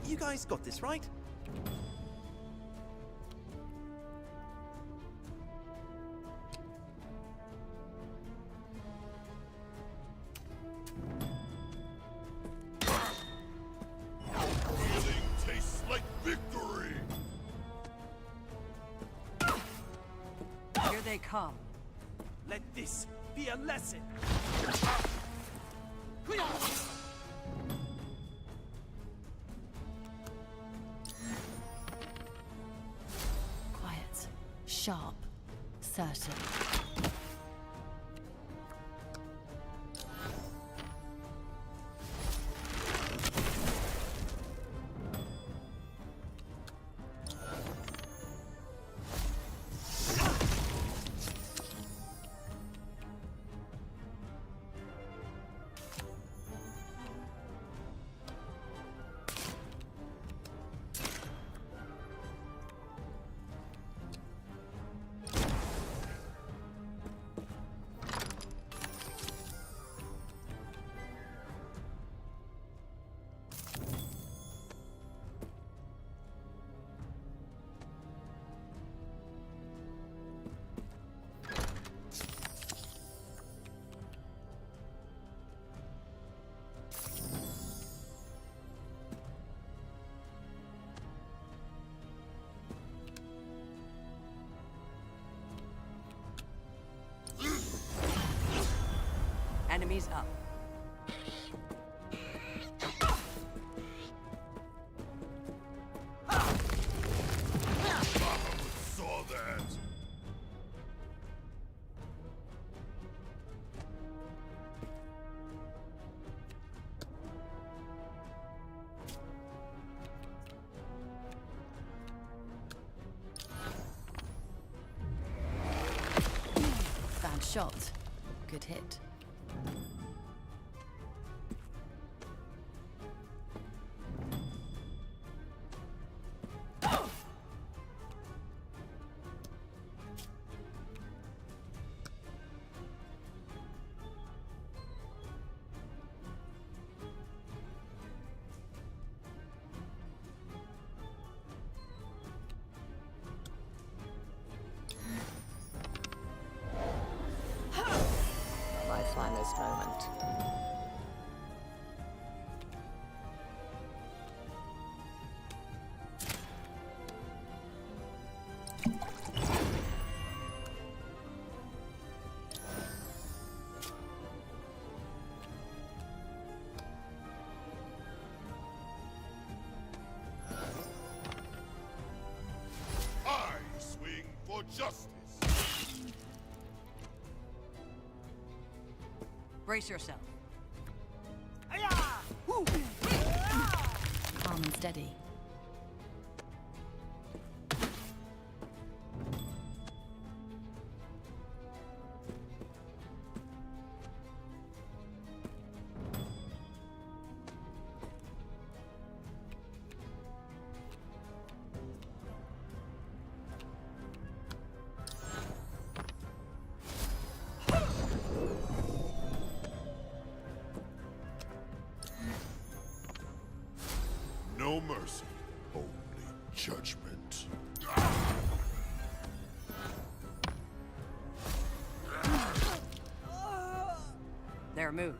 You guys got this, right? Losing tastes like victory. Here they come. Let this be a lesson. Quiet. Sharp. Certain. Enemies up. Saw that. Bad shot. Good hit. My finest moment. Brace yourself. Calm and steady. No mercy, only judgment. Their move.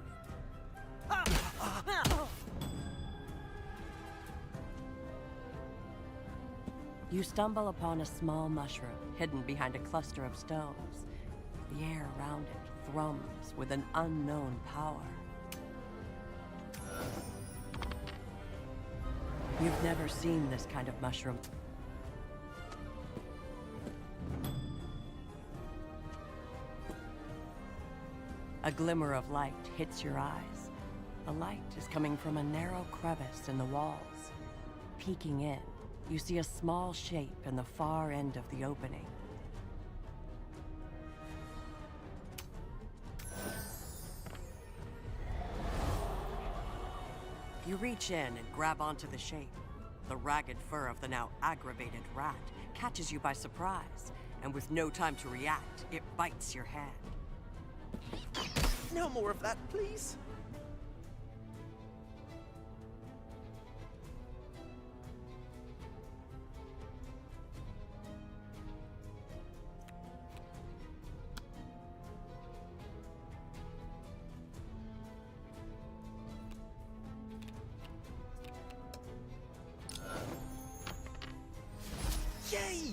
You stumble upon a small mushroom hidden behind a cluster of stones. The air around it thrums with an unknown power. You've never seen this kind of mushroom. A glimmer of light hits your eyes. The light is coming from a narrow crevice in the walls. Peeking in, you see a small shape in the far end of the opening. You reach in and grab onto the shape. The ragged fur of the now aggravated rat catches you by surprise, and with no time to react, it bites your hand. No more of that, please. Yay!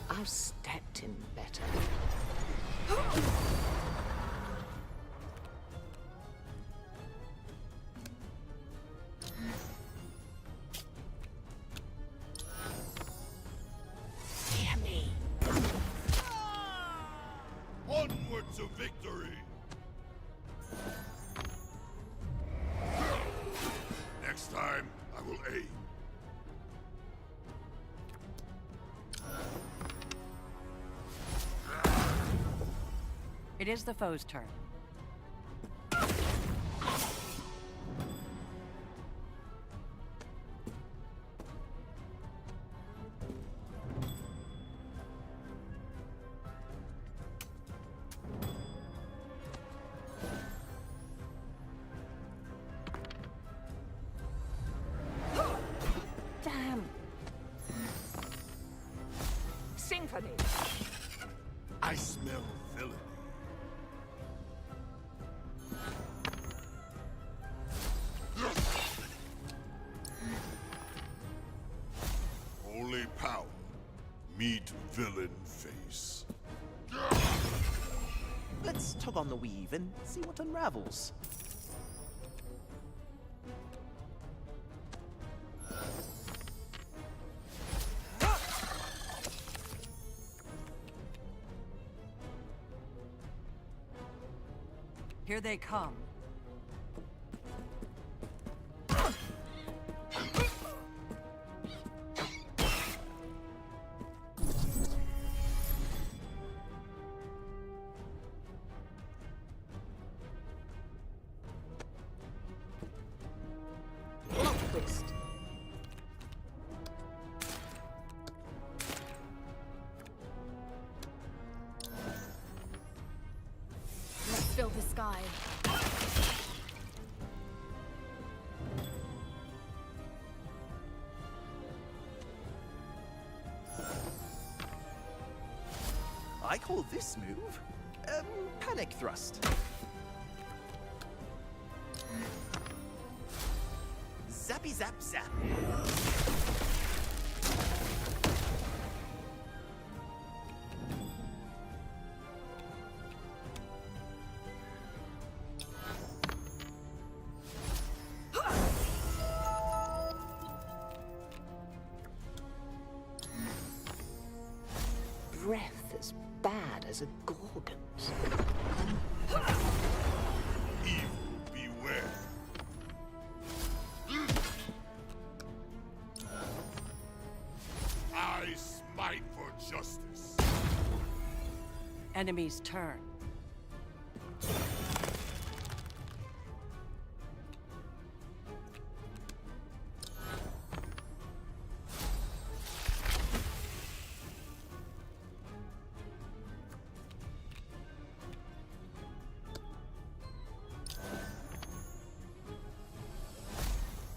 I've stepped him better. Hear me. Onward to victory! Next time, I will aim. It is the foe's turn. Damn. Symphony. I smell villainy. Holy power. Meet villain face. Let's tug on the weave and see what unravels. Here they come. Plot twist. Let's fill the sky. I call this move panic thrust. Zappy zap zap. as bad as a Gorgon's. Evil beware. I smite for justice. Enemy's turn.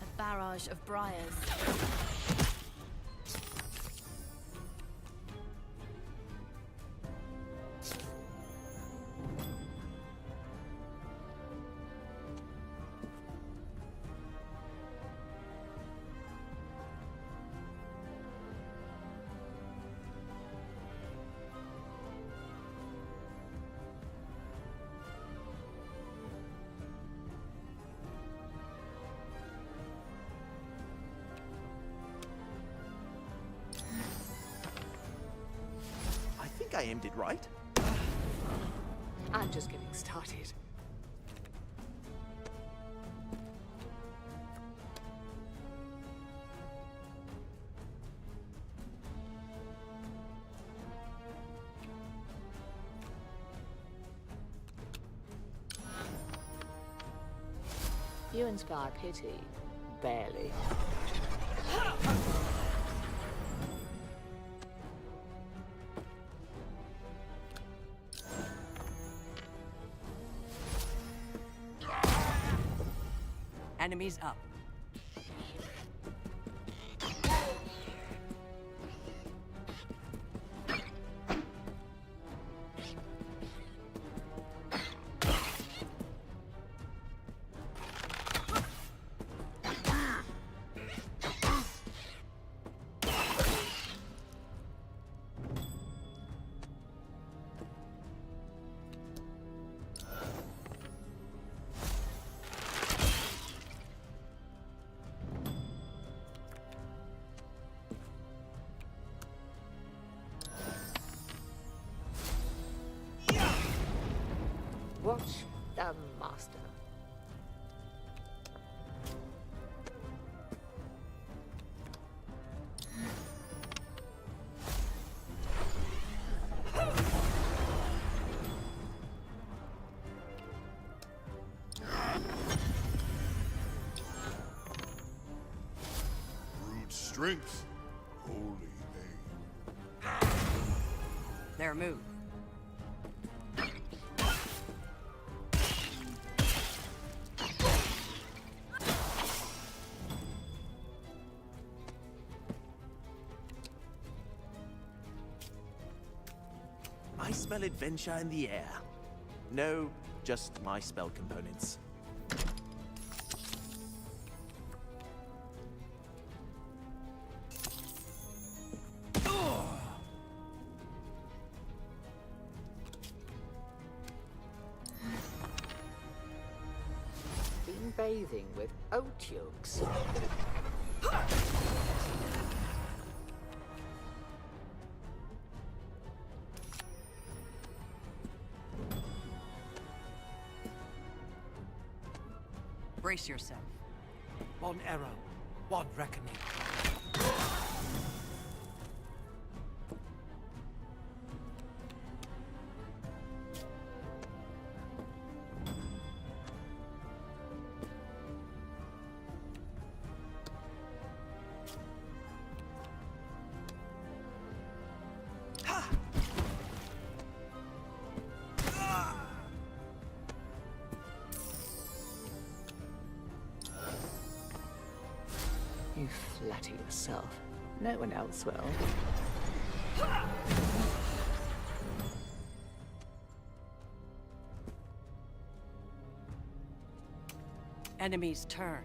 A barrage of briars. I think I aimed it right. I'm just getting started. You inspire pity. Barely. Enemies up. Watch the master. Brute strength. Holy name. Their move. I smell adventure in the air. No, just my spell components. Been bathing with oat yolks. Brace yourself. One error, one reckoning. You flatter yourself. No one else will. Enemy's turn.